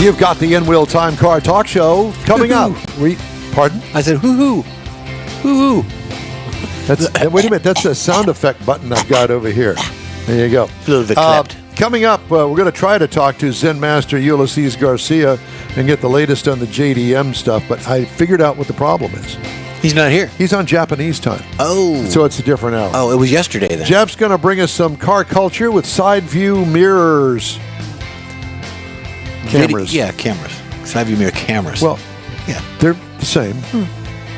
You've got the In-Wheel Time Car Talk Show coming up. Pardon? I said, hoo-hoo. Hoo-hoo. Wait a minute. That's a sound effect button I've got over here. There you go. A little bit clipped. Coming up, we're going to try to talk to Zen Master Ulysses Garcia and get the latest on the JDM stuff, but I figured out what the problem is. He's not here. He's on Japanese time. Oh. So it's a different hour. Oh, it was yesterday then. Jeff's going to bring us some car culture with side view mirrors. Cameras. Cameras. Side view mirror cameras. Well, yeah, they're the same,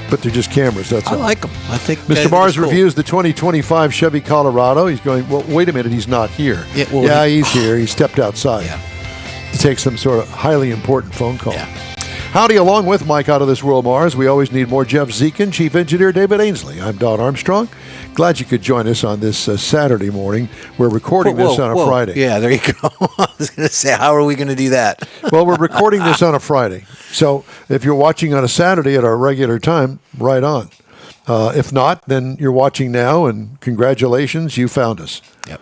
but they're just cameras. That's all. I like them. I think Mr. Mars reviews the 2025 Chevy Colorado. He's going, well, wait a minute, he's not here. Yeah, he's here. He stepped outside to take some sort of highly important phone call. Yeah. Howdy, along with Mike Out of This World Mars. We always need more Jeff Zekin, Chief Engineer David Ainsley. I'm Don Armstrong. Glad you could join us on this Saturday morning. We're recording this on a Friday. Yeah, there you go. I was going to say, how are we going to do that? Well, we're recording this on a Friday. So if you're watching on a Saturday at our regular time, right on. If not, then you're watching now, and congratulations, you found us. Yep.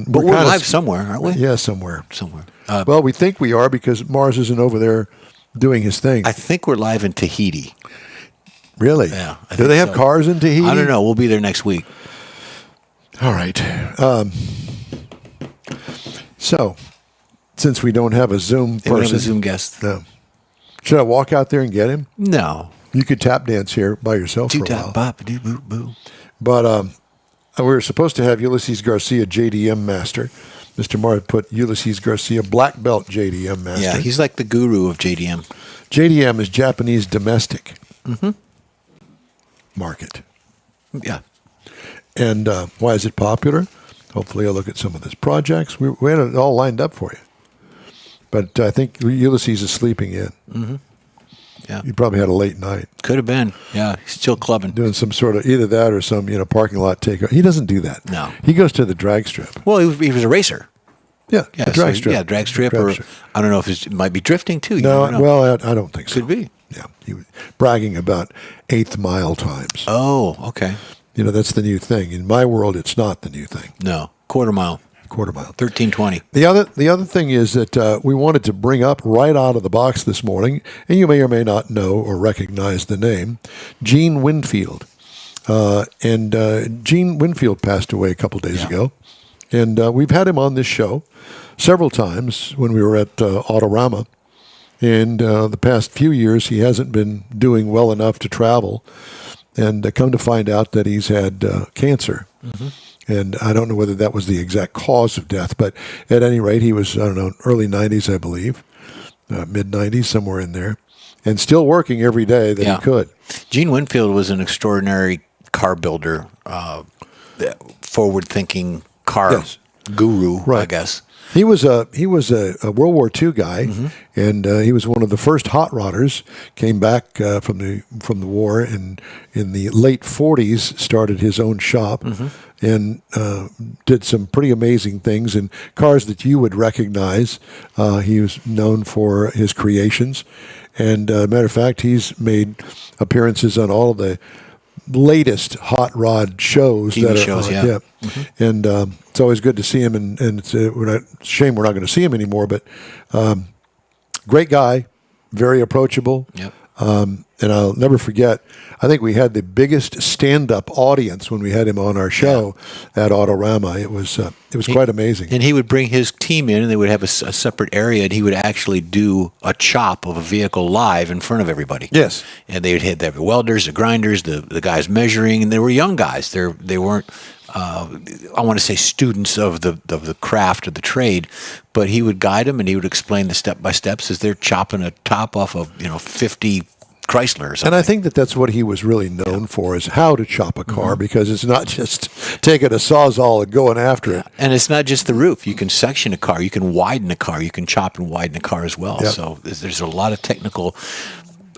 But we're live somewhere, aren't we? Yeah, somewhere. Somewhere. Well, we think we are because Mars isn't over there doing his thing. I think we're live in Tahiti. Really? Yeah. Do they have cars in Tahiti? I don't know. We'll be there next week. All right. So, since we don't have a Zoom person. We don't have a Zoom guest. No. Should I walk out there and get him? No. You could tap dance here by yourself for a while. Boo. But we were supposed to have Ulysses Garcia, JDM Master. Mr. Mars put Ulysses Garcia, Black Belt JDM Master. Yeah, he's like the guru of JDM. JDM is Japanese domestic market. Yeah. And why is it popular? Hopefully I'll look at some of his projects. We had it all lined up for you. But I think Ulysses is sleeping in. Mm-hmm. Yeah. He probably had a late night. Could have been. Yeah, he's still clubbing. Doing some sort of, either that or some parking lot takeover. He doesn't do that. No. He goes to the drag strip. Well, he was a racer. Yeah, the drag strip. Yeah, drag strip. I don't know if it might be drifting too. Well, I don't think so. Could be. Yeah, he was bragging about eighth mile times. Oh, okay. That's the new thing. In my world, it's not the new thing. No, quarter mile. 13:20. The other thing is that we wanted to bring up right out of the box this morning, and you may or may not know or recognize the name, Gene Winfield. And Gene Winfield passed away a couple days ago, and we've had him on this show several times when we were at Autorama. And the past few years, he hasn't been doing well enough to travel, and come to find out that he's had cancer. Mm-hmm. And I don't know whether that was the exact cause of death, but at any rate, he was, early 90s, I believe, mid-90s, somewhere in there, and still working every day that he could. Gene Winfield was an extraordinary car builder, forward-thinking car guru, I guess. He was a World War II guy, and he was one of the first hot rodders. Came back from the war, and in the late 40s started his own shop, and did some pretty amazing things in cars that you would recognize. He was known for his creations, and matter of fact, he's made appearances on all of the latest hot rod shows. TV shows, yeah. And it's always good to see him, and it's shame we're not going to see him anymore, but great guy, very approachable. Yep. And I'll never forget, I think we had the biggest stand-up audience when we had him on our show at Autorama. It was quite amazing. And he would bring his team in, and they would have a separate area, and he would actually do a chop of a vehicle live in front of everybody. Yes. And they would hit the welders, the grinders, the guys measuring, and they were young guys. They weren't, I want to say, students of the craft of the trade, but he would guide them, and he would explain the step-by-steps as they're chopping a top off of 50 Chrysler or something. And I think that's what he was really known for, is how to chop a car, because it's not just taking a Sawzall and going after it. And it's not just the roof. You can section a car. You can widen a car. You can chop and widen a car as well. Yep. So there's a lot of technical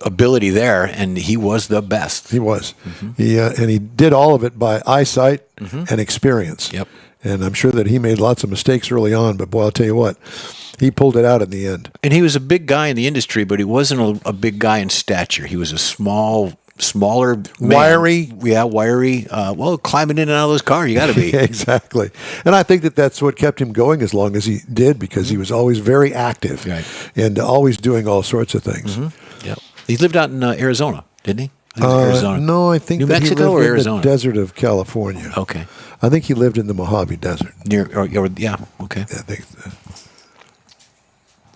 ability there, and he was the best. He was. And he did all of it by eyesight and experience. Yep. And I'm sure that he made lots of mistakes early on, but boy, I'll tell you what, he pulled it out in the end. And he was a big guy in the industry, but he wasn't a big guy in stature. He was a small smaller, man. Wiry. Yeah, wiry. Well, climbing in and out of those cars, you got to be. Exactly. And I think that that's what kept him going as long as he did, because he was always very active Right. and always doing all sorts of things. Yeah. He lived out in Arizona, didn't he? I think it was Arizona. No, I think New that Mexico he or lived in Arizona? the desert of California. Okay. I think he lived in the Mojave Desert. Yeah. Okay. I think.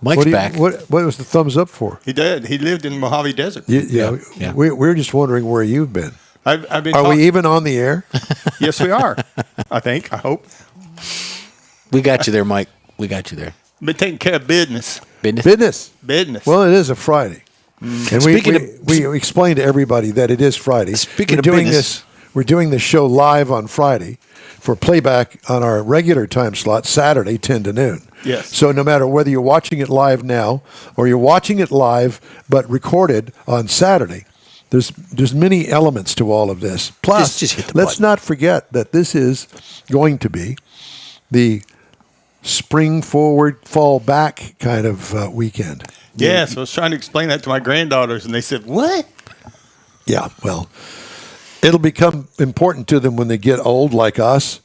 Mike's back. What was the thumbs up for? He did. He lived in Mojave Desert. Yeah. Yeah. We're just wondering where you've been. I've been. Are we even on the air? Yes, we are. I think. I hope. We got you there, Mike. We got you there. Been taking care of business. Business. Business. Well, it is a Friday. And we explained to everybody that it is Friday. Speaking we're of doing business. we're doing this show live on Friday for playback on our regular time slot, Saturday, 10 to noon. Yes. So no matter whether you're watching it live now or you're watching it live but recorded on Saturday, there's many elements to all of this. Plus, Just hit the let's button. not forget that this is going to be the spring forward, fall back kind of weekend. Yes, I was trying to explain that to my granddaughters, and they said, "What?" Yeah, well, it'll become important to them when they get old like us,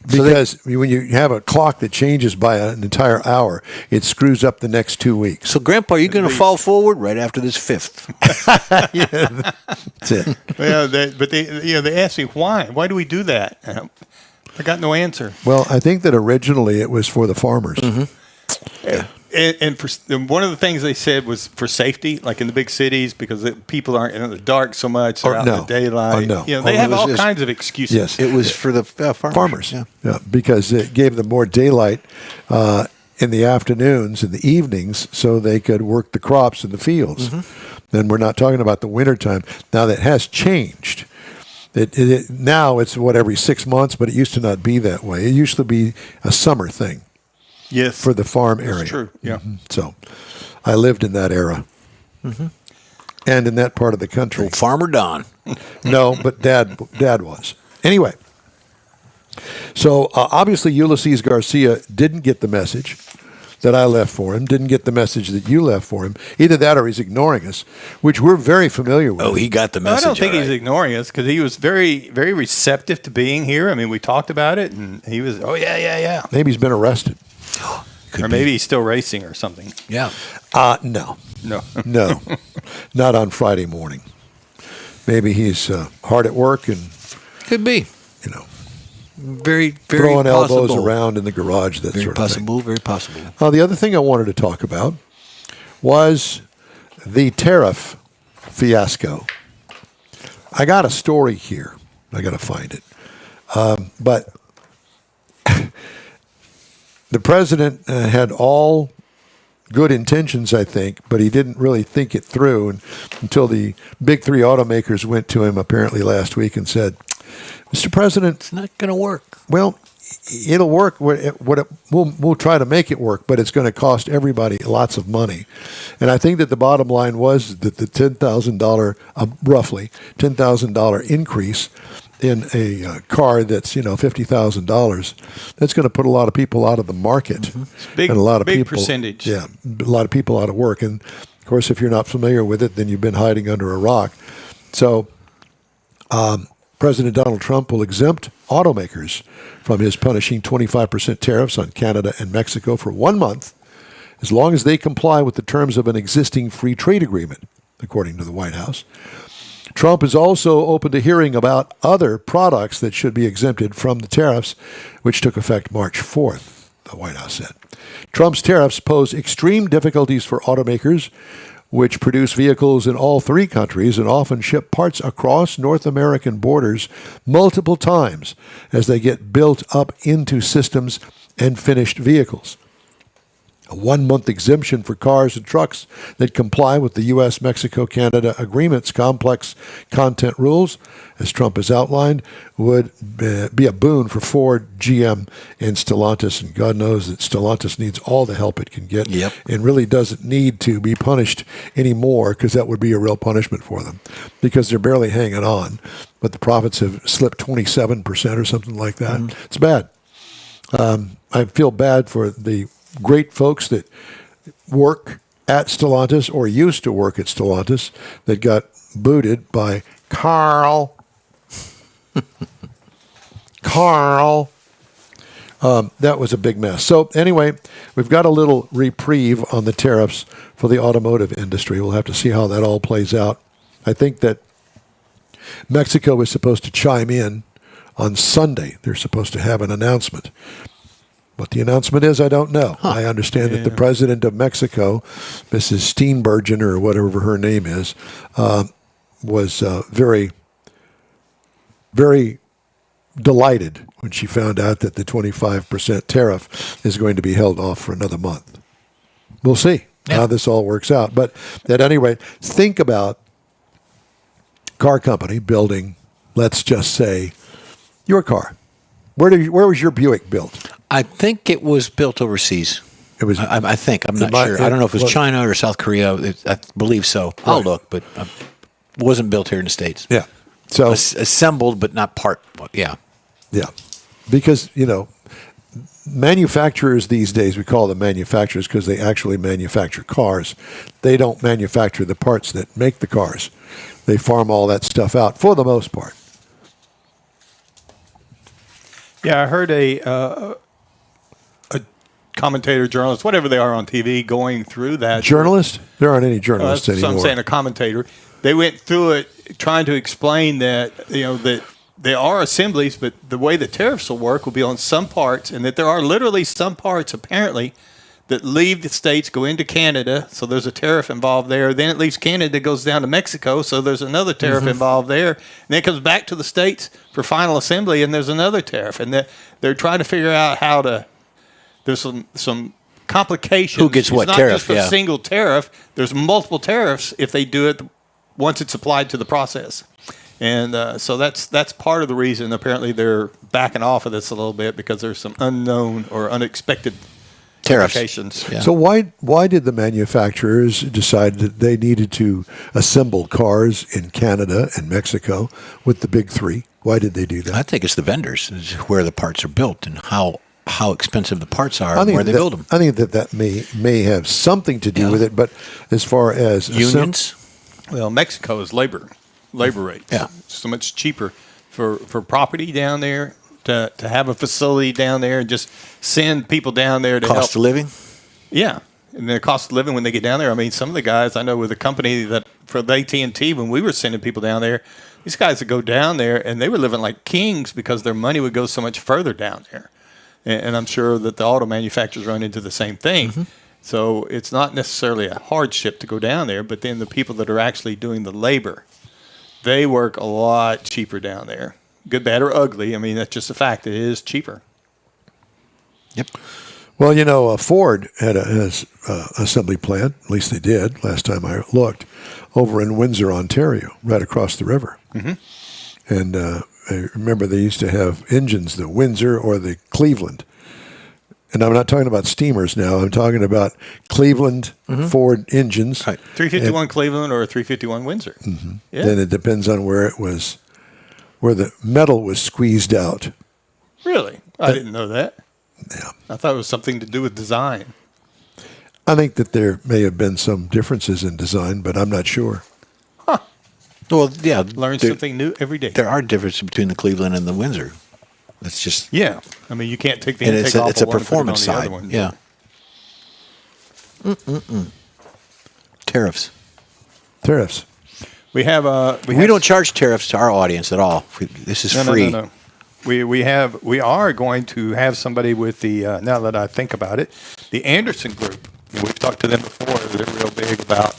because when you have a clock that changes by an entire hour, it screws up the next 2 weeks. So, Grandpa, you're going to fall forward right after this fifth. That's it. Well, they asked me why. Why do we do that? And I got no answer. Well, I think that originally it was for the farmers. And one of the things they said was for safety, like in the big cities, because people aren't in the dark so much, they're out in the daylight. no. They have it was all just- kinds of excuses. Yes. It was for the farmers. Farmers, Yeah. because it gave them more daylight in the afternoons and the evenings, so they could work the crops in the fields. Then we're not talking about the wintertime. Now that has changed. Now it's every 6 months, but it used to not be that way. It used to be a summer thing Yes. for the farm area. That's true. Yeah. So I lived in that era. And in that part of the country. Farmer Don. No, but Dad was. Anyway, so obviously Ulysses Garcia didn't get the message that I left for him, didn't get the message that you left for him. Either that or he's ignoring us, which we're very familiar with. Oh, he got the message. I don't think all he's right. ignoring us, because he was very, very receptive to being here. I mean, we talked about it, and he was, oh, yeah. Maybe he's been arrested. Could Or be. maybe he's still racing or something. Yeah. No, No. no, not on Friday morning. Maybe he's hard at work and, Could be. Very, very throwing possible. elbows around in the garage, that Very sort of thing. possible. Very possible. The other thing I wanted to talk about was the tariff fiasco. I got a story here. I got to find it. But the president had all good intentions, I think, but he didn't really think it through until the big three automakers went to him apparently last week and said, Mr. President, It's not going to work. well, it'll work. We'll try to make it work, but it's going to cost everybody lots of money. And I think that the bottom line was that the $10,000, roughly $10,000 increase in a car that's $50,000, that's going to put a lot of people out of the market, Big- and a lot of big people, percentage. Yeah, a lot of people out of work. And of course, if you're not familiar with it, then you've been hiding under a rock. So. President Donald Trump will exempt automakers from his punishing 25% tariffs on Canada and Mexico for 1 month, as long as they comply with the terms of an existing free trade agreement, according to the White House. Trump is also open to hearing about other products that should be exempted from the tariffs, which took effect March 4th, the White House said. Trump's tariffs pose extreme difficulties for automakers, which produce vehicles in all three countries and often ship parts across North American borders multiple times as they get built up into systems and finished vehicles. A 1 month exemption for cars and trucks that comply with the U.S. Mexico-Canada agreement's complex content rules, as Trump has outlined, would be a boon for Ford, GM, and Stellantis. And God knows that Stellantis needs all the help it can get, Yep. and really doesn't need to be punished anymore, because that would be a real punishment for them, because they're barely hanging on. But the profits have slipped 27% or something like that. It's bad. I feel bad for the great folks that work at Stellantis or used to work at Stellantis that got booted by Carl. Carl. That was a big mess. So anyway, we've got a little reprieve on the tariffs for the automotive industry. We'll have to see how that all plays out. I think that Mexico is supposed to chime in on Sunday. They're supposed to have an announcement. What the announcement is, I don't know. I understand that the president of Mexico, Mrs. Steenburgen, or whatever her name is, was very, very delighted when she found out that the 25% tariff is going to be held off for another month. We'll see how this all works out. But at any rate, think about car company building, let's just say, your car. Where was your Buick built? I think it was built overseas. It was. I think. I'm not sure. I don't know if it was China or South Korea. I believe so. I'll look, but it wasn't built here in the States. Yeah. So assembled, but not part. Yeah. Yeah. Because, manufacturers these days, we call them manufacturers because they actually manufacture cars. They don't manufacture the parts that make the cars. They farm all that stuff out for the most part. Yeah, I heard a commentator, journalist, whatever they are on TV, going through that. Journalist? There aren't any journalists anymore. So I'm saying a commentator. They went through it trying to explain that, that there are assemblies, but the way the tariffs will work will be on some parts, and that there are literally some parts, apparently, that leave the States, go into Canada, so there's a tariff involved there. Then it leaves Canada, goes down to Mexico, so there's another tariff involved there. And then it comes back to the States for final assembly, and there's another tariff. And they're trying to figure out how to – there's some complications. Who gets what tariff, It's not just a single tariff. There's multiple tariffs if they do it once it's applied to the process. And so that's part of the reason apparently they're backing off of this a little bit, because there's some unknown or unexpected Tariffs. Yeah. So why did the manufacturers decide that they needed to assemble cars in Canada and Mexico with the big three? Why did they do that? I think it's the vendors, is where the parts are built and how expensive the parts are and where they build them. I think that may have something to do with it, but as far as Unions? Well, Mexico is labor rates. Yeah. It's so much cheaper for property down there to have a facility down there and just send people down there to help. Cost of living? Yeah. And the cost of living when they get down there. I mean, some of the guys I know with a company that for the AT&T, when we were sending people down there, these guys would go down there and they were living like kings because their money would go so much further down there. And I'm sure that the auto manufacturers run into the same thing. Mm-hmm. So it's not necessarily a hardship to go down there, but then the people that are actually doing the labor, they work a lot cheaper down there. Good, bad, or ugly. I mean, that's just a fact. It is cheaper. Yep. Well, Ford had an assembly plant, at least they did, last time I looked, over in Windsor, Ontario, right across the river. Mm-hmm. And I remember they used to have engines, the Windsor or the Cleveland. And I'm not talking about steamers now. I'm talking about Cleveland Ford engines. Right. 351 Cleveland or a 351 Windsor. Mm-hmm. Yeah. Then it depends on where it was, where the metal was squeezed out. Really? I didn't know that. Yeah. I thought it was something to do with design. I think that there may have been some differences in design, but I'm not sure. Huh. Well, yeah. Learn something new every day. There are differences between the Cleveland and the Windsor. It's just... Yeah. I mean, you can't take the and intake off it's of a one performance and put it on the side. other one. Yeah. Tariffs. Tariffs. We don't charge tariffs to our audience at all. This is free. No. We are going to have somebody with the now that I think about it, the Anderson Group. We've talked to them before. They're real big about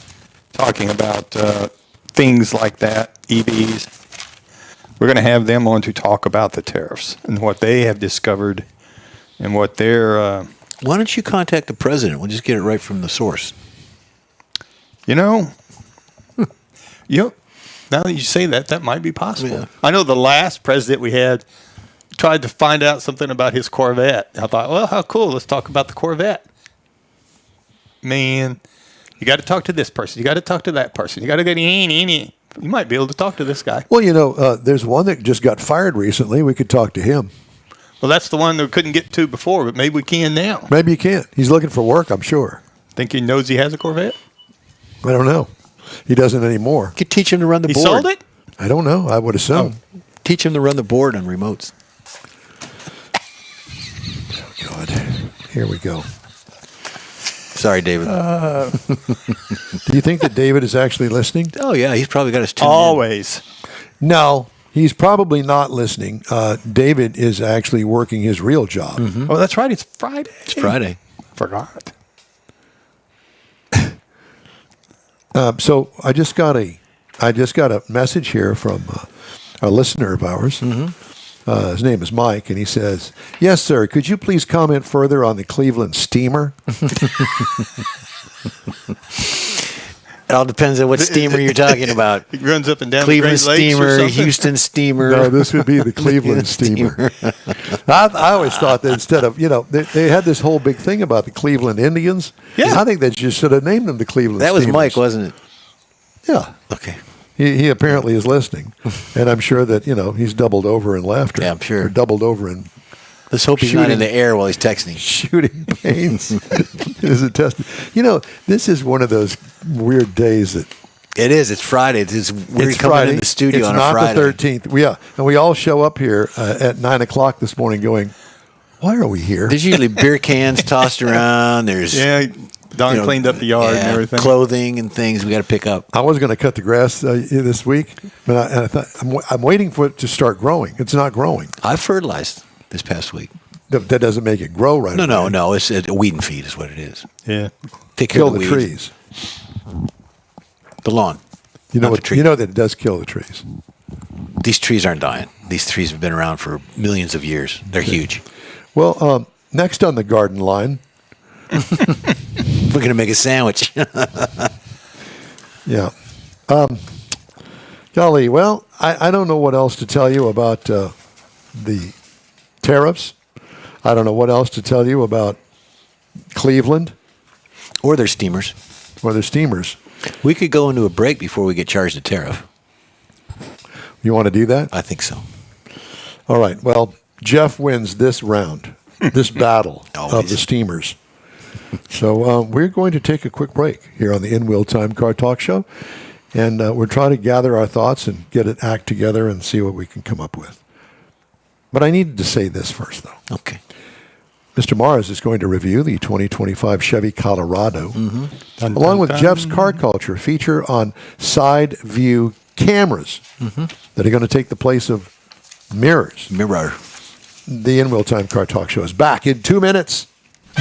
talking about things like that, EVs. We're going to have them on to talk about the tariffs and what they have discovered and what they're. Why don't you contact the president? We'll just get it right from the source. Now that you say that, that might be possible. Yeah. I know the last president we had tried to find out something about his Corvette. I thought, well, how cool. Let's talk about the Corvette. Man, you got to talk to this person. You got to talk to that person. You got to go, you might be able to talk to this guy. Well, there's one that just got fired recently. We could talk to him. Well, that's the one that we couldn't get to before, but maybe we can now. Maybe you can't. He's looking for work, I'm sure. Think he knows he has a Corvette? I don't know. He doesn't anymore. You could teach him to run the board. He sold it? I don't know. I would assume. Teach him to run the board on remotes. God, here we go. Sorry, David. Do you think that David is actually listening? Oh, yeah. He's probably got his tuned in. Always. No, he's probably not listening. David is actually working his real job. Oh, that's right. It's Friday. It's Friday. Forgot. So I just got a message here from a listener of ours. His name is Mike, and he says, "Yes, sir. Could you please comment further on the Cleveland Steamer?" It all depends on what steamer you're talking about. He runs up and down Cleveland the Great Lakes or steamer, something. Houston steamer. No, this would be the Cleveland Steamer. I always thought that instead of, they had this whole big thing about the Cleveland Indians. Yeah. I think they just should have named them the Cleveland That was Steamers. Mike, wasn't it? Yeah. Okay. He apparently is listening, and I'm sure that he's doubled over in laughter. Yeah, I'm sure. Or doubled over in Let's hope he's not in Shooting. the air while he's texting. shooting pains. Is it tested? This is one of those weird days that It is. It's Friday. It's we're it's coming Friday. in the studio it's on not a Friday. the 13th. Yeah, and we all show up here at 9:00 this morning, going, "Why are we here?" There's usually beer cans tossed around. There's Yeah, Don cleaned up the yard and everything. clothing and things we got to pick up. I was going to cut the grass this week, but I thought I'm waiting for it to start growing. It's not growing. I fertilized this past week. That doesn't make it grow right. No. It's a weed and feed is what it is. Yeah. Take care Kill of the weeds. trees. The lawn. You know Not what? the tree. You know that it does kill the trees. These trees aren't dying. These trees have been around for millions of years. They're huge. Well, next on the garden line, We're going to make a sandwich. yeah. Golly, well, I don't know what else to tell you about the tariffs. I don't know what else to tell you about Cleveland Or their steamers. or their steamers. We could go into a break before we get charged a tariff. You want to do that? I think so. All right. Well, Jeff wins this round, this battle of Always. the steamers. So we're going to take a quick break here on the In Wheel Time Car Talk Show, and we're trying to gather our thoughts and get an act together and see what we can come up with. But I needed to say this first, though. Okay. Mr. Mars is going to review the 2025 Chevy Colorado, Dun, along dun, with dun. Jeff's Car Culture feature on side view cameras that are going to take the place of mirrors. Mirror. The In Wheel Time Car Talk Show is back in 2 minutes.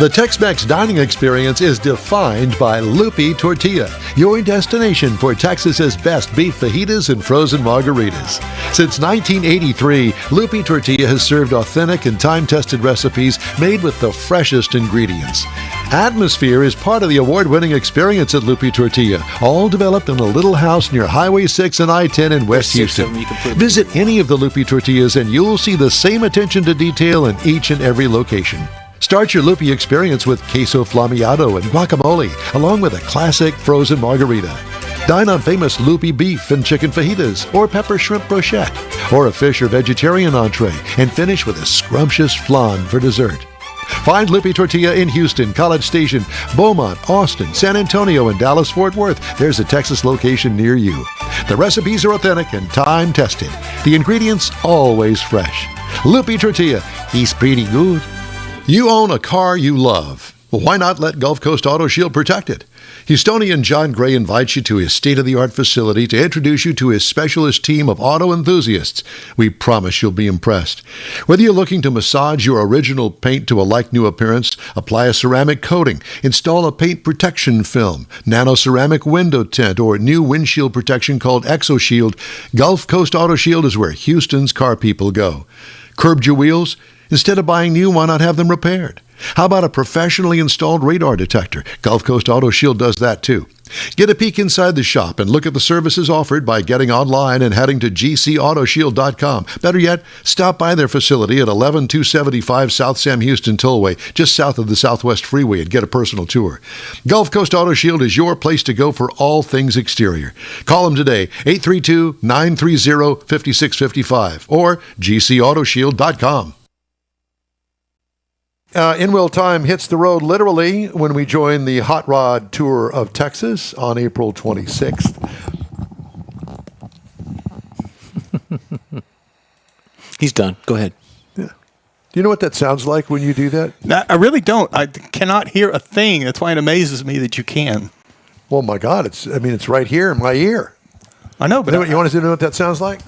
The Tex-Mex dining experience is defined by Lupi Tortilla, your destination for Texas's best beef fajitas and frozen margaritas. Since 1983, Lupi Tortilla has served authentic and time-tested recipes made with the freshest ingredients. Atmosphere is part of the award-winning experience at Lupi Tortilla, all developed in a little house near Highway 6 and I-10 in West There's 6 of Houston. them you can put- Visit any of the Lupi Tortillas and you'll see the same attention to detail in each and every location. Start your Lupi experience with queso flammeado and guacamole, along with a classic frozen margarita. Dine on famous Lupi beef and chicken fajitas, or pepper shrimp brochette, or a fish or vegetarian entree, and finish with a scrumptious flan for dessert. Find Lupi Tortilla in Houston, College Station, Beaumont, Austin, San Antonio, and Dallas-Fort Worth. There's a Texas location near you. The recipes are authentic and time-tested. The ingredients always fresh. Lupi Tortilla, he's pretty good. You own a car you love. Well, why not let Gulf Coast Auto Shield protect it? Houstonian John Gray invites you to his state-of-the-art facility to introduce you to his specialist team of auto enthusiasts. We promise you'll be impressed. Whether you're looking to massage your original paint to a like-new appearance, apply a ceramic coating, install a paint protection film, nano-ceramic window tint, or new windshield protection called ExoShield, Gulf Coast Auto Shield is where Houston's car people go. Curbed your wheels? Instead of buying new, why not have them repaired? How about a professionally installed radar detector? Gulf Coast Auto Shield does that too. Get a peek inside the shop and look at the services offered by getting online and heading to gcautoshield.com. Better yet, stop by their facility at 11275 South Sam Houston Tollway, just south of the Southwest Freeway, and get a personal tour. Gulf Coast Auto Shield is your place to go for all things exterior. Call them today, 832-930-5655 or gcautoshield.com. In-Wheel Time hits the road literally when we join the Hot Rod Tour of Texas on April 26th. He's done. Go ahead. Do you know what that sounds like when you do that? No, I really don't. I cannot hear a thing. That's why it amazes me that you can. Well, my God, it's right here in my ear. I know, but You want to know what that sounds like?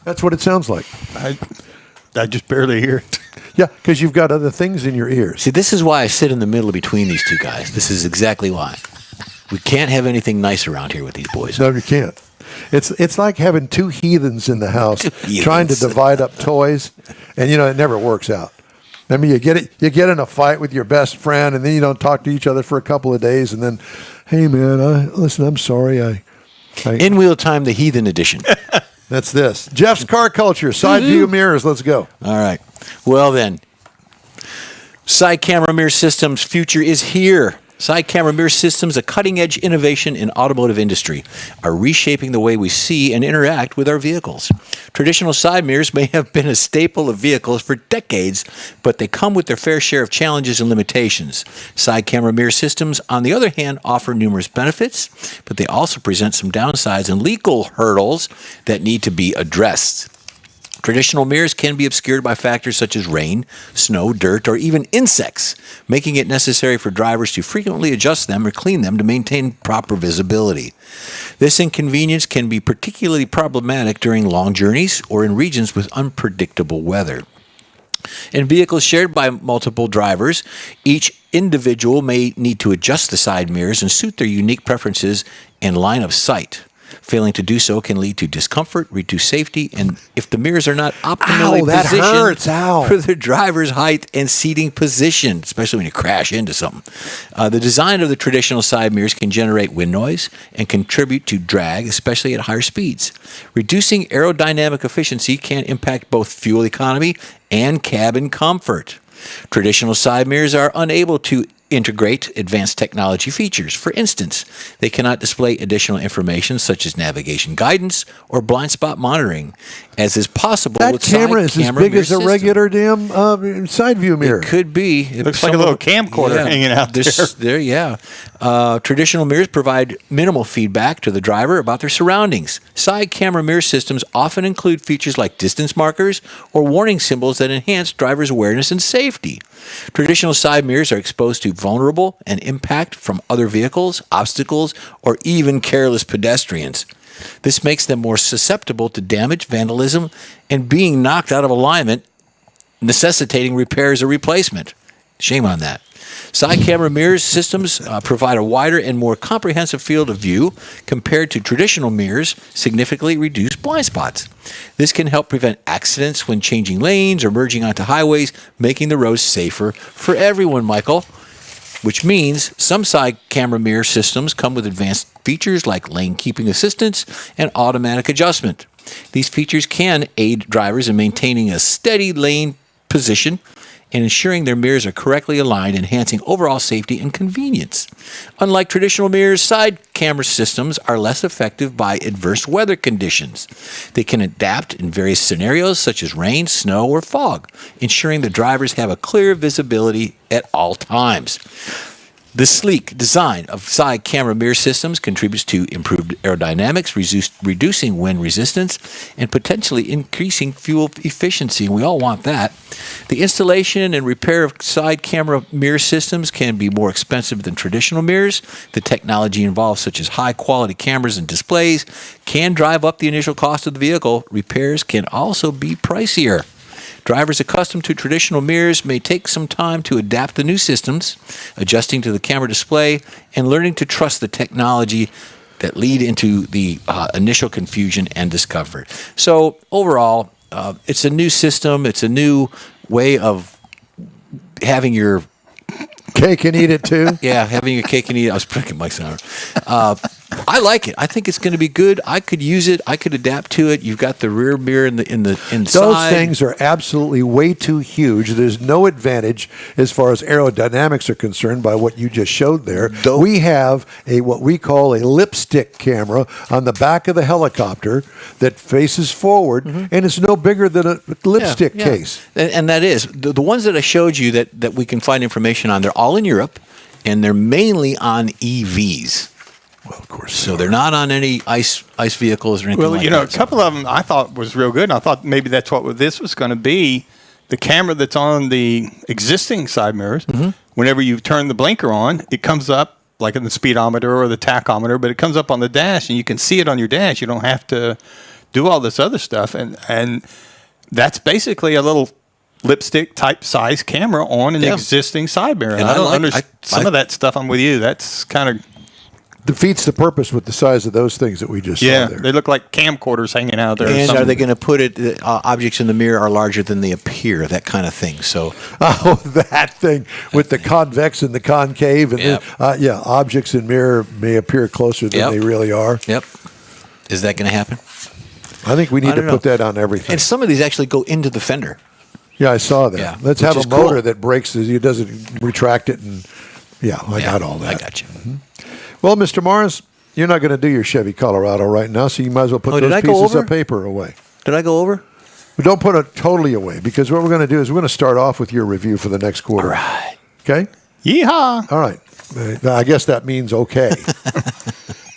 That's what it sounds like. I just barely hear it. Yeah, because you've got other things in your ears. See, this is why I sit in the middle between these two guys. This is exactly why. We can't have anything nice around here with these boys. No, you can't. It's like having two heathens in the house trying to divide up toys, and it never works out. I mean, you get in a fight with your best friend, and then you don't talk to each other for a couple of days, and then, hey man, listen, I'm sorry, I In wheel time, the heathen edition. That's this. Jeff's Car Culture, side view mirrors. Let's go. All right. Well, then, side camera mirror systems future is here. Side camera mirror systems, a cutting-edge innovation in automotive industry, are reshaping the way we see and interact with our vehicles. Traditional side mirrors may have been a staple of vehicles for decades, but they come with their fair share of challenges and limitations. Side camera mirror systems, on the other hand, offer numerous benefits, but they also present some downsides and legal hurdles that need to be addressed. Traditional mirrors can be obscured by factors such as rain, snow, dirt, or even insects, making it necessary for drivers to frequently adjust them or clean them to maintain proper visibility. This inconvenience can be particularly problematic during long journeys or in regions with unpredictable weather. In vehicles shared by multiple drivers, each individual may need to adjust the side mirrors and suit their unique preferences and line of sight. Failing to do so can lead to discomfort, reduced safety, and if the mirrors are not optimally that positioned hurts. Ow. for the driver's height and seating position, especially when you crash into something. The design of the traditional side mirrors can generate wind noise and contribute to drag, especially at higher speeds. Reducing aerodynamic efficiency can impact both fuel economy and cabin comfort. Traditional side mirrors are unable to integrate advanced technology features. For instance, they cannot display additional information such as navigation guidance or blind spot monitoring, as is possible That with camera is as big as a regular damn side view mirror. It could be. Looks like a little camcorder hanging out there. Traditional mirrors provide minimal feedback to the driver about their surroundings. Side camera mirror systems often include features like distance markers or warning symbols that enhance drivers' awareness and safety. Traditional side mirrors are exposed to vulnerable and impact from other vehicles, obstacles, or even careless pedestrians. This makes them more susceptible to damage, vandalism, and being knocked out of alignment, necessitating repairs or replacement. Shame on that. Side camera mirror systems provide a wider and more comprehensive field of view compared to traditional mirrors, significantly reduce blind spots. This can help prevent accidents when changing lanes or merging onto highways, making the roads safer for everyone, Michael. Which means some side camera mirror systems come with advanced features like lane keeping assistance and automatic adjustment. These features can aid drivers in maintaining a steady lane position and ensuring their mirrors are correctly aligned, enhancing overall safety and convenience. Unlike traditional mirrors, side camera systems are less effective by adverse weather conditions. They can adapt in various scenarios such as rain, snow, or fog, ensuring the drivers have a clear visibility at all times. The sleek design of side camera mirror systems contributes to improved aerodynamics, reducing wind resistance, and potentially increasing fuel efficiency. And we all want that. The installation and repair of side camera mirror systems can be more expensive than traditional mirrors. The technology involved, such as high-quality cameras and displays, can drive up the initial cost of the vehicle. Repairs can also be pricier. Drivers accustomed to traditional mirrors may take some time to adapt the new systems, adjusting to the camera display, and learning to trust the technology that lead into the initial confusion and discomfort. So overall, it's a new system. It's a new way of having your cake and eat it too. Yeah, having your cake and eat it. I was putting Mike's on. I like it. I think it's going to be good. I could use it. I could adapt to it. You've got the rear mirror inside. Those things are absolutely way too huge. There's no advantage as far as aerodynamics are concerned by what you just showed there. We have what we call a lipstick camera on the back of the helicopter that faces forward, and it's no bigger than a lipstick case. And that is. The ones that I showed you that we can find information on, they're all in Europe, and they're mainly on EVs. Well, of course. So they're not on any ice vehicles or anything Well, like you know, that. a couple of them I thought was real good, and I thought maybe that's what this was going to be. The camera that's on the existing side mirrors, whenever you turn the blinker on, it comes up like in the speedometer or the tachometer, but it comes up on the dash, and you can see it on your dash. You don't have to do all this other stuff, and that's basically a little lipstick type size camera on an existing side mirror. And I don't I like- understand some of that stuff. I'm with you. That's kind of Defeats the purpose with the size of those things that we just saw there. they look like camcorders hanging out there. or And are something. they going to put it? Objects in the mirror are larger than they appear. That kind of thing. So Oh, that thing with the convex and the concave. And Yep. objects in mirror may appear closer than Yep. they really are. yep. Is that going to happen? I think we need I to don't put know. that on everything. And some of these actually go into the fender. Yeah, I saw that. Yeah, Let's which have a is motor cool. that breaks, it doesn't retract it. And I got all that. I got you. Well, Mr. Mars, you're not going to do your Chevy Colorado right now, so you might as well put Oh, did those I go pieces over? of paper away. Did I go over? But don't put it totally away, because what we're going to do is we're going to start off with your review for the next quarter. All right. Okay? Yeehaw! All right. I guess that means okay.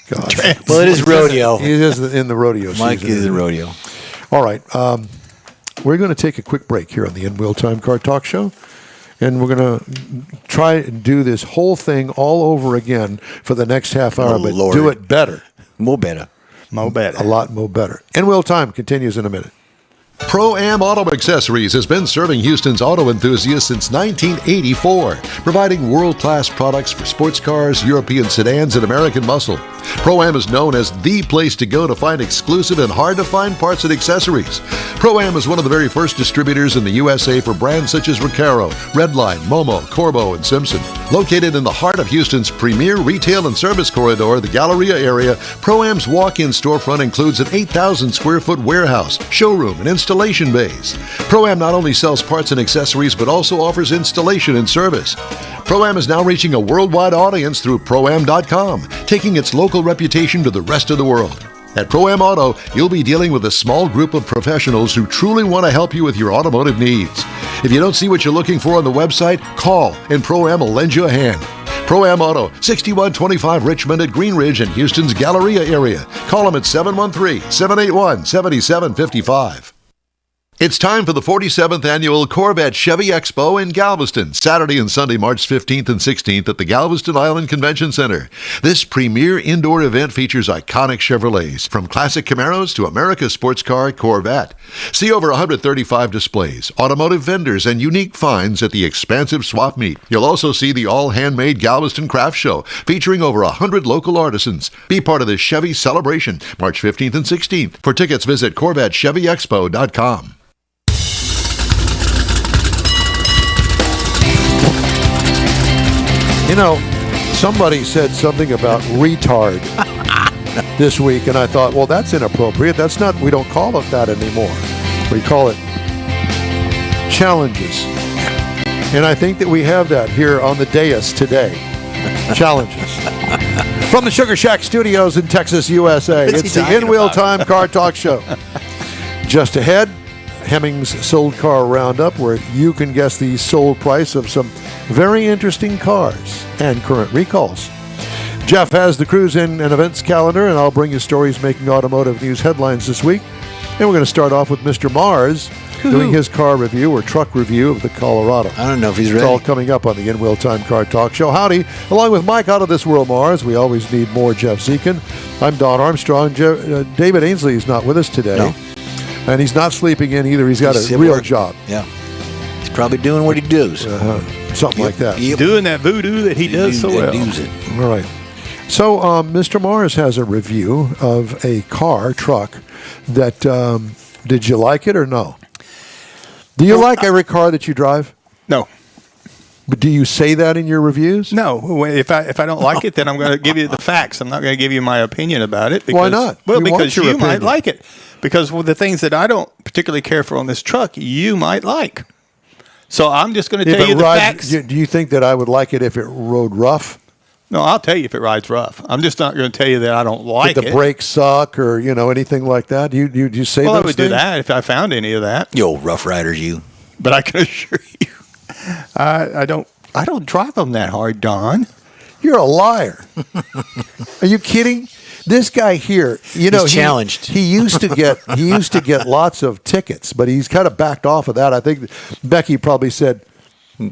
God. Well, it is rodeo. He is in the rodeo season. Mike is the rodeo. All right. We're going to take a quick break here on the In Wheel Time Car Talk Show. And we're going to try and do this whole thing all over again for the next half hour, Oh, but Lord. do it better. More better. Mo better. A lot more better. In Wheel Time continues in a minute. Pro-Am Auto Accessories has been serving Houston's auto enthusiasts since 1984, providing world-class products for sports cars, European sedans, and American muscle. Pro-Am is known as the place to go to find exclusive and hard-to-find parts and accessories. Pro-Am is one of the very first distributors in the USA for brands such as Recaro, Redline, Momo, Corbo, and Simpson. Located in the heart of Houston's premier retail and service corridor, the Galleria area, Pro-Am's walk-in storefront includes an 8,000-square-foot warehouse, showroom, and installation bays. Pro-Am not only sells parts and accessories, but also offers installation and service. Pro-Am is now reaching a worldwide audience through Pro-Am.com, taking its local reputation to the rest of the world. At Pro-Am Auto, you'll be dealing with a small group of professionals who truly want to help you with your automotive needs. If you don't see what you're looking for on the website, call and Pro-Am will lend you a hand. Pro-Am Auto, 6125 Richmond at Green Ridge in Houston's Galleria area. Call them at 713-781-7755. It's time for the 47th Annual Corvette Chevy Expo in Galveston, Saturday and Sunday, March 15th and 16th at the Galveston Island Convention Center. This premier indoor event features iconic Chevrolets, from classic Camaros to America's sports car Corvette. See over 135 displays, automotive vendors, and unique finds at the expansive swap meet. You'll also see the all-handmade Galveston Craft Show, featuring over 100 local artisans. Be part of this Chevy celebration, March 15th and 16th. For tickets, visit CorvetteChevyExpo.com. You know, somebody said something about retard this week, and I thought, well, that's inappropriate. That's not, we don't call it that anymore. We call it challenges. And I think that we have that here on the dais today. Challenges. From the Sugar Shack Studios in Texas, USA, What's he it's the talking In Wheel about? Time Car Talk Show. Just ahead, Hemmings Sold Car Roundup, where you can guess the sold price of some very interesting cars and current recalls. Jeff has the cruise in and events calendar, and I'll bring you stories making automotive news headlines this week. And we're going to start off with Mr. Mars doing his car review or truck review of the Colorado. I don't know if he's It's ready. all coming up on the In Wheel Time Car Talk Show. Howdy, along with Mike out of this world, Mars. We always need more Jeff Zekin. I'm Don Armstrong. David Ainsley is not with us today. No. And he's not sleeping in either. He's got He's a at real work. job. Yeah. He's probably doing what he does. Something like that. Yep. Doing that voodoo that he does so well. Use it. All right. So Mr. Mars has a review of a truck that, did you like it or no? Do you like every car that you drive? No, But do you say that in your reviews? no. If I don't like it, then I'm going to give you the facts. I'm not going to give you my opinion about it. Why not? Well, We want because your you might opinion. like it. Because with the things that I don't particularly care for on this truck, you might like. So I'm just going to If tell it you the rides, facts. do you think that I would like it if it rode rough? No, I'll tell you if it rides rough. I'm just not going to tell you that I don't like Did the it. brakes suck or anything like that? Do you say Well, I those would do things? that if I found any of that. You old Rough Riders, you. But I can assure you, I don't drive them that hard, Don. You're a liar. Are you kidding? This guy here, He's challenged. He used to get lots of tickets, but he's kind of backed off of that. I think Becky probably said,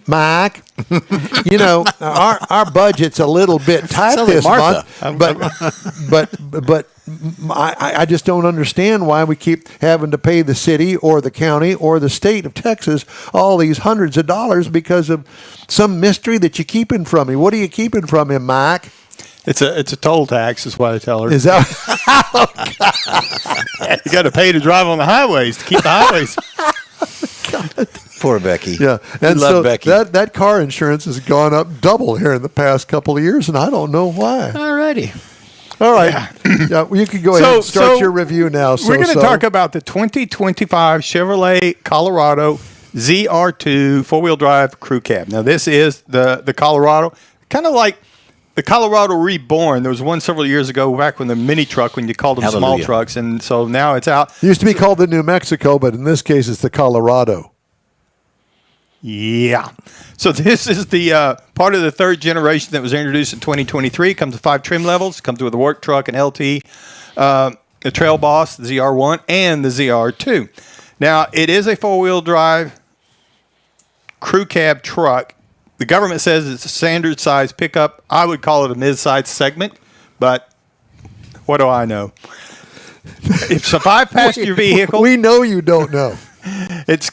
Mike, our budget's a little bit tight Sounds like this Martha. month, but I just don't understand why we keep having to pay the city or the county or the state of Texas all these hundreds of dollars because of some mystery that you're keeping from me. What are you keeping from him, Mike? It's a toll tax, is what I tell her. Is that? You got to pay to drive on the highways to keep the highways. Poor Becky. Yeah, We and love so Becky. that car insurance has gone up double here in the past couple of years, and I don't know why. All righty. All right, you can go ahead and start your review now. We're going to talk about the 2025 Chevrolet Colorado ZR2 four-wheel drive crew cab. Now, this is the Colorado, kind of like the Colorado Reborn. There was one several years ago back when the mini truck, when you called them small Hallelujah. trucks, and so now it's out. It used to be called the New Mexico, but in this case, it's the Colorado. Yeah. So this is the part of the third generation that was introduced in 2023. It comes with 5 trim levels. It comes with a work truck, an LT, the Trail Boss, the ZR1, and the ZR2. Now, it is a four-wheel drive crew cab truck. The government says it's a standard size pickup. I would call it a mid-size segment, but what do I know? It's a 5-passenger vehicle. We know you don't know. It's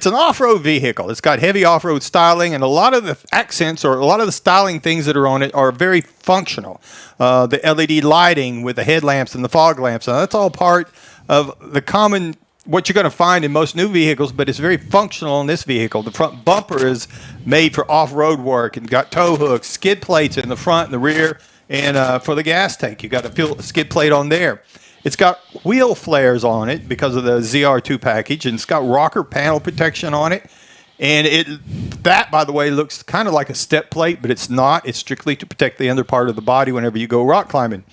an off-road vehicle. It's got heavy off-road styling, and a lot of the accents or a lot of the styling things that are on it are very functional. The LED lighting with the headlamps and the fog lamps, that's all part of the common what you're going to find in most new vehicles, but it's very functional in this vehicle. The front bumper is made for off-road work and got tow hooks, skid plates in the front and the rear, and for the gas tank, you got a skid plate on there. It's got wheel flares on it because of the ZR2 package, and it's got rocker panel protection on it. And that, by the way, looks kind of like a step plate, but it's not. It's strictly to protect the under part of the body whenever you go rock climbing.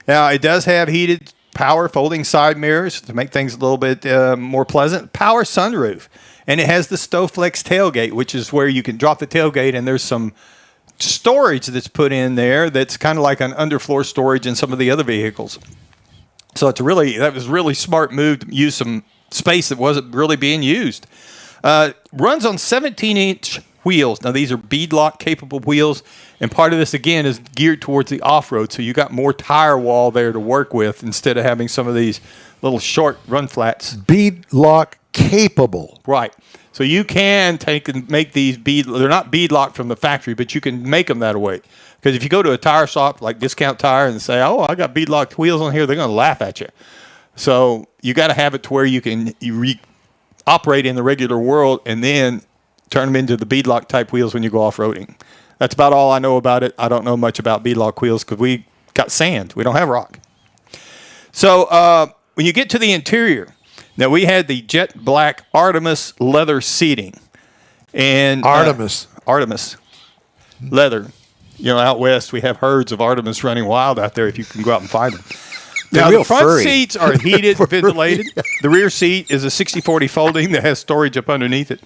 Now, it does have heated power folding side mirrors to make things a little bit more pleasant. Power sunroof. And it has the Stowflex tailgate, which is where you can drop the tailgate, and there's some storage that's put in there that's kind of like an underfloor storage in some of the other vehicles. So that was a really smart move to use some space that wasn't really being used. Runs on 17-inch wheels. Now, these are beadlock capable wheels, and part of this, again, is geared towards the off-road, so you got more tire wall there to work with instead of having some of these little short run flats. Beadlock capable. Right. So you can take and make these they're not beadlocked from the factory, but you can make them that way. Because if you go to a tire shop like Discount Tire and say, oh, I got beadlocked wheels on here, they're going to laugh at you. So you got to have it to where you can operate in the regular world and then turn them into the beadlock type wheels when you go off-roading. That's about all I know about it. I don't know much about beadlock wheels because we got sand. We don't have rock. So when you get to the interior, now we had the jet black Artemis leather seating. And Artemis leather. You know, out west we have herds of Artemis running wild out there if you can go out and find them. They're Now, real the front furry. seats are heated and ventilated. The rear seat is a 60/40 folding that has storage up underneath it.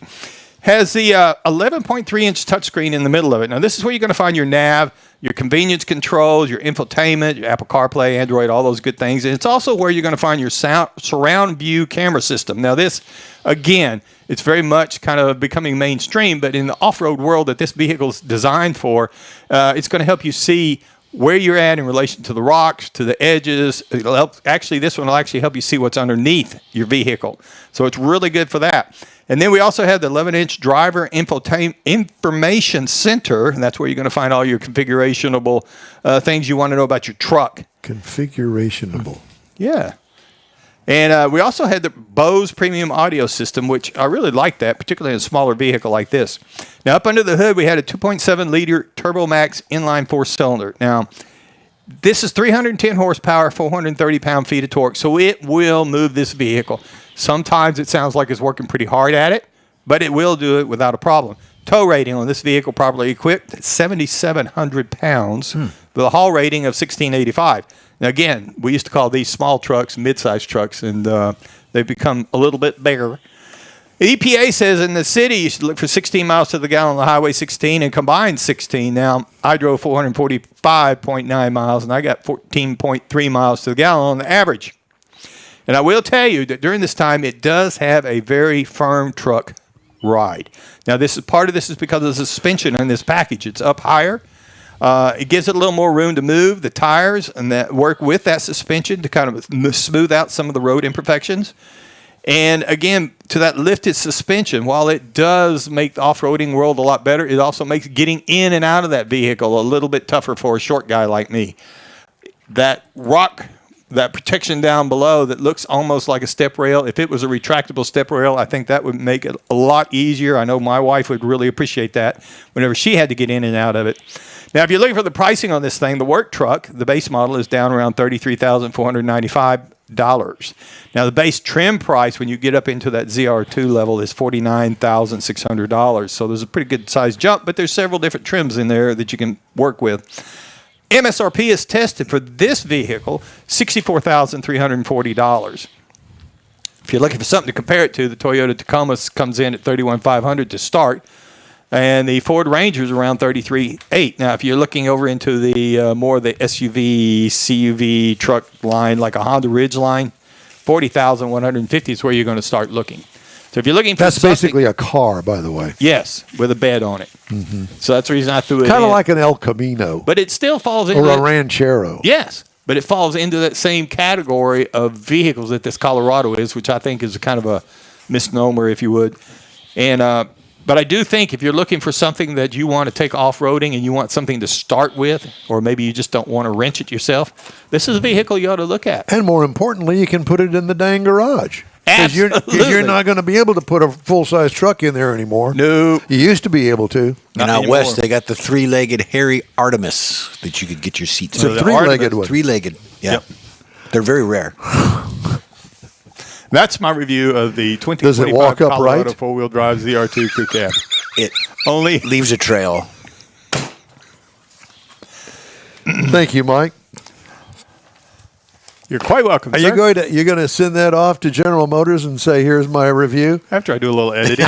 Has the 11.3-inch touchscreen in the middle of it. Now, this is where you're going to find your nav, your convenience controls, your infotainment, your Apple CarPlay, Android, all those good things. And it's also where you're going to find your surround view camera system. Now, this, again, it's very much kind of becoming mainstream, but in the off-road world that this vehicle is designed for, it's going to help you see where you're at in relation to the rocks, to the edges. It'll help. Actually, this one will actually help you see what's underneath your vehicle. So it's really good for that. And then we also have the 11-inch driver information center, and that's where you're going to find all your configurationable things you want to know about your truck. Configurationable. Yeah. And we also had the Bose premium audio system, which I really like that, particularly in a smaller vehicle like this. Now, up under the hood, we had a 2.7-liter TurboMax inline four-cylinder. Now, this is 310 horsepower, 430 pound-feet of torque, so it will move this vehicle. Sometimes it sounds like it's working pretty hard at it, but it will do it without a problem. Tow rating on this vehicle, properly equipped, 7,700 pounds, with a haul rating of 1,685. Now, again, we used to call these small trucks mid-sized trucks, and they've become a little bit bigger. The EPA says in the city you should look for 16 miles to the gallon on the Highway 16 and combined 16. Now, I drove 445.9 miles, and I got 14.3 miles to the gallon on the average. And I will tell you that during this time, it does have a very firm truck ride. Now, part of this is because of the suspension in this package. It's up higher. It gives it a little more room to move the tires and that work with that suspension to kind of smooth out some of the road imperfections. And again, to that lifted suspension, while it does make the off-roading world a lot better, it also makes getting in and out of that vehicle a little bit tougher for a short guy like me. That protection down below that looks almost like a step rail, if it was a retractable step rail, I think that would make it a lot easier. I know my wife would really appreciate that whenever she had to get in and out of it. Now, if you're looking for the pricing on this thing, the work truck, the base model, is down around $33,495. Now, the base trim price when you get up into that ZR2 level is $49,600. So there's a pretty good size jump, but there's several different trims in there that you can work with. MSRP is tested for this vehicle $64,340. If you're looking for something to compare it to, the Toyota Tacoma comes in at $31,500 to start, and the Ford Ranger is around $33,800. Now, if you're looking over into the more of the SUV, CUV truck line, like a Honda Ridgeline, $40,150 is where you're going to start looking. So if you're looking for That's basically a car, by the way. Yes, with a bed on it. Mm-hmm. So that's the reason I threw it in. Kind of like an El Camino. But it still falls into Or a Ranchero. Yes, but it falls into that same category of vehicles that this Colorado is, which I think is kind of a misnomer, if you would. And but I do think if you're looking for something that you want to take off-roading and you want something to start with, or maybe you just don't want to wrench it yourself, this is a vehicle you ought to look at. And more importantly, you can put it in the dang garage. Absolutely. Because you're not going to be able to put a full-size truck in there anymore. No. You used to be able to. And out west, they got the three-legged hairy Artemis that you could get your seats It's on. a three-legged one. Three-legged, yeah. Yep. They're very rare. That's my review of the Does it 2025 walk Colorado upright? four-wheel drive ZR2 Crew Cab. It Only leaves a trail. Thank you, Mike. you're quite welcome. Are sir. you're going to send that off to General Motors and say, "Here's my review"? After I do a little editing.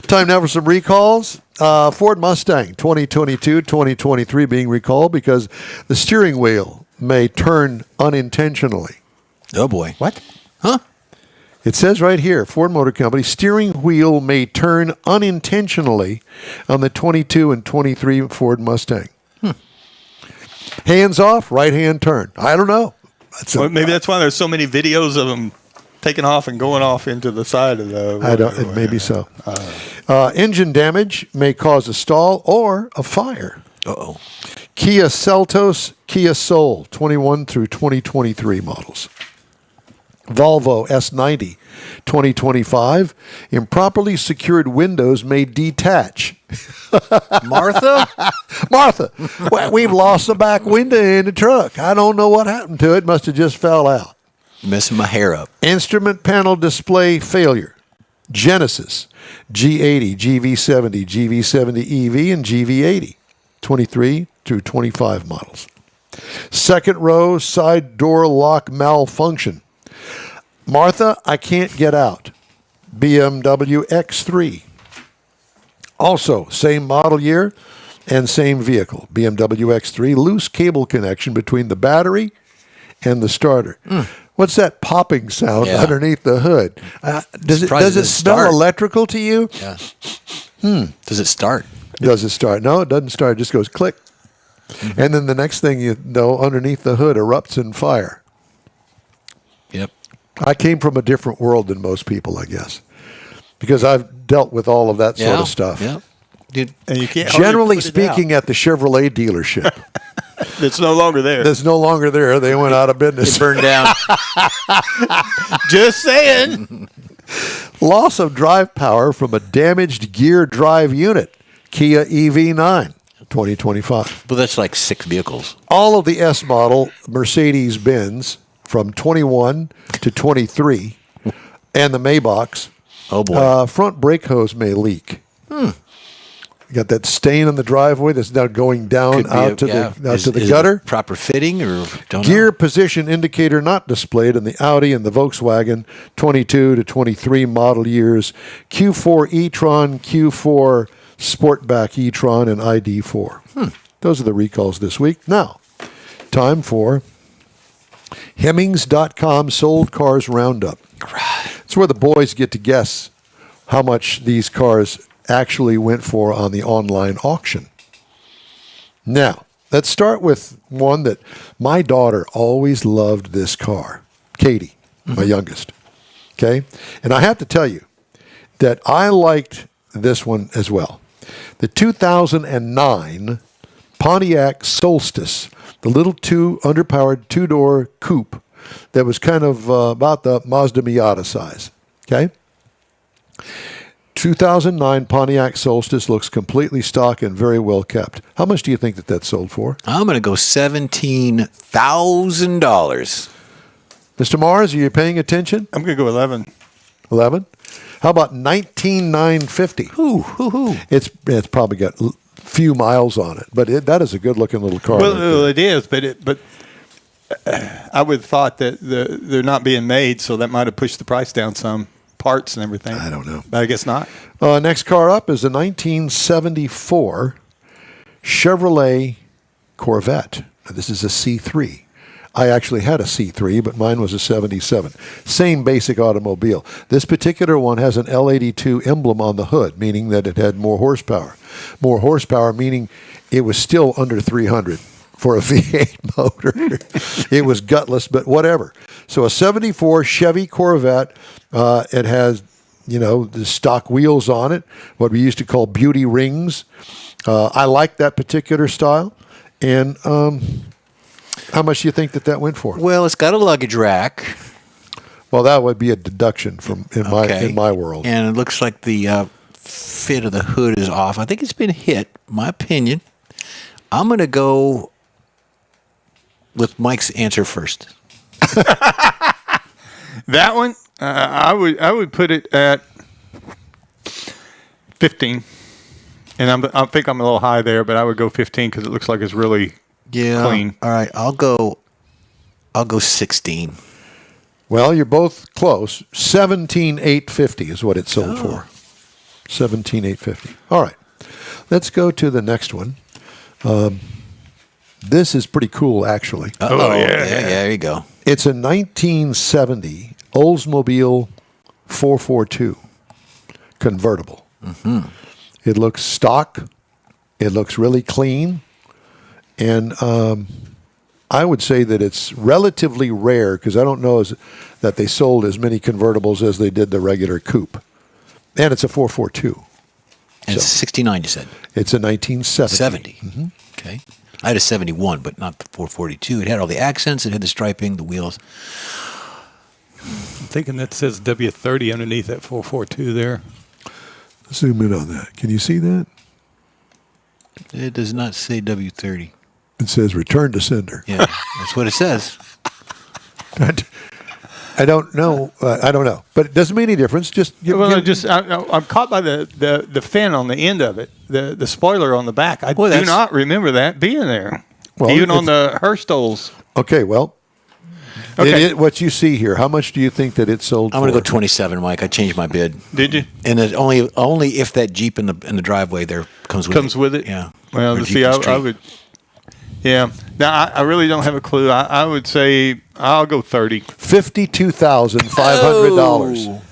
Time now for some recalls. Ford Mustang 2022, 2023 being recalled because the steering wheel may turn unintentionally. Oh, boy. What? Huh? It says right here, Ford Motor Company, steering wheel may turn unintentionally on the 22 and 23 Ford Mustang. Hands off, right hand turn. I don't know. Well, maybe that's why there's so many videos of them taking off and going off into the side of the. I don't. It may be so. Engine damage may cause a stall or a fire. Uh-oh. Kia Seltos, Kia Soul, 21 through 2023 models. Volvo S90, 2025. Improperly secured windows may detach. Martha? Martha, we've lost the back window in the truck. I don't know what happened to it. Must have just fell out. Messing my hair up. Instrument panel display failure. Genesis, G80, GV70, GV70 EV, and GV80, 23 through 25 models. Second row side door lock malfunction. Martha, I can't get out. BMW X3. Also, same model year and same vehicle. BMW X3, loose cable connection between the battery and the starter. What's that popping sound underneath the hood? Does it smell start. electrical to you? Yeah. Does it start? Does it start? No, it doesn't start. It just goes click. And then the next thing you know, underneath the hood erupts in fire. Yep. I came from a different world than most people, I guess, because I've dealt with all of that sort of stuff. Yeah. Dude, And you can't. hardly Generally put it out. speaking, at the Chevrolet dealership, it's no longer there. that's no longer there. They went out of business. burned down. Just saying. Loss of drive power from a damaged gear drive unit. Kia EV9, 2025. Well, that's like 6 vehicles. All of the S model Mercedes-Benz from 21 to 23 and the Maybachs, Oh, boy. front brake hose may leak. You got that stain on the driveway that's now going down Could be out to is the it gutter. proper fitting or don't Gear know. position indicator not displayed in the Audi and the Volkswagen 22 to 23 model years. Q4 e-tron, Q4 Sportback e-tron, and ID4. Those are the recalls this week. Now, time for Hemmings.com Sold Cars Roundup. It's where the boys get to guess how much these cars actually went for on the online auction. Now, let's start with one that my daughter always loved this car. Katie, my youngest. Okay? And I have to tell you that I liked this one as well. The 2009 Pontiac Solstice, the little underpowered two-door coupe that was kind of about the Mazda Miata size. Okay? 2009 Pontiac Solstice looks completely stock and very well kept. How much do you think that sold for? I'm going to go $17,000. Mr. Mars, are you paying attention? I'm going to go 11. 11? How about 19,950? It's probably got few miles on it, but that is a good-looking little car. Well, it is, but I would have thought that they're not being made, so that might have pushed the price down some. Parts and everything. I don't know. But I guess not. Next car up is a 1974 Chevrolet Corvette. Now, this is a C3. I actually had a C3, but mine was a 77. Same basic automobile. This particular one has an L82 emblem on the hood, meaning that it had more horsepower. More horsepower, meaning it was still under 300 for a V8 motor. It was gutless, but whatever. So a 74 Chevy Corvette. It has, the stock wheels on it, what we used to call beauty rings. I like that particular style. And how much do you think that went for? Well, it's got a luggage rack. Well, that would be a deduction in my world. And it looks like the fit of the hood is off. I think it's been hit, my opinion. I'm going to go with Mike's answer first. That one, I would put it at 15, and I think I'm a little high there, but I would go 15 because it looks like it's really clean. All right, I'll go 16. Well, you're both close. 17,850 is what it sold for. 17,850. All right, let's go to the next one. This is pretty cool, actually. Yeah, there you go. It's a 1970 Oldsmobile 442 convertible. Mm-hmm. It looks stock. It looks really clean. And I would say that it's relatively rare because I don't know that they sold as many convertibles as they did the regular coupe. And it's a 442. And it's 69, you said? It's a 1970. 70. Mm-hmm. Okay. I had a 71, but not the 442. It had all the accents. It had the striping, the wheels. I'm thinking that says W30 underneath that 442 there. Zoom in on that. Can you see that? It does not say W30. It says return to sender. Yeah, that's what it says. I don't know. But it doesn't make any difference. I'm caught by the fin on the end of it, the spoiler on the back. I do not remember that being there. Well, even on the Herstols. Okay, well, what you see here, how much do you think that it sold for? I'm going to go 27, Mike. I changed my bid. Did you? And it's only if that Jeep in the driveway there comes with it. Yeah. Well, see, I would. Yeah. Now, I really don't have a clue. I would say I'll go 30. $52,500.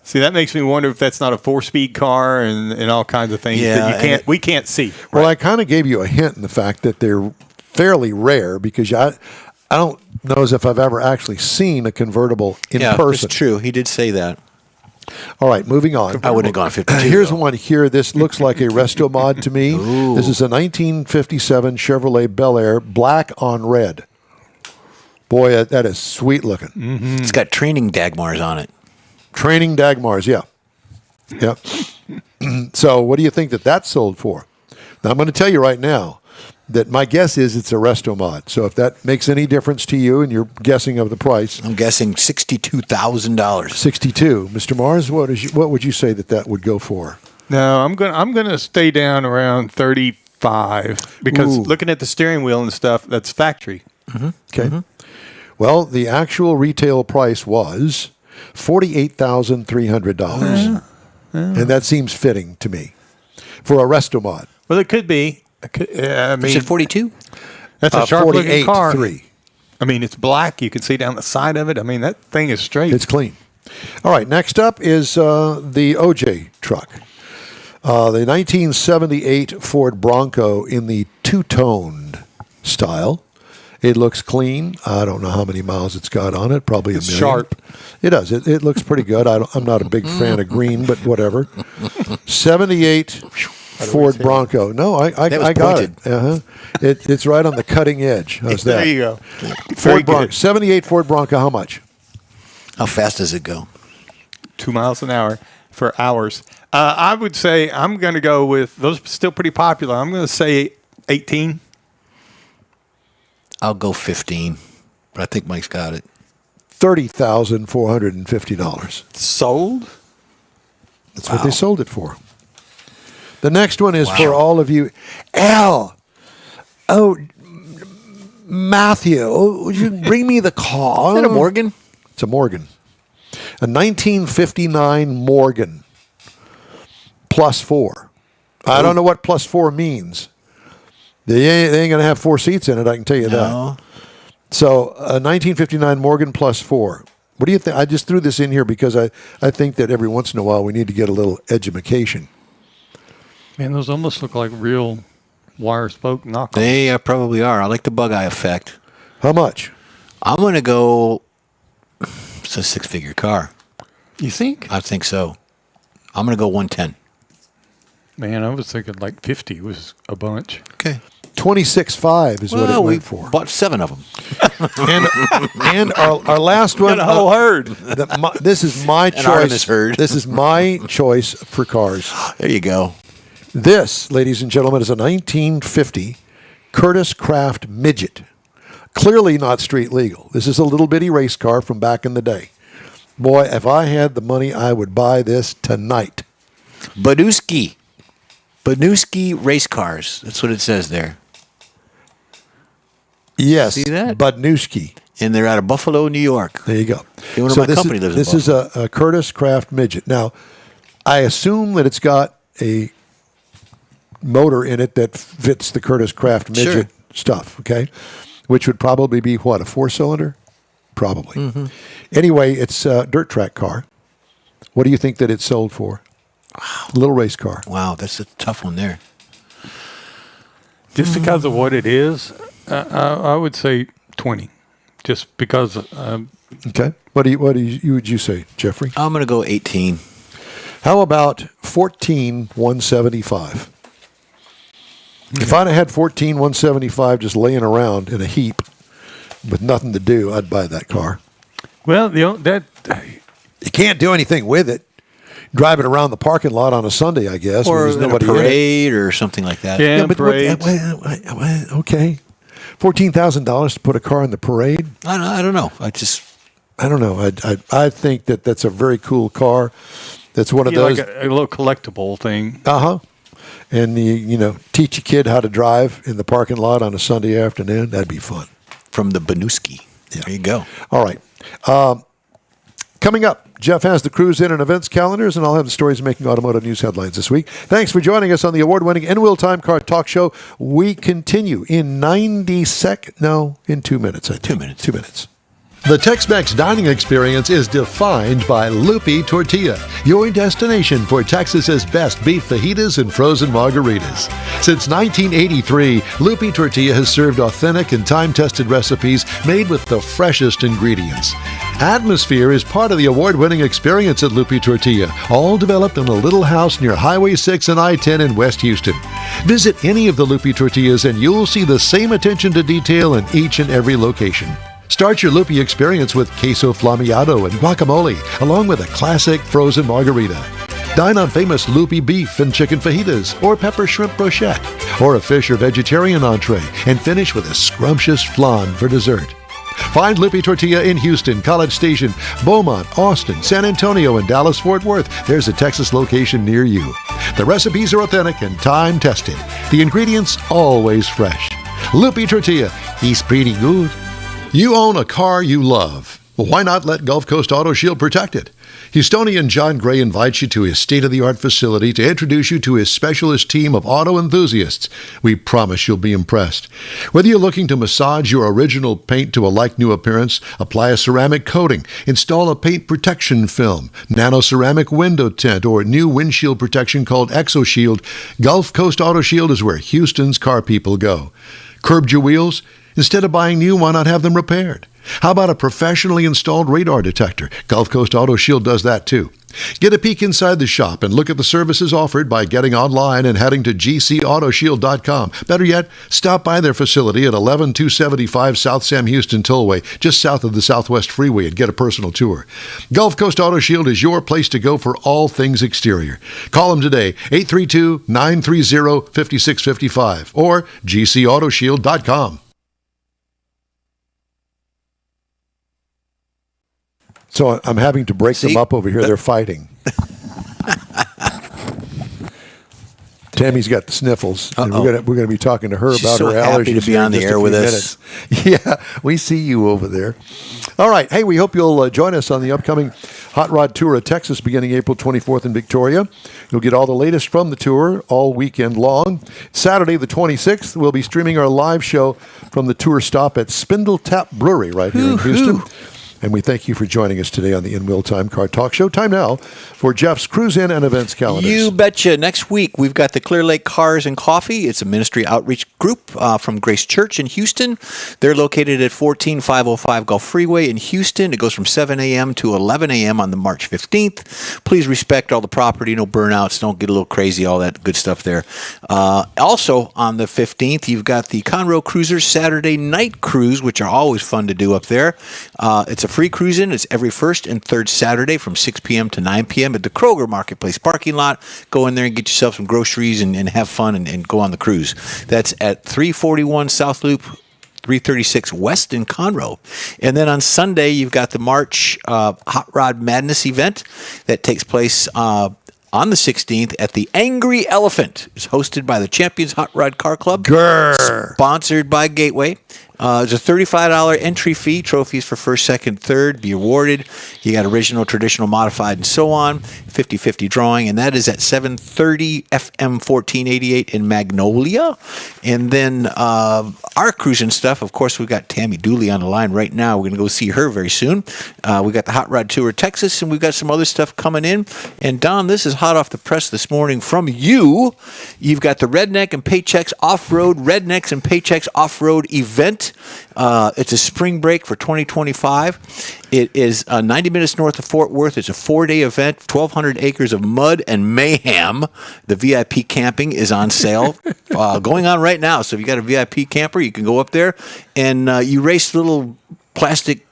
See, that makes me wonder if that's not a 4-speed car and all kinds of things that we can't see. Right? Well, I kind of gave you a hint in the fact that they're fairly rare because I don't know as if I've ever actually seen a convertible in person. That's true. He did say that. All right, moving on. I wouldn't have gone 52. Here's one here. This looks like a resto mod to me. Ooh. This is a 1957 Chevrolet Bel Air, black on red. Boy, that is sweet looking. Mm-hmm. It's got training Dagmars on it. Training Dagmars, yeah. Yep. So what do you think that sold for? Now, I'm going to tell you right now that my guess is it's a resto mod. So if that makes any difference to you and you're guessing of the price. I'm guessing $62,000. 62. Mr. Mars, what would you say that would go for? No, I'm gonna stay down around 35 because Ooh. looking at the steering wheel and stuff, that's factory. Okay. Well, the actual retail price was $48,300. And that seems fitting to me for a Restomod. Well, it could be. I You mean, said 42? that's a sharp looking car. 48.3. I mean, it's black. You can see down the side of it. I mean, that thing is straight. It's clean. All right, next up is the OJ truck. The 1978 Ford Bronco in the two-toned style. It looks clean. I don't know how many miles it's got on it. Probably a million. sharp. It does. It looks pretty good. I'm not a big fan of green, but whatever. 78 Ford Bronco. No, I That was got pointed. it. Uh-huh. It's right on the cutting edge. How's that? There you go. Very Ford Bronco. good. 78 Ford Bronco. How much? How fast does it go? 2 miles an hour for hours. I would say I'm going to go with those. Still pretty popular. I'm going to say 18. I'll go 15, but I think Mike's got it. $30,450. Sold. That's what they sold it for. The next one is for all of you. Al. Oh, Matthew. Oh, would you bring me the car? Is that a Morgan? It's a Morgan. A 1959 Morgan. +4. I don't know what +4 means. They ain't going to have 4 seats in it, I can tell you that. No. So a 1959 Morgan +4. What do you think? I just threw this in here because I think that every once in a while we need to get a little edumacation. Man, those almost look like real wire spoke knockoffs. They probably are. I like the bug eye effect. How much? I'm going to go. It's a 6-figure car. You think? I think so. I'm going to go 110. Man, I was thinking like 50 was a bunch. Okay. 26.5 is what it we went for. bought 7 of them. And our last one. Got a whole herd. This is my An Artemis choice. herd. This is my choice for cars. There you go. This, ladies and gentlemen, is a 1950 Curtis Craft Midget. Clearly not street legal. This is a little bitty race car from back in the day. Boy, if I had the money, I would buy this tonight. Banuski race cars. That's what it says there. Yes, See that? Budnewski. And they're out of Buffalo, New York. There you go. The owner of my company lives in This is a Curtis Craft Midget. Now, I assume that it's got a motor in it that fits the Curtis Craft Midget stuff, okay? Which would probably be, what, a 4-cylinder? Probably. Mm-hmm. Anyway, it's a dirt track car. What do you think that it's sold for? Little race car. Wow, that's a tough one there. Just because of what it is, I would say 20. Just because Okay. What would you say, Jeffrey? I'm going to go 18. How about 14,175? If I'd have had 14,175 just laying around in a heap with nothing to do, I'd buy that car. well, that You can't do anything with it. Drive it around the parking lot on a Sunday, I guess. when Or there's in a nobody in it. parade or something like that. yeah, But parades. okay. $14,000 to put a car in the parade? I don't know. I don't know. I think that's a very cool car. That's one of Yeah, those. like a little collectible thing. Uh-huh. And teach a kid how to drive in the parking lot on a Sunday afternoon. That'd be fun. From the Banuski. Yeah. There you go. All right. Coming up, Jeff has the cruise in and events calendars, and I'll have the stories making automotive news headlines this week. Thanks for joining us on the award-winning In-Wheel Time Car Talk Show. We continue in 2 minutes. 2 minutes. 2 minutes. The Tex-Mex dining experience is defined by Lupi Tortilla, your destination for Texas's best beef fajitas and frozen margaritas. Since 1983, Lupi Tortilla has served authentic and time-tested recipes made with the freshest ingredients. Atmosphere is part of the award-winning experience at Lupi Tortilla, all developed in a little house near Highway 6 and I-10 in West Houston. Visit any of the Lupi Tortillas and you'll see the same attention to detail in each and every location. Start your Lupi experience with queso flammeado and guacamole, along with a classic frozen margarita. Dine on famous Lupi beef and chicken fajitas, or pepper shrimp brochette, or a fish or vegetarian entree, and finish with a scrumptious flan for dessert. Find Lupe Tortilla in Houston, College Station, Beaumont, Austin, San Antonio, and Dallas-Fort Worth. There's a Texas location near you. The recipes are authentic and time-tested. The ingredients always fresh. Lupe Tortilla, he's pretty good. You own a car you love. Well, why not let Gulf Coast Auto Shield protect it? Houstonian John Gray invites you to his state-of-the-art facility to introduce you to his specialist team of auto enthusiasts. We promise you'll be impressed. Whether you're looking to massage your original paint to a like-new appearance, apply a ceramic coating, install a paint protection film, nano-ceramic window tint, or new windshield protection called ExoShield, Gulf Coast Auto Shield is where Houston's car people go. Curbed your wheels? Instead of buying new, why not have them repaired? How about a professionally installed radar detector? Gulf Coast Auto Shield does that too. Get a peek inside the shop and look at the services offered by getting online and heading to gcautoshield.com. Better yet, stop by their facility at 11275 South Sam Houston Tollway, just south of the Southwest Freeway, and get a personal tour. Gulf Coast Auto Shield is your place to go for all things exterior. Call them today, 832-930-5655 or gcautoshield.com. So I'm having to break them up over here. They're fighting. Tammy's got the sniffles, and we're gonna be talking to her She's about so her happy allergies to be on the in just a air few with us. minutes. Yeah, we see you over there. All right. Hey, we hope you'll join us on the upcoming Hot Rod Tour of Texas beginning April 24th in Victoria. You'll get all the latest from the tour all weekend long. Saturday, the 26th, we'll be streaming our live show from the tour stop at Spindle Tap Brewery right here in Houston. And we thank you for joining us today on the In Wheel Time Car Talk Show. Time now for Jeff's Cruise In and Events calendars. You betcha. Next week, we've got the Clear Lake Cars and Coffee. It's a ministry outreach group from Grace Church in Houston. They're located at 14505 Gulf Freeway in Houston. It goes from 7 a.m. to 11 a.m. on the March 15th. Please respect all the property, no burnouts, don't get a little crazy, all that good stuff there. Also, on the 15th, you've got the Conroe Cruisers Saturday Night Cruise, which are always fun to do up there. It's a free cruise-in. It's every first and third Saturday from 6 p.m. to 9 p.m. at the Kroger Marketplace parking lot. Go in there and get yourself some groceries and have fun and go on the cruise. That's at 341 South Loop, 336 West in Conroe. And then on Sunday, you've got the March Hot Rod Madness event that takes place on the 16th at the Angry Elephant. It's hosted by the Champions Hot Rod Car Club. Sponsored by Gateway. It's a $35 entry fee. Trophies for first, second, third be awarded. You got original, traditional, modified, and so on. 50-50 drawing, and that is at 730 FM 1488 in Magnolia. And then our cruising stuff, of course, we've got Tammy Dooley on the line right now. We're going to go see her very soon. We got the Hot Rod Tour of Texas, and we've got some other stuff coming in. And Don, this is hot off the press this morning from you. You've got the Redneck and Paychecks Off-Road, Rednecks and Paychecks Off-Road event. It's a spring break for 2025. It is 90 minutes north of Fort Worth. It's a 4-day event, 1,200 acres of mud and mayhem. The VIP camping is on sale, going on right now. So if you got a VIP camper, you can go up there and you race little plastic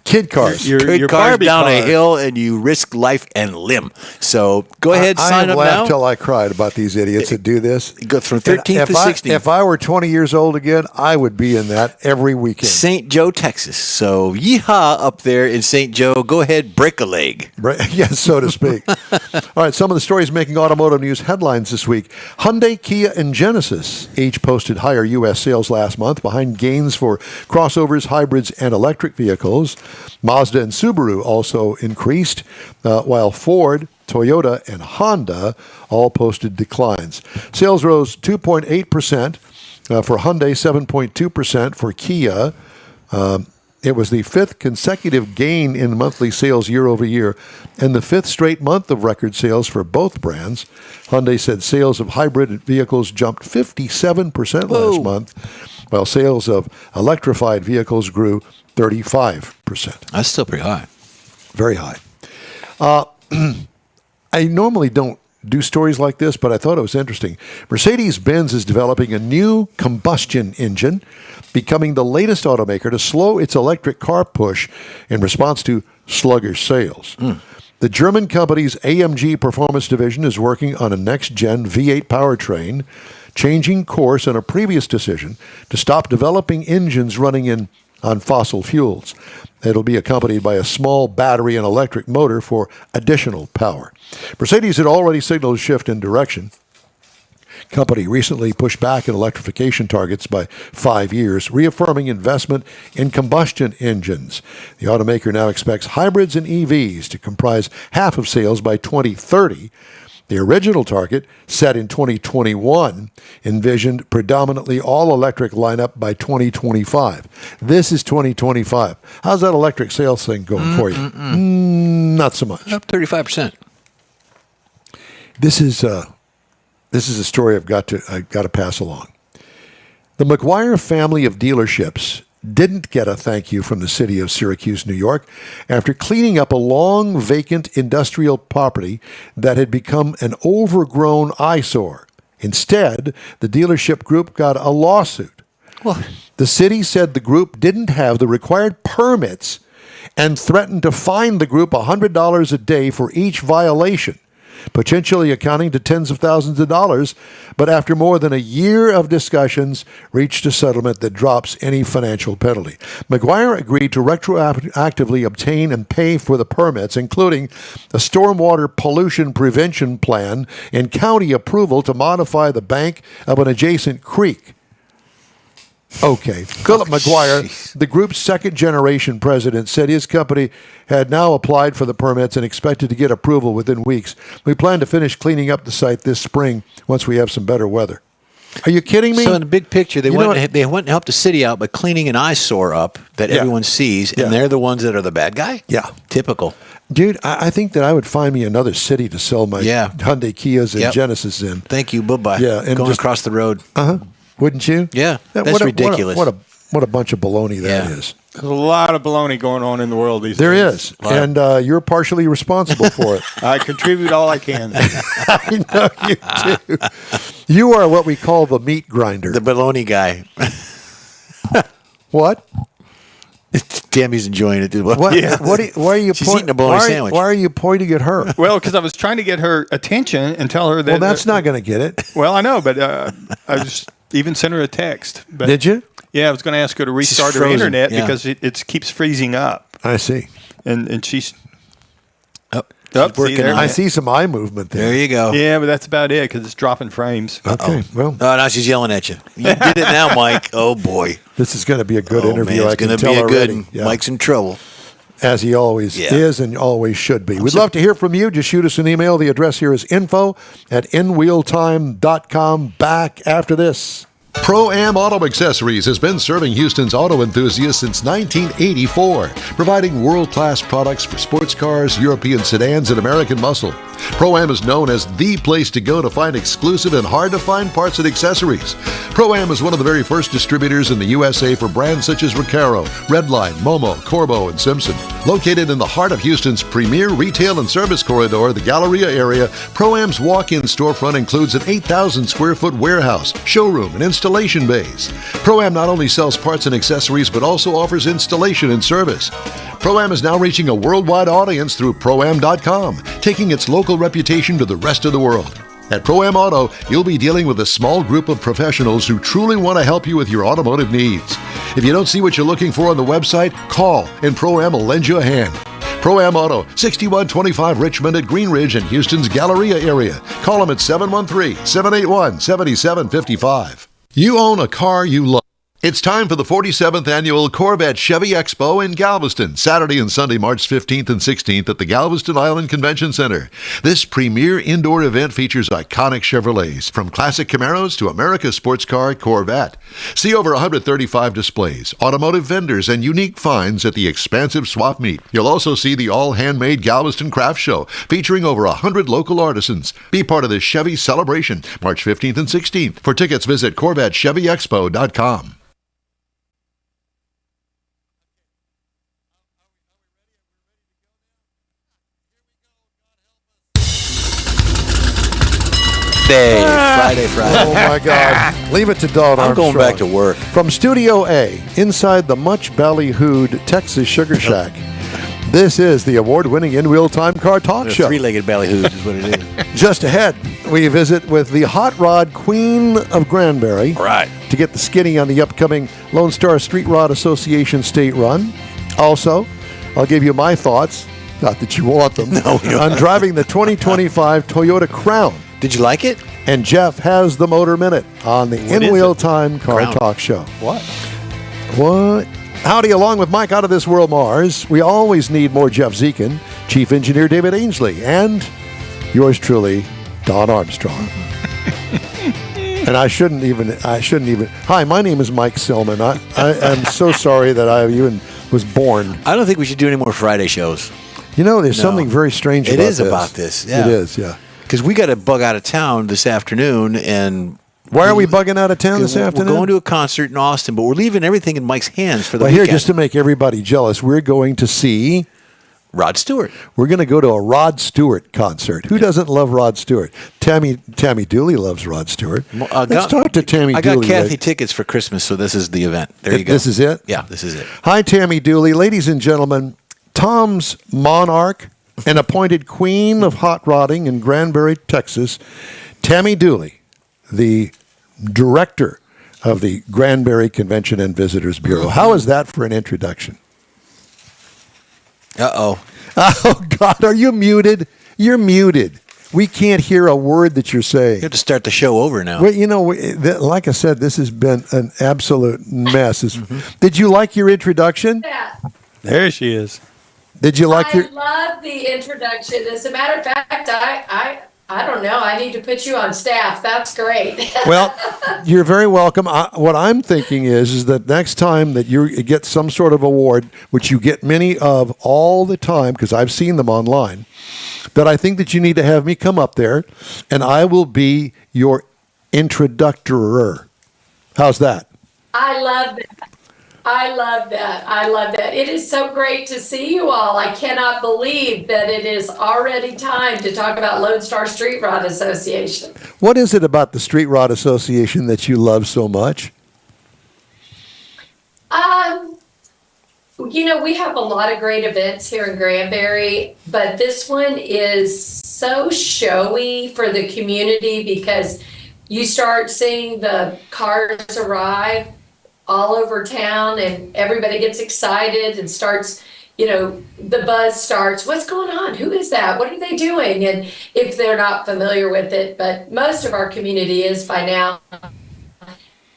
Kid cars. Your cars Barbie down car. a hill, and you risk life and limb. So go ahead, I sign have up laughed now. till I cried about these idiots that do this. Go from And 13th to 16th. If I were 20 years old again, I would be in that every weekend. St. Joe, Texas. So yeehaw up there in St. Joe. Go ahead, break a leg. Right? Yes, so to speak. All right, some of the stories making automotive news headlines this week. Hyundai, Kia, and Genesis each posted higher U.S. sales last month behind gains for crossovers, hybrids, and electric vehicles. Mazda and Subaru also increased, while Ford, Toyota, and Honda all posted declines. Sales rose 2.8% for Hyundai, 7.2% for Kia. It was the fifth consecutive gain in monthly sales year over year and the fifth straight month of record sales for both brands. Hyundai said sales of hybrid vehicles jumped 57% last month, while sales of electrified vehicles grew 35%. That's still pretty high. Very high. I normally don't do stories like this, but I thought it was interesting. Mercedes-Benz is developing a new combustion engine, becoming the latest automaker to slow its electric car push in response to sluggish sales. The German company's AMG Performance Division is working on a next-gen V8 powertrain, changing course on a previous decision to stop developing engines running in on fossil fuels. It'll be accompanied by a small battery and electric motor for additional power. Mercedes had already signaled a shift in direction. Company recently pushed back in electrification targets by 5 years, reaffirming investment in combustion engines. The automaker now expects hybrids and EVs to comprise half of sales by 2030. The original target, set in 2021, envisioned predominantly all-electric lineup by 2025. This is 2025. How's that electric sales thing going for you? Not so much. Up 35%. This is a story I've got to pass along. The McGuire family of dealerships didn't get a thank you from the city of Syracuse, New York, after cleaning up a long vacant industrial property that had become an overgrown eyesore. Instead, the dealership group got a lawsuit. What? The city said the group didn't have the required permits and threatened to fine the group $100 a day for each violation, potentially accounting to tens of thousands of dollars, but after more than a year of discussions, reached a settlement that drops any financial penalty. McGuire agreed to retroactively obtain and pay for the permits, including a stormwater pollution prevention plan and county approval to modify the bank of an adjacent creek. Okay. Philip McGuire, the group's second-generation president, said his company had now applied for the permits and expected to get approval within weeks. We plan to finish cleaning up the site this spring once we have some better weather. Are you kidding me? So in the big picture, they You know went and helped the city out by cleaning an eyesore up that Yeah. everyone sees, and Yeah. they're the ones that are the bad guy? Yeah. Typical. Dude, I think that I would find me another city to sell my Yeah. Hyundai Kias and Yep. Genesis in. Thank you. Bye-bye. Yeah, and Going just- across the road. Wouldn't you? Yeah, that's what a- ridiculous. What a bunch of baloney that Yeah. is. There's a lot of baloney going on in the world these There days. is. And you're partially responsible for it. I contribute all I can. I know you do. You are what we call the meat grinder. The baloney guy. What? Tammy's enjoying it. What? Yeah. Why are you She's eating a bologna sandwich. Why are you pointing at her? Well, because I was trying to get her attention and tell her that. Well, that's not going to get it. Well, I know, but I just even sent her a text. But, Did you? Yeah, I was going to ask her to restart her frozen, internet yeah. because it keeps freezing up, I see. and she's Up. up. See working there? on I it. see some eye movement there. There you go. Yeah, but that's about it because it's dropping frames. Okay. Well, Oh, now she's yelling at you. You did it now, Mike. Oh, boy. this is going to be a good Oh, interview. man, I it's can going to tell be a good already. one. Yeah. Mike's in trouble. As he always Yeah. is and always should be. We'd love to hear from you. Just shoot us an email. The address here is info@inwheeltime.com. Back after this. Pro-Am Auto Accessories has been serving Houston's auto enthusiasts since 1984, providing world-class products for sports cars, European sedans, and American muscle. Pro-Am is known as the place to go to find exclusive and hard-to-find parts and accessories. Pro-Am is one of the very first distributors in the USA for brands such as Recaro, Redline, Momo, Corbo, and Simpson. Located in the heart of Houston's premier retail and service corridor, the Galleria area, Pro-Am's walk-in storefront includes an 8,000-square-foot warehouse, showroom, and installation bays. Pro-Am not only sells parts and accessories, but also offers installation and service. Pro-Am is now reaching a worldwide audience through Pro-Am.com, taking its local reputation to the rest of the world. At Pro-Am Auto, you'll be dealing with a small group of professionals who truly want to help you with your automotive needs. If you don't see what you're looking for on the website, call and Pro-Am will lend you a hand. Pro-Am Auto, 6125 Richmond at Green Ridge in Houston's Galleria area. Call them at 713-781-7755. You own a car you love. It's time for the 47th Annual Corvette Chevy Expo in Galveston, Saturday and Sunday, March 15th and 16th at the Galveston Island Convention Center. This premier indoor event features iconic Chevrolets, from classic Camaros to America's sports car Corvette. See over 135 displays, automotive vendors, and unique finds at the expansive swap meet. You'll also see the all-handmade Galveston Craft Show, featuring over 100 local artisans. Be part of this Chevy celebration, March 15th and 16th. For tickets, visit CorvetteChevyExpo.com. Friday. Oh, my God. Leave it to Dawn I'm going Armstrong. back to work. From Studio A, inside the much ballyhooed Texas Sugar Shack, this is the award-winning In-Wheel Time Car Talk A Show. three-legged ballyhoo is what it is. Just ahead, we visit with the Hot Rod Queen of Granbury. Right. To get the skinny on the upcoming Lone Star Street Rod Association State Run. Also, I'll give you my thoughts, not that you want them, on driving the 2025 Toyota Crown. Did you like it? And Jeff has the Motor Minute on the What is In-Wheel it? Time Car Crown. Talk Show. What? What? Howdy, along with Mike out of this world, Mars. We always need more Jeff Zekin, Chief Engineer David Ainsley, and yours truly, Don Armstrong. And I shouldn't even. Hi, my name is Mike Silman. I am so sorry that I even was born. I don't think we should do any more Friday shows. You know, there's No. something very strange It about is this. about this, yeah. It is, yeah. Because we got to bug out of town this afternoon, and Why are we bugging out of town this afternoon? We're going to a concert in Austin, but we're leaving everything in Mike's hands for the Well, here, weekend. just to make everybody jealous, we're going to see. Rod Stewart. We're going to go to a Rod Stewart concert. Who doesn't love Rod Stewart? Tammy Dooley loves Rod Stewart. Let's talk to Tammy I Dooley. got Kathy right? tickets for Christmas, so this is the event. There you go. This is it? Yeah, this is it. Hi, Tammy Dooley. Ladies and gentlemen, Tom's monarch and appointed queen of hot rodding in Granbury, Texas, Tammy Dooley, the director of the Granbury Convention and Visitors Bureau. How is that for an introduction? Uh-oh. Oh, God, are you muted? You're muted. We can't hear a word that you're saying. You have to start the show over now. Well, you know, like I said, this has been an absolute mess. Did you like your introduction? Yeah. There she is. Did you like your... I love the introduction. As a matter of fact, I don't know. I need to put you on staff. That's great. Well, you're very welcome. What I'm thinking is that next time that you get some sort of award, which you get many of all the time, because I've seen them online, that I think that you need to have me come up there, and I will be your introductor. How's that? I love that. I love that. I love that. It is so great to see you all. I cannot believe that it is already time to talk about Lone Star Street Rod Association. What is it about the Street Rod Association that you love so much? You know, we have a lot of great events here in Granbury, but this one is so showy for the community because you start seeing the cars arrive all over town and everybody gets excited and starts, you know, the buzz starts. What's going on? Who is that? What are they doing? And if they're not familiar with it, but most of our community is by now.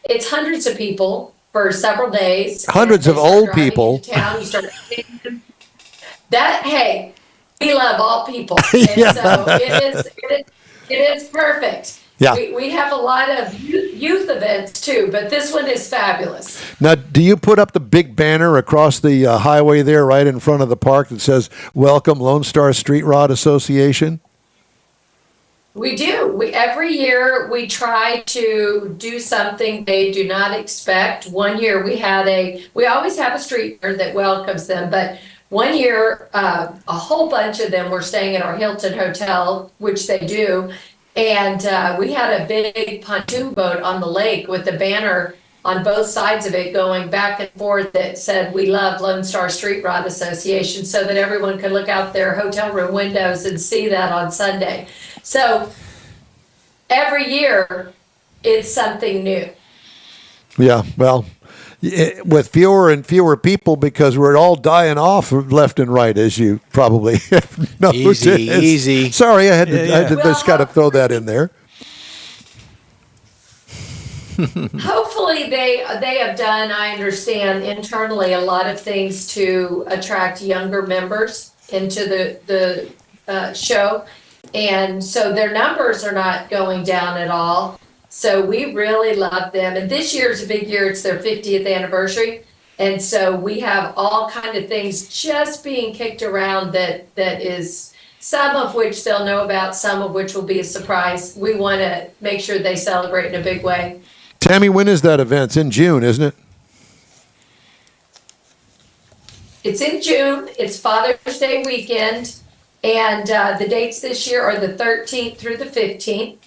It's hundreds of people for several days. Hundreds And of they start old driving people. into town. You start that, hey, we love all people. And Yeah. so it is perfect. Yeah. We have a lot of youth events too, but this one is fabulous. Now, do you put up the big banner across the highway there right in front of the park that says, "Welcome Lone Star Street Rod Association"? We do. Every year we try to do something they do not expect. One year we always have a street fair that welcomes them, but one year a whole bunch of them were staying at our Hilton Hotel, which they do. And we had a big pontoon boat on the lake with a banner on both sides of it going back and forth that said, "We love Lone Star Street Rod Association," so that everyone could look out their hotel room windows and see that on Sunday. So every year it's something new. Yeah, well, with fewer and fewer people because we're all dying off left and right, as you probably have noticed. Easy. Sorry, I had to Well, just got to throw that in there. Hopefully they have done, I understand, internally a lot of things to attract younger members into the show. And so their numbers are not going down at all. So we really love them. And this year's a big year. It's their 50th anniversary. And so we have all kind of things just being kicked around that is some of which they'll know about, some of which will be a surprise. We want to make sure they celebrate in a big way. Tammy, when is that event? It's in June, isn't it? It's in June. It's Father's Day weekend. And the dates this year are the 13th through the 15th.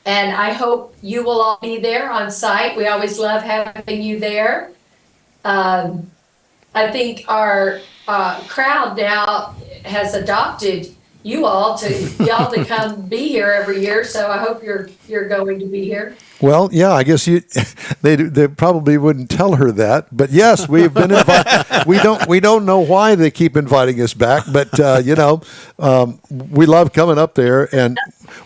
And I hope you will all be there on site. We always love having you there. I think our crowd now has adopted you all to y'all to come be here every year. So I hope you're going to be here. Well, yeah, I guess they probably wouldn't tell her that, but yes, we've been invited. we don't know why they keep inviting us back, but we love coming up there, and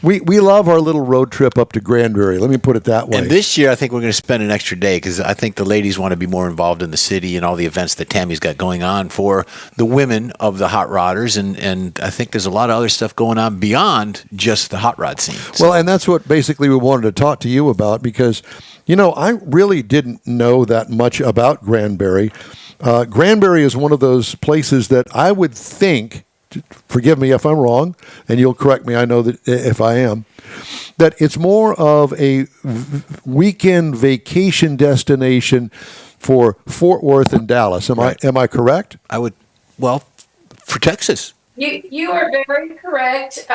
we love our little road trip up to Granbury. Let me put it that way. And this year, I think we're going to spend an extra day because I think the ladies want to be more involved in the city and all the events that Tammy's got going on for the women of the hot rodders, and I think there's a lot of other stuff going on beyond just the hot rod scene. Well, and that's what basically we wanted to talk to you about because, I really didn't know that much about Granbury. Granbury is one of those places that I would think, forgive me if I'm wrong, and you'll correct me, I know that if I am, that it's more of a weekend vacation destination for Fort Worth and Dallas. Am I correct? I would, for Texas. You are very correct.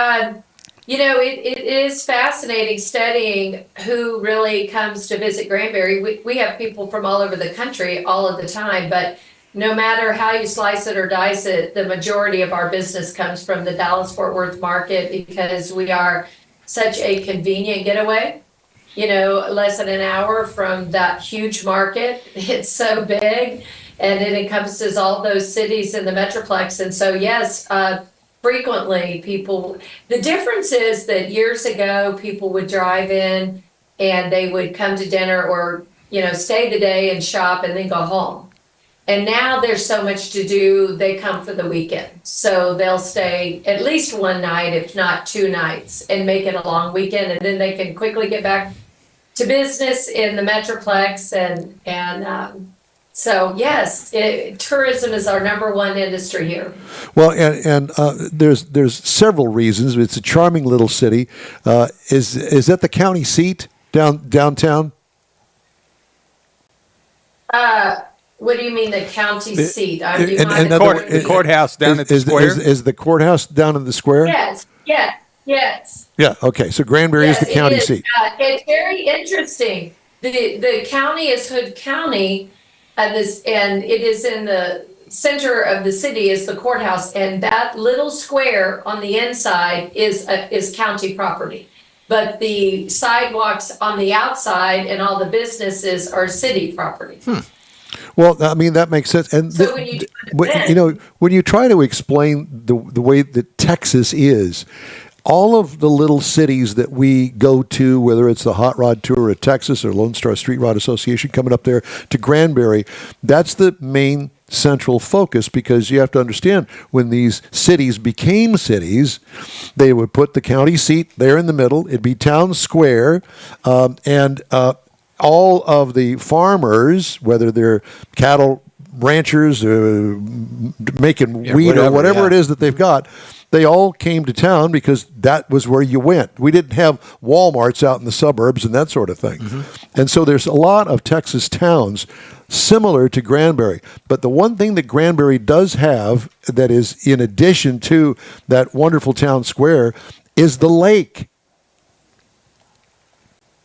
It is fascinating studying who really comes to visit Granbury. We have people from all over the country all of the time, but no matter how you slice it or dice it, the majority of our business comes from the Dallas-Fort Worth market because we are such a convenient getaway. Less than an hour from that huge market. It's so big, and it encompasses all those cities in the Metroplex. And so, yes, frequently the difference is that years ago, people would drive in and they would come to dinner or, stay the day and shop and then go home. And now there's so much to do, they come for the weekend. So they'll stay at least one night, if not 2 nights, and make it a long weekend. And then they can quickly get back to business in the Metroplex. So yes, tourism is our number one industry here. Well, and there's several reasons. It's a charming little city. Is that the county seat downtown? What do you mean the county seat? The courthouse down at the square? Is the courthouse down in the square? Yes. Yeah. Okay. So Granbury is the county seat. It's very interesting. The county is Hood County. And it is in the center of the city is the courthouse, and that little square on the inside is county property, but the sidewalks on the outside and all the businesses are city property. Well, I mean that makes sense. And so when you try to explain the way that Texas is, all of the little cities that we go to, whether it's the Hot Rod Tour of Texas or Lone Star Street Rod Association coming up there to Granbury, that's the main central focus because you have to understand when these cities became cities, they would put the county seat there in the middle. It'd be town square, and all of the farmers, whether they're cattle ranchers making wheat or whatever it is that they've got, they all came to town because that was where you went. We didn't have Walmarts out in the suburbs and that sort of thing. Mm-hmm. And so there's a lot of Texas towns similar to Granbury. But the one thing that Granbury does have that is in addition to that wonderful town square is the lake.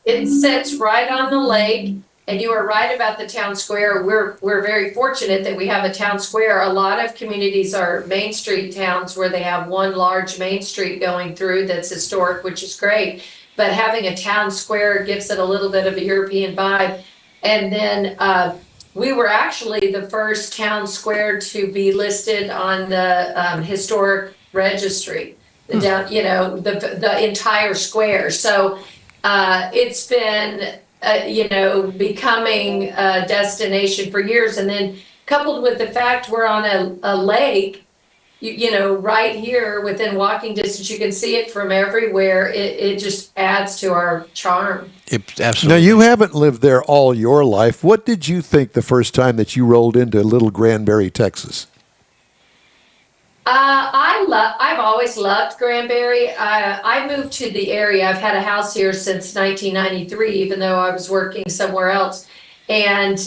It sits right on the lake. And you are right about the town square. We're very fortunate that we have a town square. A lot of communities are Main Street towns where they have one large Main Street going through that's historic, which is great. But having a town square gives it a little bit of a European vibe. And then we were actually the first town square to be listed on the historic registry, the entire square. So it's been becoming a destination for years. And then coupled with the fact we're on a lake, right here within walking distance, you can see it from everywhere. It just adds to our charm. Absolutely. Now, you haven't lived there all your life. What did you think the first time that you rolled into little Granbury, Texas? I've always loved Granbury. I moved to the area. I've had a house here since 1993, even though I was working somewhere else. And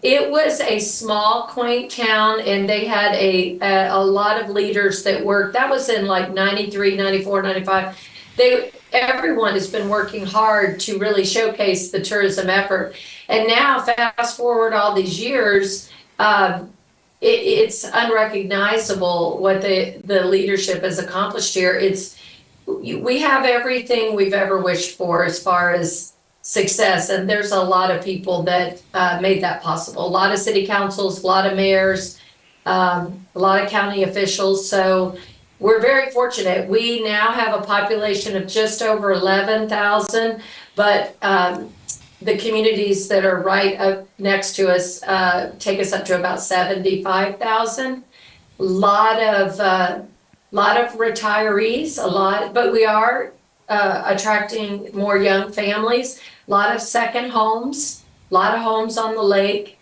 it was a small, quaint town, and they had a lot of leaders that worked. That was in like 93, 94, 95. Everyone has been working hard to really showcase the tourism effort. And now, fast forward all these years, it's unrecognizable what the leadership has accomplished here. We have everything we've ever wished for as far as success, and there's a lot of people that made that possible. A lot of city councils, a lot of mayors, a lot of county officials. So we're very fortunate. We now have a population of just over 11,000, but the communities that are right up next to us take us up to about 75,000. Lot of retirees, but we are attracting more young families. A lot of second homes, a lot of homes on the lake,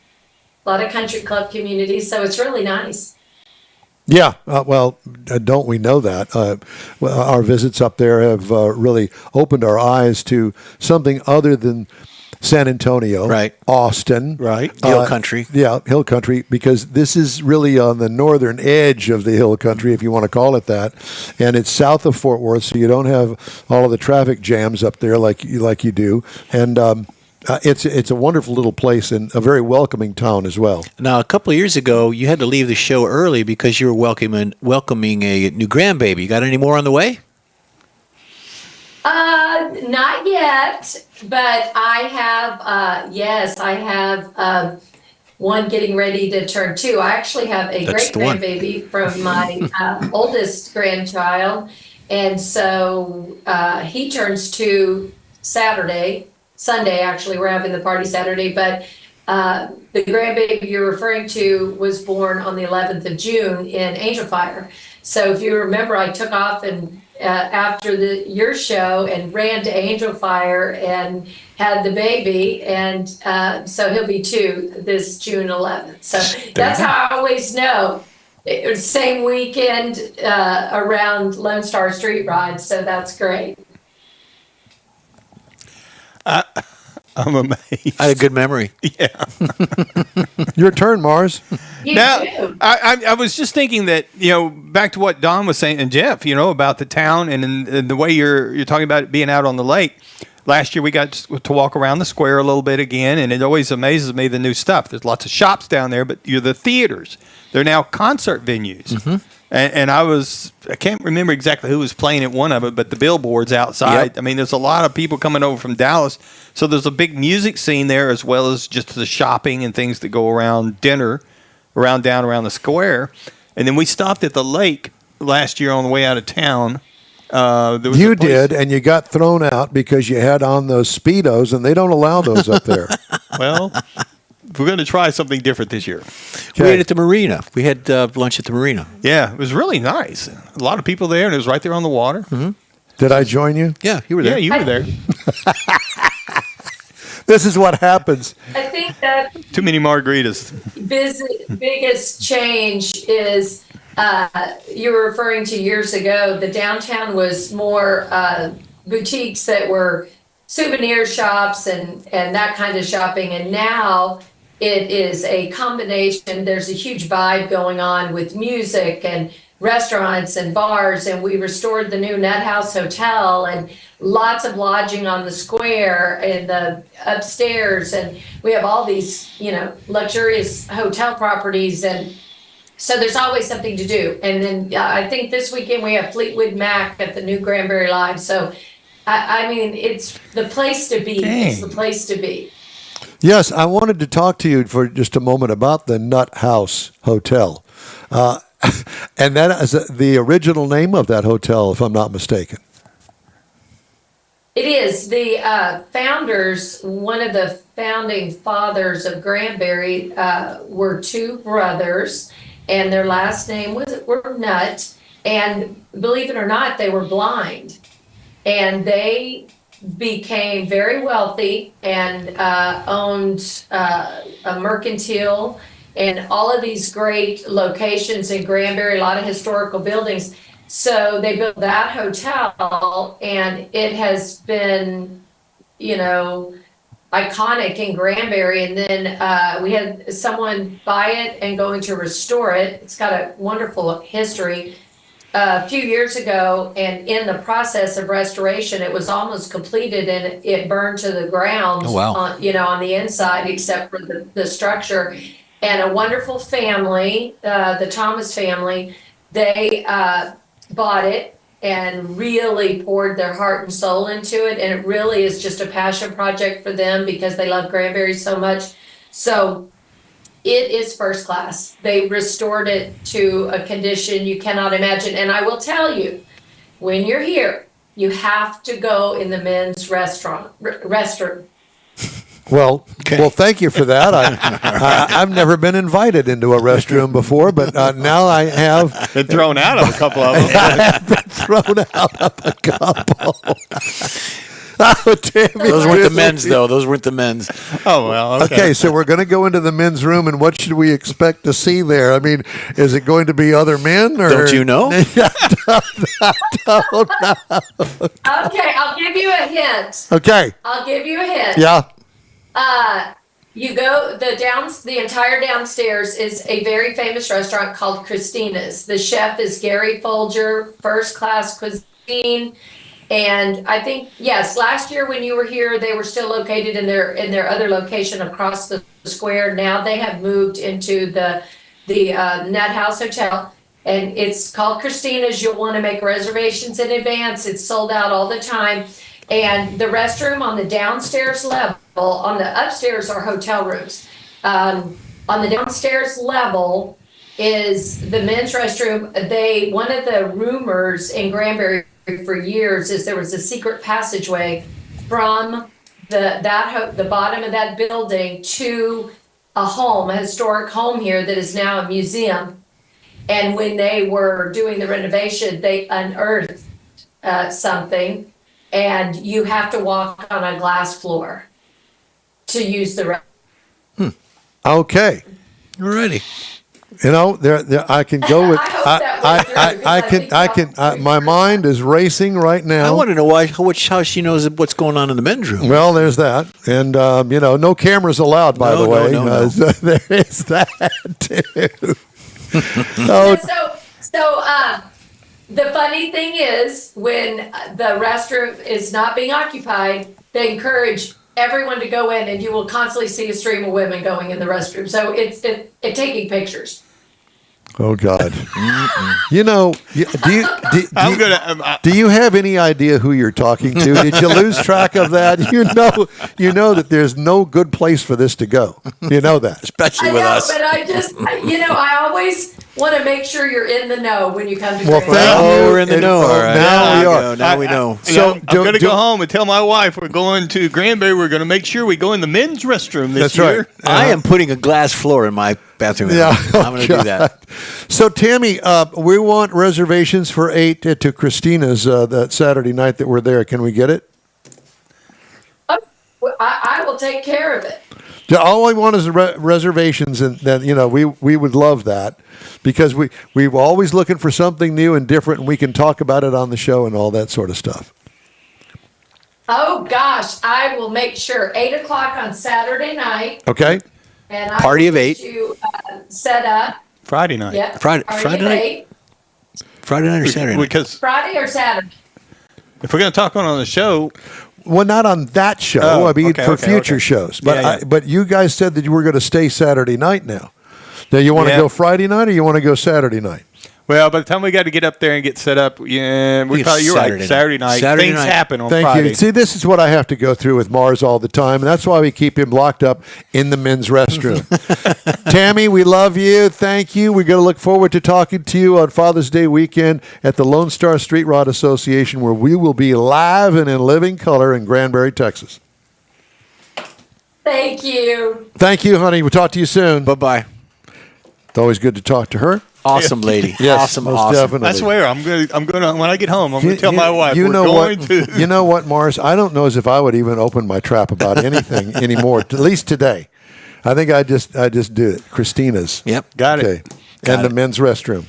a lot of country club communities. So it's really nice. Yeah, don't we know that? Our visits up there have really opened our eyes to something other than San Antonio, Right. Austin, Right. Hill country. Yeah, hill country, because this is really on the northern edge of the hill country, if you want to call it that, and it's south of Fort Worth, so you don't have all of the traffic jams up there like you do, and it's a wonderful little place and a very welcoming town as well. Now, a couple of years ago, you had to leave the show early because you were welcoming a new grandbaby. You got any more on the way? Not yet, but I have, yes, I have one getting ready to turn 2. I actually have a That's great the one. grandbaby from my oldest grandchild. And so he turns 2 Sunday, actually. We're having the party Saturday, but the grandbaby you're referring to was born on the 11th of June in Angel Fire. So if you remember, I took off and after your show and ran to Angel Fire and had the baby, and so he'll be 2 this June 11th. So that's how I always know. It was same weekend around Lone Star Street Ride, so that's great. I'm amazed. I had a good memory. Yeah. Your turn, Mars. You Now, too. I was just thinking that, back to what Don was saying and Jeff, about the town and the way you're talking about it being out on the lake. Last year we got to walk around the square a little bit again, and it always amazes me the new stuff. There's lots of shops down there, but you're the theaters. They're now concert venues. Mm-hmm. And I can't remember exactly who was playing at one of it, but the billboards outside. Yep. I mean, there's a lot of people coming over from Dallas. So there's a big music scene there, as well as just the shopping and things that go around dinner, around the square. And then we stopped at the lake last year on the way out of town. There was You a place- did, and you got thrown out because you had on those Speedos, and they don't allow those up there. Well, we're going to try something different this year. We ate at the marina. We had lunch at the marina. Yeah, it was really nice. A lot of people there, and it was right there on the water. Mm-hmm. Did I join you? Yeah, you were Yeah, there. you were there. This is what happens. I think that Too many margaritas. biggest change is you were referring to years ago. The downtown was more boutiques that were souvenir shops and that kind of shopping, and now it is a combination. There's a huge vibe going on with music and restaurants and bars, and we restored the new Nut House Hotel and lots of lodging on the square and the upstairs, and we have all these luxurious hotel properties, and so there's always something to do. And then I think this weekend we have Fleetwood Mac at the new Granbury Live. So I mean, it's the place to be. Dang. It's the place to be. Yes, I wanted to talk to you for just a moment about the Nut House Hotel. And that is the original name of that hotel, if I'm not mistaken. It is. The founders, one of the founding fathers of Granbury were 2 brothers, and their last name were Nutt. And believe it or not, they were blind. And they became very wealthy and owned a mercantile and all of these great locations in Granbury, a lot of historical buildings. So they built that hotel, and it has been, iconic in Granbury. And then we had someone buy it and going to restore it. It's got a wonderful history. A few years ago, and in the process of restoration, it was almost completed, and it burned to the ground. Oh, wow. On the inside, except for the structure. and a wonderful family, the Thomas family. They bought it and really poured their heart and soul into it. And it really is just a passion project for them because they love Granbury so much. So it is first class. They restored it to a condition you cannot imagine. And I will tell you, when you're here, you have to go in the men's restroom. Well, thank you for that. I've never been invited into a restroom before, but now I have Been thrown out of a couple of them. been thrown out of a couple. Oh, Tammy, Those weren't the men's, though. Those weren't the men's. Oh, well, Okay, so we're going to go into the men's room, and what should we expect to see there? I mean, is it going to be other men? Or? Don't you know? Okay, I'll give you a hint. Okay, I'll give you a hint. yeah. You go the entire downstairs is a very famous restaurant called Christina's. The chef is Gary Folger, first class cuisine. And I think, yes, last year when you were here, they were still located in their other location across the square. Now they have moved into the Nut House Hotel, and it's called Christina's. You'll want to make reservations in advance. It's sold out all the time. And the restroom on the downstairs level, on the upstairs are hotel rooms. On the downstairs level is the men's restroom. One of the rumors in Granbury for years is there was a secret passageway from the bottom of that building to a historic home here that is now a museum. And when they were doing the renovation, they unearthed something, and you have to walk on a glass floor to use the Okay. Alrighty. You know, I can go with. I hope that went through, because I think that was My mind is racing right now. I want to know how she knows what's going on in the men's room. Well, there's that, and no cameras allowed. By the way, No. So there is that too. So the funny thing is, when the restroom is not being occupied, they encourage everyone to go in, and you will constantly see a stream of women going in the restroom. So it's taking pictures. Oh God! Do you have any idea who you're talking to? Did you lose track of that? You know that there's no good place for this to go. You know that. Especially I with know, us. but I always want to make sure you're in the know when you come to Well, Granbury. thank you. We're in the know. All right. Now we are. Now we know. So I'm going to go home and tell my wife we're going to Granbury. We're going to make sure we go in the men's restroom this That's year. right. I am putting a glass floor in my bathroom. Yeah, I'm going to do that. So, Tammy, we want reservations for 8 to Christina's that Saturday night that we're there. Can we get it? I will take care of it. Yeah, all I want is reservations, and then we would love that because we're always looking for something new and different, and we can talk about it on the show and all that sort of stuff. Oh gosh, I will make sure 8:00 on Saturday night. Okay. And I Party of will 8. get you set up. Friday night. Yeah. Friday Party of night? 8. Friday night or Saturday night? Because Friday or Saturday? if we're going to talk on the show, Well, not on that show. Oh, I mean, okay, for okay, future okay. shows. But Yeah, yeah. but you guys said that you were going to stay Saturday night now. Now, you want to Yeah. go Friday night or you want to go Saturday night? well, by the time we got to get up there and get set up, you're right. Saturday night. Saturday Things night. happen on Thank Friday. you. See, this is what I have to go through with Mars all the time, and that's why we keep him locked up in the men's restroom. Tammy, we love you. Thank you. We're going to look forward to talking to you on Father's Day weekend at the Lone Star Street Rod Association, where we will be live and in living color in Granbury, Texas. Thank you. Thank you, honey. We'll talk to you soon. Bye-bye. It's always good to talk to her. Awesome lady. Yes, awesome. most definitely. I swear, I'm gonna when I get home, I'm gonna tell my wife You we're know going what? to. You know what, Mars? I don't know as if I would even open my trap about anything anymore. At least today, I think I just do it. Christina's. Yep. Got it. Okay. And the men's restroom.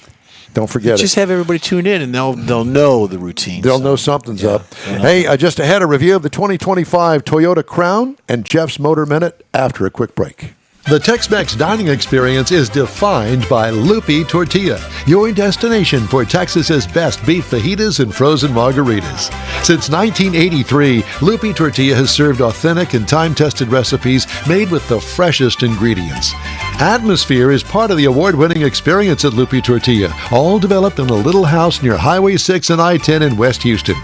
Don't forget Just it. have everybody tune in, and they'll know the routine. They'll so. know something's up. they'll know. Hey, I just had a review of the 2025 Toyota Crown and Jeff's Motor Minute after a quick break. The Tex-Mex dining experience is defined by Lupe Tortilla, your destination for Texas's best beef fajitas and frozen margaritas. Since 1983, Lupe Tortilla has served authentic and time-tested recipes made with the freshest ingredients. Atmosphere is part of the award-winning experience at Lupe Tortilla, all developed in a little house near Highway 6 and I-10 in West Houston.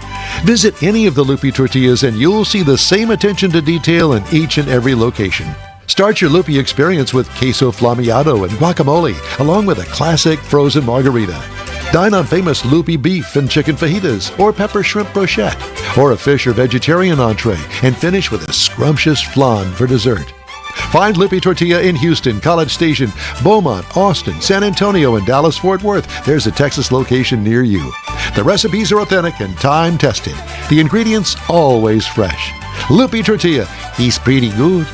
Visit any of the Lupe Tortillas and you'll see the same attention to detail in each and every location. Start your Lupe experience with queso flameado and guacamole, along with a classic frozen margarita. Dine on famous Lupe beef and chicken fajitas, or pepper shrimp brochette, or a fish or vegetarian entree, and finish with a scrumptious flan for dessert. Find Lupe Tortilla in Houston, College Station, Beaumont, Austin, San Antonio, and Dallas-Fort Worth. There's a Texas location near you. The recipes are authentic and time-tested. The ingredients always fresh. Lupe Tortilla, he's pretty good.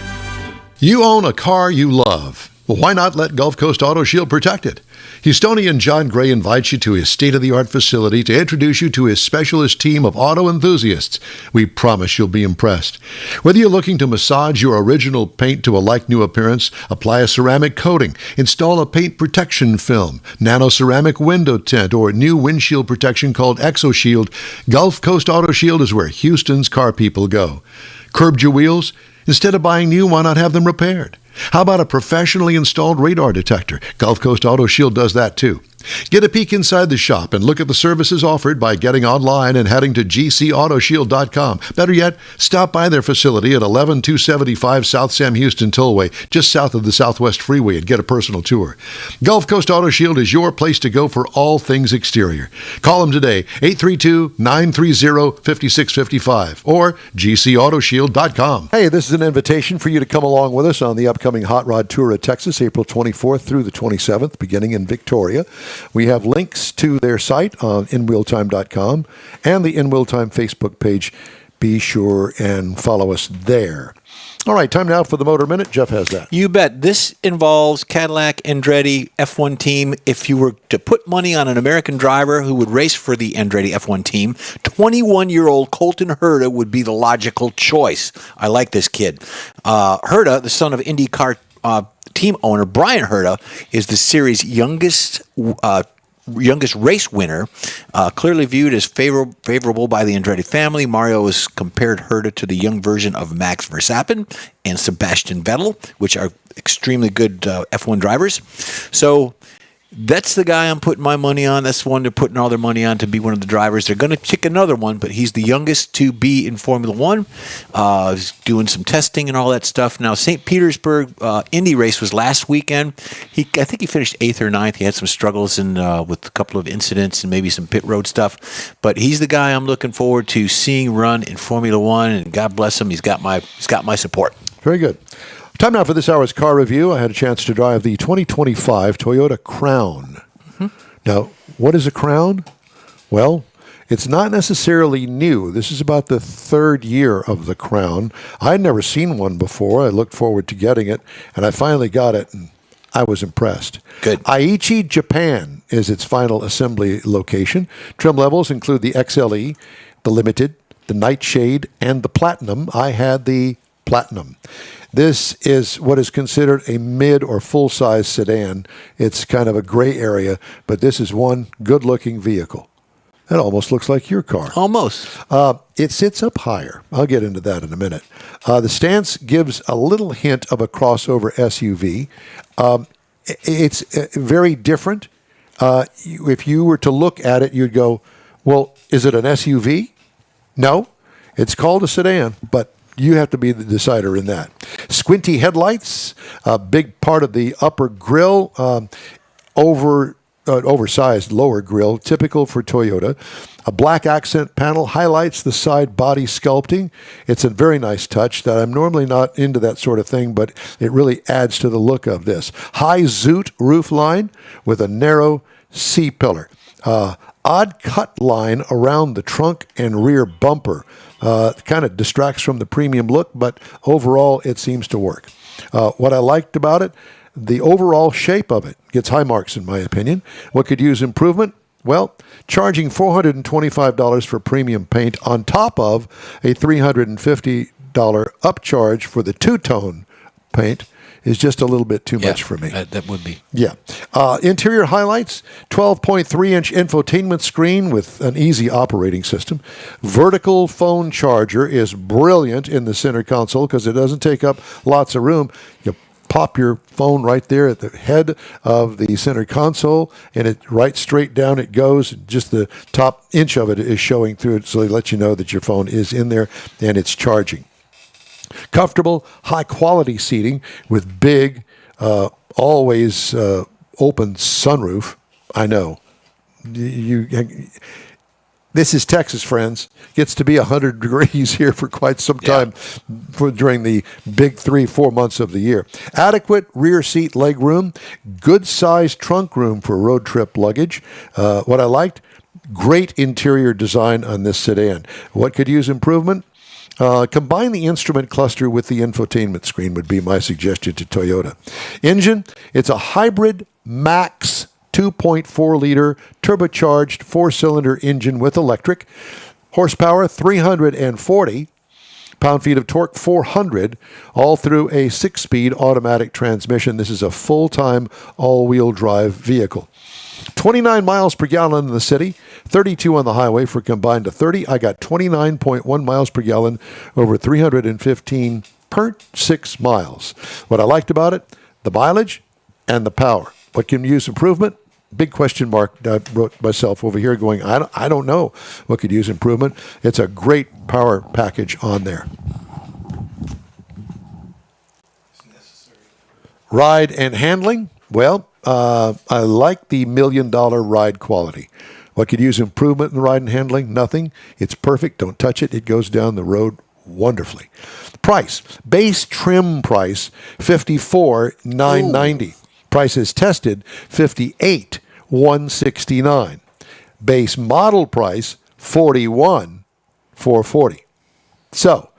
You own a car you love. Well, why not let Gulf Coast Auto Shield protect it? Houstonian John Gray invites you to his state-of-the-art facility to introduce you to his specialist team of auto enthusiasts. We promise you'll be impressed. Whether you're looking to massage your original paint to a like-new appearance, apply a ceramic coating, install a paint protection film, nano-ceramic window tint, or new windshield protection called ExoShield, Gulf Coast Auto Shield is where Houston's car people go. Curbed your wheels? Instead of buying new, why not have them repaired? How about a professionally installed radar detector? Gulf Coast Auto Shield does that too. Get a peek inside the shop and look at the services offered by getting online and heading to gcautoshield.com. Better yet, stop by their facility at 11275 South Sam Houston Tollway, just south of the Southwest Freeway, and get a personal tour. Gulf Coast Auto Shield is your place to go for all things exterior. Call them today, 832-930-5655 or gcautoshield.com. Hey, this is an invitation for you to come along with us on the upcoming Hot Rod Tour of Texas, April 24th through the 27th, beginning in Victoria. We have links to their site on InWheelTime.com and the In Wheel Time Facebook page. Be sure and follow us there. All right, time now for the Motor Minute. Jeff has that. You bet. This involves Cadillac Andretti F1 team. If you were to put money on an American driver who would race for the Andretti F1 team, 21-year-old Colton Herta would be the logical choice. I like this kid. Herta, the son of IndyCar team owner Brian Herta, is the series' youngest race winner, clearly viewed as favorable by the Andretti family. Mario has compared Herta to the young version of Max Verstappen and Sebastian Vettel, which are extremely good F1 drivers. So that's the guy I'm putting my money on. That's the one they're putting all their money on to be one of the drivers. They're going to pick another one, but he's the youngest to be in Formula One. He's doing some testing and all that stuff. Now, St. Petersburg Indy race was last weekend. I think he finished 8th or 9th. He had some struggles with a couple of incidents and maybe some pit road stuff. But he's the guy I'm looking forward to seeing run in Formula One, and God bless him. He's got my support. Very good. Time now for this hour's car review. I had a chance to drive the 2025 Toyota Crown. Mm-hmm. Now, what is a Crown? Well, it's not necessarily new. This is about the third year of the Crown. I'd never seen one before. I looked forward to getting it, and I finally got it, and I was impressed. Good. Aichi, Japan is its final assembly location. Trim levels include the XLE, the Limited, the Nightshade, and the Platinum. I had the Platinum. This is what is considered a mid or full-size sedan. It's kind of a gray area, but this is one good-looking vehicle. That almost looks like your car. Almost. It sits up higher. I'll get into that in a minute. The stance gives a little hint of a crossover SUV. It's very different. If you were to look at it, you'd go, well, is it an SUV? No. It's called a sedan, but you have to be the decider in that. Squinty headlights, a big part of the upper grille, oversized lower grille, typical for Toyota. A black accent panel highlights the side body sculpting. It's a very nice touch that I'm normally not into that sort of thing, but it really adds to the look of this. High zoot roof line with a narrow C-pillar. Odd cut line around the trunk and rear bumper. Kind of distracts from the premium look, but overall it seems to work. What I liked about it, the overall shape of it gets high marks in my opinion. What could use improvement? Well, charging $425 for premium paint on top of a $350 upcharge for the two-tone paint is just a little bit too much for me. That would be. Yeah. Interior highlights, 12.3-inch infotainment screen with an easy operating system. Vertical phone charger is brilliant in the center console because it doesn't take up lots of room. You pop your phone right there at the head of the center console, and it right straight down it goes. Just the top inch of it is showing through it, so they let you know that your phone is in there and it's charging. Comfortable, high-quality seating with big, always open sunroof. I know. This is Texas, friends. Gets to be 100 degrees here for quite some time during the big 3-4 months of the year. Adequate rear seat leg room, good-sized trunk room for road trip luggage. What I liked, great interior design on this sedan. What could use improvement? Combine the instrument cluster with the infotainment screen would be my suggestion to Toyota. Engine, it's a hybrid max 2.4-liter turbocharged 4-cylinder engine with electric. Horsepower, 340. Pound-feet of torque, 400, all through a 6-speed automatic transmission. This is a full-time all-wheel drive vehicle. 29 miles per gallon in the city, 32 on the highway for combined to 30. I got 29.1 miles per gallon over 315 per 6 miles. What I liked about it, the mileage and the power. What can use improvement? Big question mark. I wrote myself over here going, I don't know what could use improvement. It's a great power package on there. Ride and handling, well, I like the $1 million ride quality. What could use improvement in the ride and handling? Nothing. It's perfect. Don't touch it. It goes down the road wonderfully. Price. Base trim price, $54,990. Price is tested, $58,169. Base model price, $41,440. So,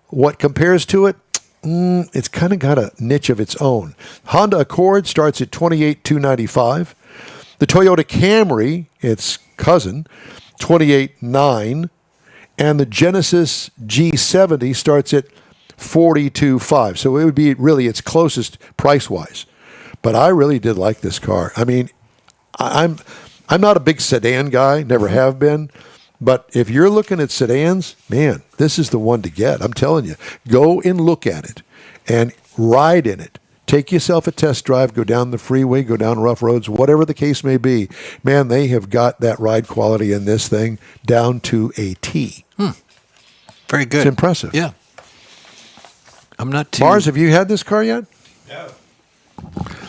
what compares to it? It's kind of got a niche of its own. Honda Accord starts at $28,295. The Toyota Camry, its cousin, $28,900. And the Genesis G70 starts at $42,500. So it would be really its closest price-wise. But I really did like this car. I mean, I'm not a big sedan guy, never have been. But if you're looking at sedans, man, this is the one to get. I'm telling you, go and look at it and ride in it. Take yourself a test drive, go down the freeway, go down rough roads, whatever the case may be. Man, they have got that ride quality in this thing down to a T. Very good. It's impressive. Yeah. I'm not too... Mars, have you had this car yet? No.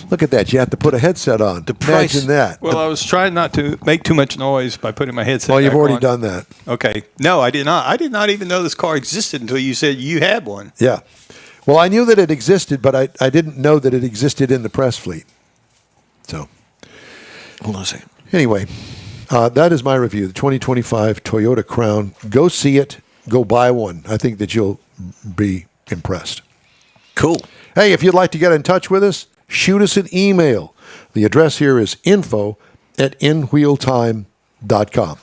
Look at that. You have to put a headset on. The price- Imagine that. Well, I was trying not to make too much noise by putting my headset Well, you've back already on. done that. Okay. No, I did not. I did not even know this car existed until you said you had one. Yeah. Well, I knew that it existed, but I didn't know that it existed in the press fleet. So, Hold on a second. anyway, that is my review. The 2025 Toyota Crown. Go see it. Go buy one. I think that you'll be impressed. Cool. Hey, if you'd like to get in touch with us, shoot us an email. The address here is info@inwheeltime.com.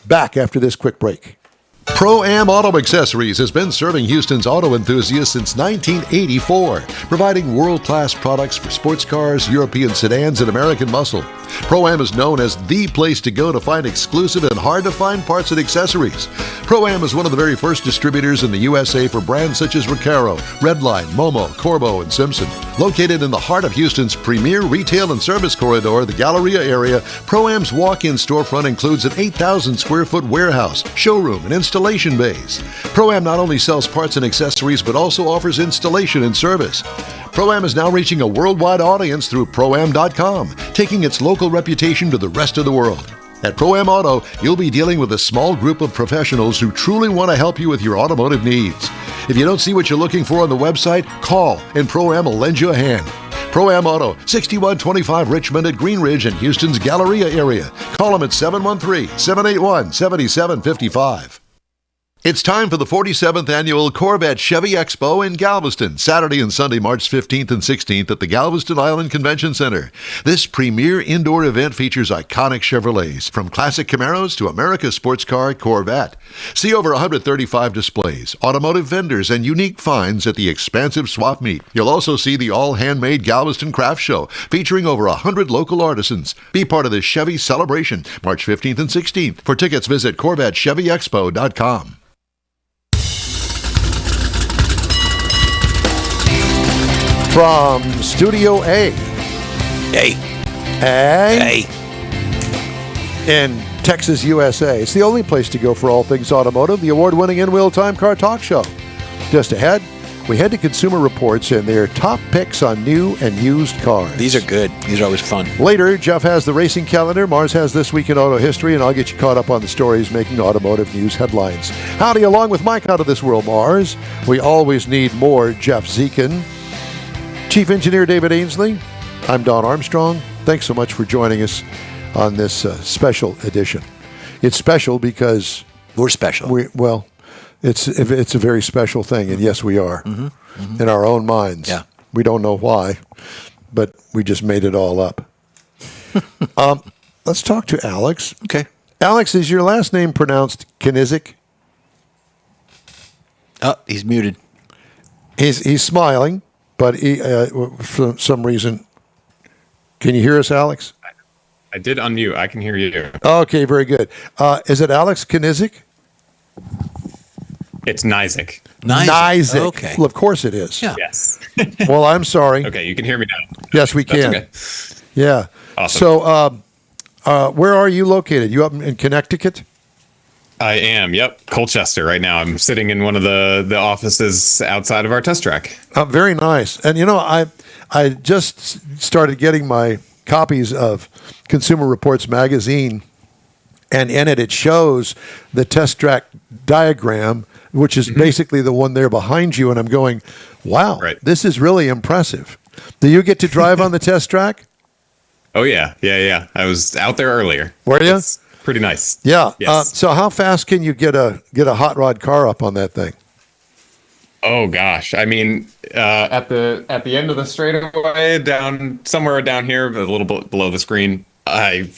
Back after this quick break. Pro-Am Auto Accessories has been serving Houston's auto enthusiasts since 1984, providing world-class products for sports cars, European sedans, and American muscle. Pro-Am is known as the place to go to find exclusive and hard-to-find parts and accessories. Pro-Am is one of the very first distributors in the USA for brands such as Recaro, Redline, Momo, Corbo, and Simpson. Located in the heart of Houston's premier retail and service corridor, the Galleria area, Pro-Am's walk-in storefront includes an 8,000-square-foot warehouse, showroom, and installation bays. Pro-Am not only sells parts and accessories, but also offers installation and service. Pro-Am is now reaching a worldwide audience through Pro-Am.com, taking its local reputation to the rest of the world. At Pro-Am Auto, you'll be dealing with a small group of professionals who truly want to help you with your automotive needs. If you don't see what you're looking for on the website, call and Pro-Am will lend you a hand. Pro-Am Auto, 6125 Richmond at Green Ridge in Houston's Galleria area. Call them at 713-781-7755. It's time for the 47th Annual Corvette Chevy Expo in Galveston, Saturday and Sunday, March 15th and 16th at the Galveston Island Convention Center. This premier indoor event features iconic Chevrolets, from classic Camaros to America's sports car Corvette. See over 135 displays, automotive vendors, and unique finds at the expansive swap meet. You'll also see the all-handmade Galveston Craft Show, featuring over 100 local artisans. Be part of the Chevy celebration, March 15th and 16th. For tickets, visit CorvetteChevyExpo.com. From Studio A. Hey, A. hey. In Texas, USA. It's the only place to go for all things automotive, the award-winning In-Wheel Time Car Talk Show. Just ahead, we head to Consumer Reports and their top picks on new and used cars. These are good. These are always fun. Later, Jeff has the racing calendar, Mars has This Week in Auto History, and I'll get you caught up on the stories making automotive news headlines. Howdy, along with Mike Out of This World, Mars. We always need more Jeff Zekin. Chief Engineer David Ainsley. I'm Don Armstrong. Thanks so much for joining us on this special edition. It's special because We're special. it's a very special thing, and yes, we are in our own minds. Yeah. We don't know why, but we just made it all up. Let's talk to Alex. Okay. Alex, is your last name pronounced Knizik? Oh, he's muted. He's smiling, but he, for some reason, can you hear us, Alex? I did unmute. I can hear you. Okay, very good. Is it Alex Knizik? It's Nizik. Nizik. Okay. Well, of course it is. Yeah. Yes. Well, I'm sorry. Okay, you can hear me now. Yes, we can. That's okay. Yeah. Awesome. So, where are you located? You up in Connecticut? I am. Yep. Colchester right now. I'm sitting in one of the offices outside of our test track. Very nice. And you know, I just started getting my copies of Consumer Reports magazine, and in it shows the test track diagram, which is basically the one there behind you. And I'm going, wow, Right. this is really impressive. Do you get to drive on the test track? Oh yeah. Yeah. I was out there earlier. Were you? It's pretty nice. Yeah. Yes. So how fast can you get a hot rod car up on that thing? Oh gosh. I mean, at the end of the straightaway, somewhere down here, a little bit below the screen, I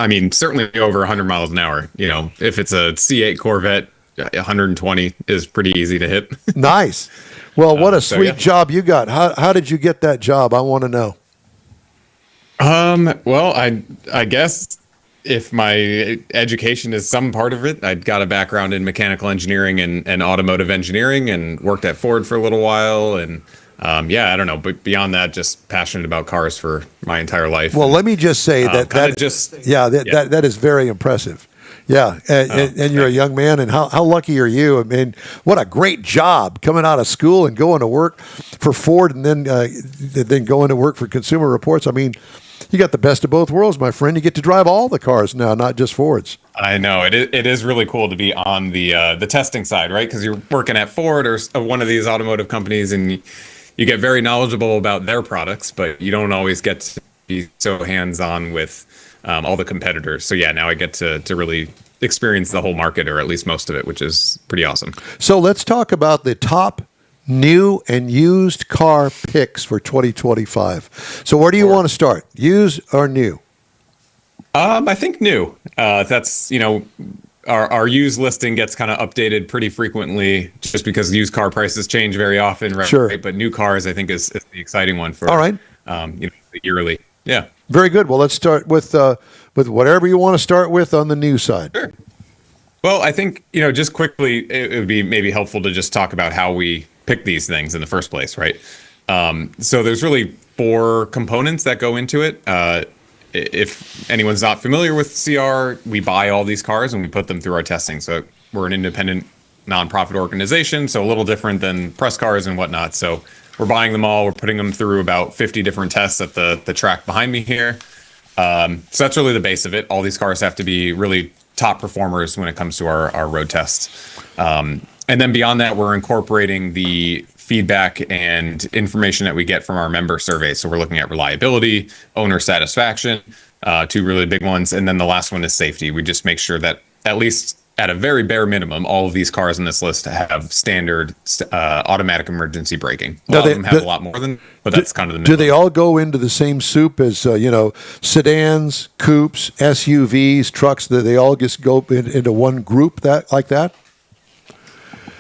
mean, certainly over 100 miles an hour. You know, if it's a C8 Corvette, 120 is pretty easy to hit. Nice. Well, what a so, sweet yeah. job you got. How did you get that job? I want to know. Well, I guess if my education is some part of it, I'd got a background in mechanical engineering and automotive engineering, and worked at Ford for a little while. And yeah, I don't know, but beyond that, just passionate about cars for my entire life. Well, let me just say that is very impressive. Yeah, and you're a young man, and how lucky are you? I mean, what a great job coming out of school and going to work for Ford, and then going to work for Consumer Reports. I mean, you got the best of both worlds, my friend. You get to drive all the cars now, not just Fords. I know it is really cool to be on the testing side, right? Because you're working at Ford or one of these automotive companies, and you get very knowledgeable about their products, but you don't always get to be so hands-on with all the competitors. So yeah, now I get to really experience the whole market, or at least most of it, which is pretty awesome. So let's talk about the top new and used car picks for 2025. So where do you want to start? Used or new? I think new. That's, our used listing gets kind of updated pretty frequently, just because used car prices change very often, right? Sure. But new cars, I think, is the exciting one for All right. The yearly. Yeah. Very good. Well, let's start with whatever you want to start with on the new side. Sure. Well, I think, just quickly, it would be maybe helpful to just talk about how we pick these things in the first place, right? So there's really 4 components that go into it. If anyone's not familiar with CR, we buy all these cars and we put them through our testing. So we're an independent nonprofit organization, so a little different than press cars and whatnot. So we're buying them all. We're putting them through about 50 different tests at the track behind me here. So that's really the base of it. All these cars have to be really top performers when it comes to our road tests. And then beyond that, we're incorporating the feedback and information that we get from our member surveys. So we're looking at reliability, owner satisfaction, 2 really big ones. And then the last one is safety. We just make sure that at least at a very bare minimum, all of these cars on this list have standard automatic emergency braking. A lot of them have a lot more than, but that's kind of the minimum. Do they all go into the same soup as sedans, coupes, SUVs, trucks? That they all just go into one group like that?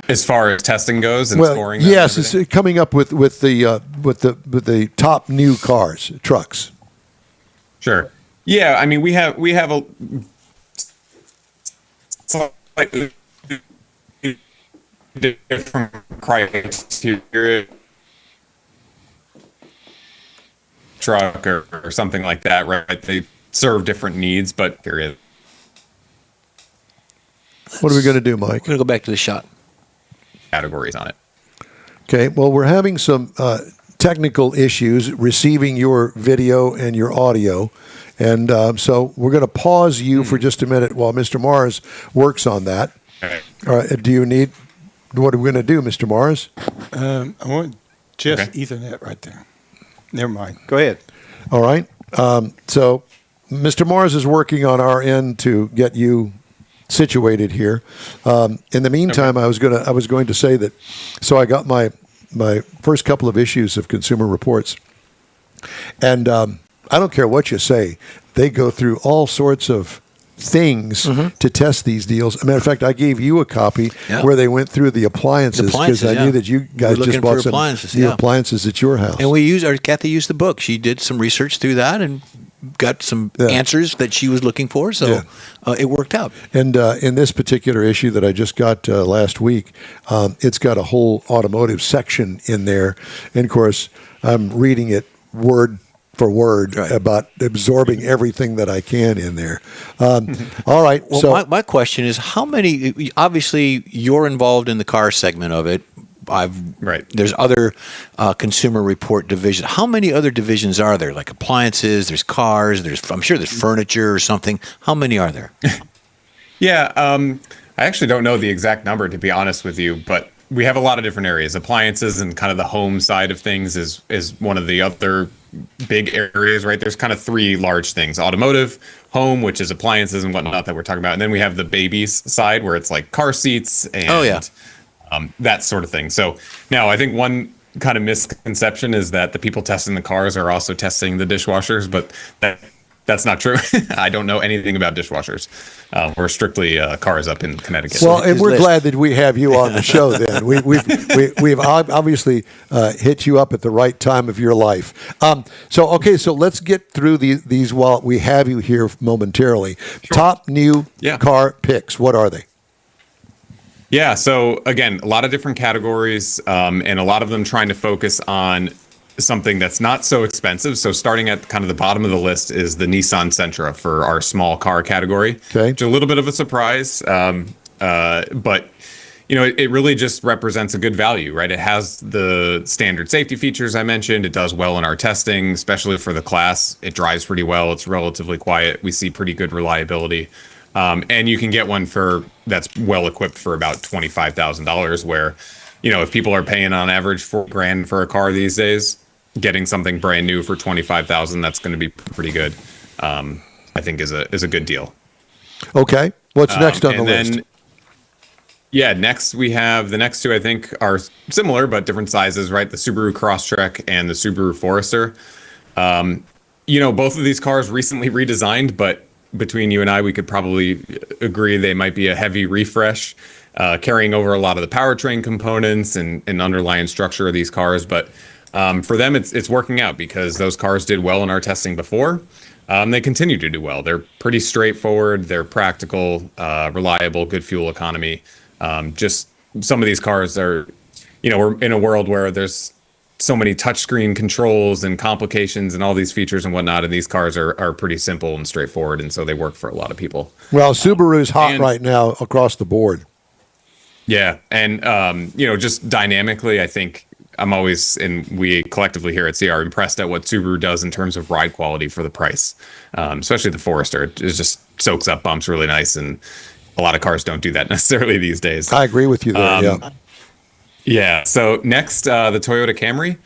As far as testing goes and scoring them? Yes, it's coming up with the top new cars, trucks. Sure. Yeah, I mean we have a slightly different criteria truck or something like that, right? They serve different needs, but period. What are we going to do, Mike? We're going to go back to the shot. Categories on it. Okay, well, we're having some technical issues receiving your video and your audio. And so we're going to pause you for just a minute while Mr. Mars works on that. Okay. All right, what are we going to do, Mr. Mars? I want just Ethernet right there. Never mind. Go ahead. All right. So Mr. Mars is working on our end to get you situated here. In the meantime, I was going to say that. So I got my first couple of issues of Consumer Reports, and I don't care what you say, they go through all sorts of things to test these deals. As a matter of fact, I gave you a copy where they went through the appliances because I knew that you guys just bought some new appliances at your house. And Kathy used the book. She did some research through that and got some answers that she was looking for, so it worked out. And in this particular issue that I just got last week, it's got a whole automotive section in there. And, of course, I'm reading it word for word about absorbing everything that I can in there. All right. Well, so my question is, how many – obviously, you're involved in the car segment of it. There's other Consumer Report division. How many other divisions are there? Like appliances, there's cars, I'm sure there's furniture or something. How many are there? Yeah, I actually don't know the exact number, to be honest with you, but we have a lot of different areas. Appliances and kind of the home side of things is one of the other big areas, right? There's kind of three large things: automotive, home, which is appliances and whatnot that we're talking about, and then we have the babies side where it's like car seats and that sort of thing. So now I think one kind of misconception is that the people testing the cars are also testing the dishwashers, but that's not true. I don't know anything about dishwashers. We're strictly cars up in Connecticut. Well, and we're glad that we have you on the show then. We've obviously hit you up at the right time of your life. So let's get through these while we have you here momentarily. Sure. Top new car picks. What are they? Yeah, so again, a lot of different categories, and a lot of them trying to focus on something that's not so expensive. So starting at kind of the bottom of the list is the Nissan Sentra for our small car category. Okay. Which is a little bit of a surprise, but it really just represents a good value, right? It has the standard safety features I mentioned. It does well in our testing, especially for the class. It drives pretty well. It's relatively quiet. We see pretty good reliability. And you can get one that's well equipped for about $25,000, where, if people are paying on average $4,000 for a car these days, getting something brand new for $25,000, that's going to be pretty good. I think is a good deal. Okay. What's next on the list? Yeah, next we have the next two I think are similar but different sizes, right? The Subaru Crosstrek and the Subaru Forester. Both of these cars recently redesigned, but between you and I, we could probably agree they might be a heavy refresh, carrying over a lot of the powertrain components and underlying structure of these cars. But for them, it's working out because those cars did well in our testing before. They continue to do well. They're pretty straightforward. They're practical, reliable, good fuel economy. Just some of these cars are, we're in a world where there's so many touchscreen controls and complications and all these features and whatnot, and these cars are pretty simple and straightforward, and so they work for a lot of people. Well, Subaru's hot right now across the board. Yeah, and just dynamically, I think I'm always, and we collectively here at CR, impressed at what Subaru does in terms of ride quality for the price, especially the Forester. It just soaks up bumps really nice, and a lot of cars don't do that necessarily these days. I agree with you there, Yeah. So next, the Toyota Camry.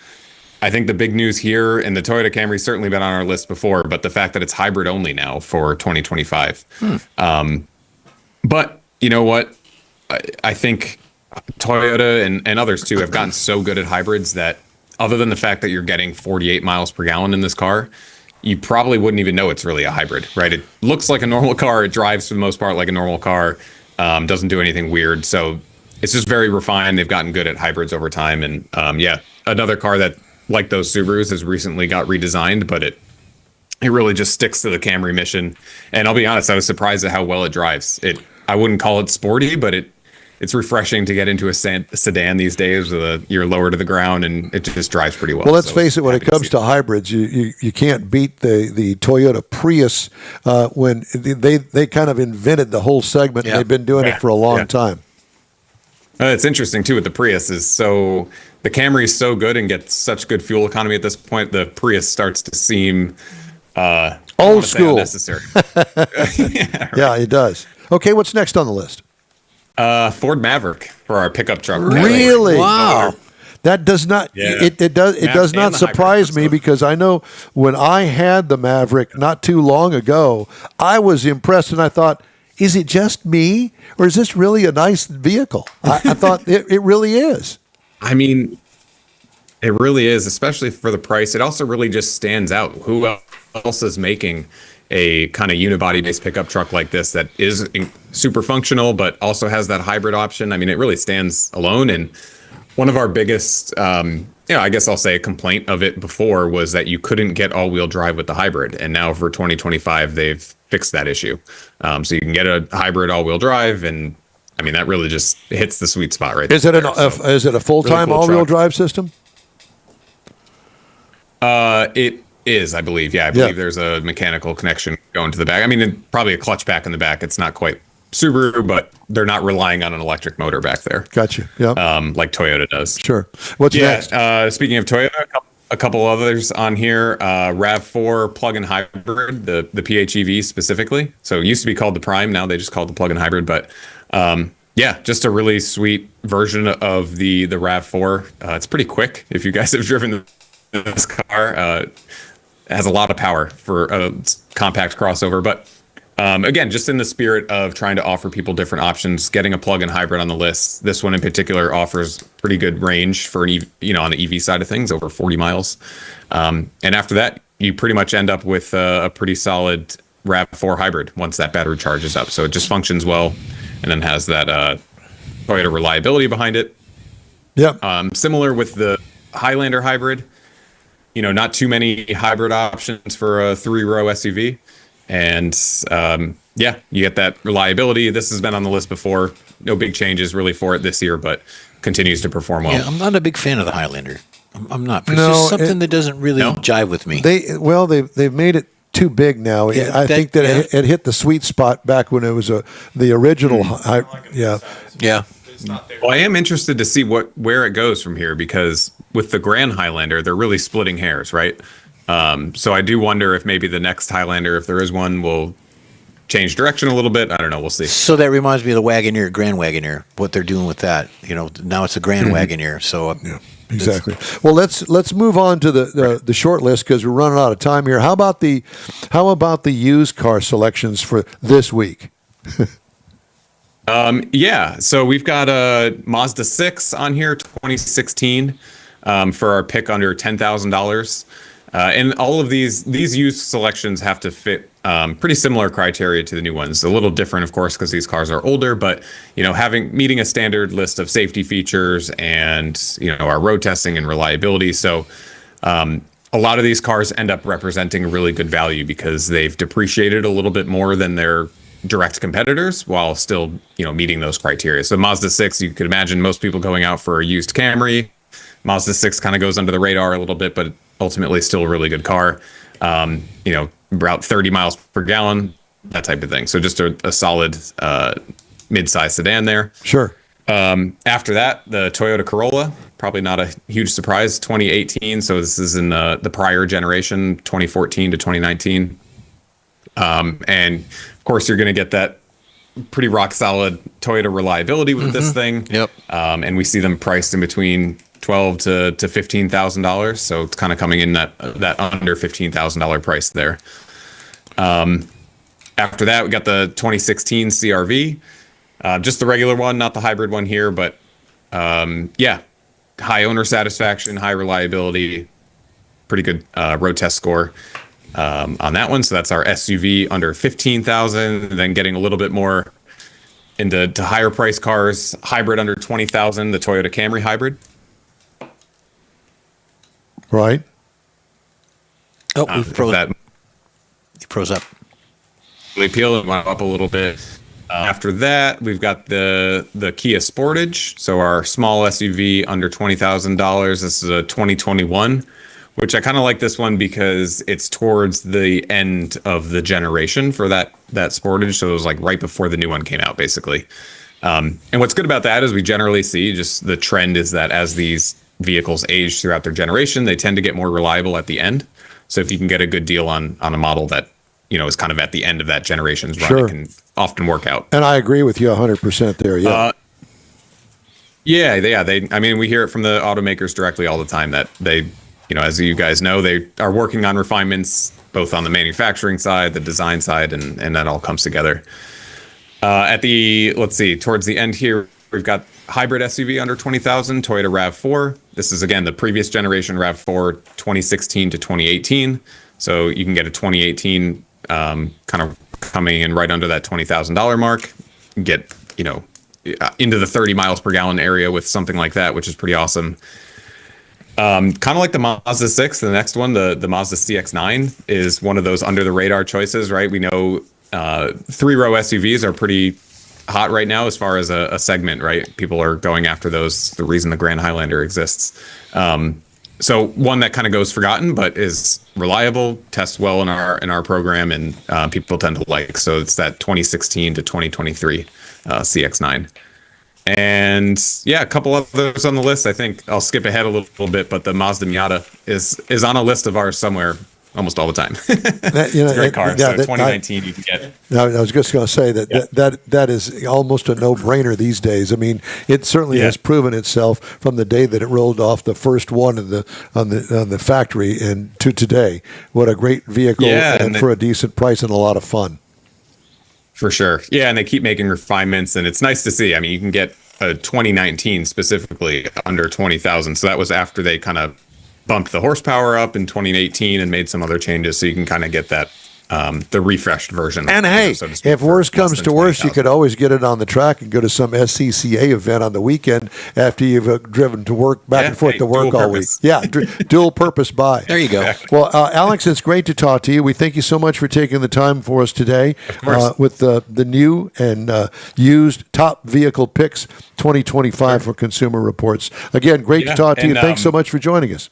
I think the big news here, and the Toyota Camry's certainly been on our list before, but the fact that it's hybrid only now for 2025. But you know what? I think Toyota and others too have gotten so good at hybrids that other than the fact that you're getting 48 miles per gallon in this car, you probably wouldn't even know it's really a hybrid, right? It looks like a normal car. It drives for the most part like a normal car. Doesn't do anything weird. So it's just very refined. They've gotten good at hybrids over time. And yeah, another car that, like those Subarus, has recently got redesigned, but it really just sticks to the Camry mission. And I'll be honest, I was surprised at how well it drives. I wouldn't call it sporty, but it's refreshing to get into a sedan these days with you're lower to the ground, and it just drives pretty well. Well, let's face it, when it comes to hybrids, you can't beat the Toyota Prius when they kind of invented the whole segment, and they've been doing it for a long time. It's interesting, too, with the Prius is so the Camry is so good and gets such good fuel economy at this point, the Prius starts to seem old school. Unnecessary. Yeah, it does. Okay, what's next on the list? Ford Maverick for our pickup truck. Really? Wow. That does not it does not surprise me, because I know when I had the Maverick not too long ago, I was impressed and I thought, is it just me, or is this really a nice vehicle? I thought it really is. I mean, it really is, especially for the price. It also really just stands out. Who else is making a kind of unibody-based pickup truck like this that is super functional, but also has that hybrid option? I mean, it really stands alone. And one of our biggest, I guess I'll say a complaint of it before was that you couldn't get all-wheel drive with the hybrid. And now for 2025, they've fixed that issue. So you can get a hybrid all-wheel drive, and I mean, that really just hits the sweet spot right there. Is it a full-time really cool all-wheel truck. drive system? It is, I believe. Yeah, I believe there's a mechanical connection going to the back. I mean, probably a clutch back in the back. It's not quite Subaru, but they're not relying on an electric motor back there. Gotcha. Yeah. Like Toyota does. Sure. What's next? Speaking of Toyota, a couple others on here. RAV4 plug-in hybrid, the PHEV specifically. So it used to be called the Prime. Now they just call it the plug-in hybrid. But just a really sweet version of the RAV4. It's pretty quick if you guys have driven this car. It has a lot of power for a compact crossover. But again, just in the spirit of trying to offer people different options, getting a plug-in hybrid on the list. This one in particular offers pretty good range for an EV, on the EV side of things, over 40 miles. And after that, you pretty much end up with a pretty solid RAV4 hybrid once that battery charges up. So it just functions well, and then has that Toyota reliability behind it. Yeah. Similar with the Highlander hybrid. Not too many hybrid options for a 3-row SUV. And you get that reliability. This has been on the list before. No big changes really for it this year, but continues to perform well. Yeah, I'm not a big fan of the Highlander. I'm not. It's No, just something that doesn't really jive with me. They've made it too big now. Yeah, I think that it hit the sweet spot back when it was the original. Yeah. Well, I am interested to see where it goes from here, because with the Grand Highlander, they're really splitting hairs, right? So I do wonder if maybe the next Highlander, if there is one, will change direction a little bit. I don't know. We'll see. So that reminds me of the Wagoneer, Grand Wagoneer, what they're doing with that. Now it's a Grand Wagoneer. So Exactly. Well, let's move on to the short list, because we're running out of time here. How about the used car selections for this week? So we've got a Mazda 6 on here, 2016, for our pick under $10,000. And all of these used selections have to fit pretty similar criteria to the new ones. A little different, of course, because these cars are older, but meeting a standard list of safety features and our road testing and reliability. So a lot of these cars end up representing really good value because they've depreciated a little bit more than their direct competitors while still meeting those criteria. So Mazda 6, you could imagine most people going out for a used Camry. Mazda 6 kind of goes under the radar a little bit, but ultimately still a really good car. About 30 miles per gallon, that type of thing. So just a solid mid-size sedan there. Sure. After that, the Toyota Corolla, probably not a huge surprise, 2018. So this is in the prior generation, 2014 to 2019. And of course, you're going to get that pretty rock solid Toyota reliability with this thing. Yep. And we see them priced in between $12,000 to $15,000. So it's kind of coming in that under $15,000 price there. After that, we got the 2016 CRV. Just the regular one, not the hybrid one here, but yeah, high owner satisfaction, high reliability, pretty good road test score on that one. So that's our SUV under 15,000. Then getting a little bit more into higher price cars, hybrid under 20,000, the Toyota Camry hybrid. Right. Oh, we froze. That You froze up. really peel it went up a little bit. After that, we've got the Kia Sportage, so our small SUV under $20,000. This is a 2021, which I kind of like this one because it's towards the end of the generation for that Sportage, so it was like right before the new one came out, basically. And what's good about that is we generally see just the trend is that as these vehicles age throughout their generation, they tend to get more reliable at the end. So if you can get a good deal on a model that is kind of at the end of that generation's run, Sure. it can often work out. And I agree with you 100% there. Yeah. I mean, we hear it from the automakers directly all the time that they, as you guys know, they are working on refinements both on the manufacturing side, the design side, and that all comes together. Towards the end here, we've got hybrid SUV under 20,000, Toyota RAV4. This is, again, the previous generation RAV4, 2016 to 2018. So you can get a 2018 kind of coming in right under that $20,000 mark, get, into the 30 miles per gallon area with something like that, which is pretty awesome. Kind of like the Mazda 6, the next one, the Mazda CX-9 is one of those under the radar choices, right? We know 3-row SUVs are pretty hot right now as far as a segment, right? People are going after those, the reason the Grand Highlander exists. So one that kind of goes forgotten, but is reliable, tests well in our program, and people tend to like. So it's that 2016 to 2023 CX-9. And yeah, a couple others on the list. I think I'll skip ahead a little bit, but the Mazda Miata is on a list of ours somewhere almost all the time. It's a great car. So 2019 you can get. I was just going to say that is almost a no-brainer these days. I mean, it certainly has proven itself from the day that it rolled off the first one on the factory and to today. What a great vehicle and for a decent price and a lot of fun. For sure. Yeah, and they keep making refinements, and it's nice to see. I mean, you can get a 2019 specifically under 20,000. So that was after they kind of bumped the horsepower up in 2018 and made some other changes, so you can kind of get that the refreshed version. And hey, so to speak, if worse comes to worse, 20,000. you could always get it on the track and go to some SCCA event on the weekend after you've driven to work back and forth to work all week. Yeah, dual purpose buy. There you go. Exactly. Well, Alex, it's great to talk to you. We thank you so much for taking the time for us today with the new and used top vehicle picks 2025 for Consumer Reports. Again, great to talk to you. Thanks so much for joining us.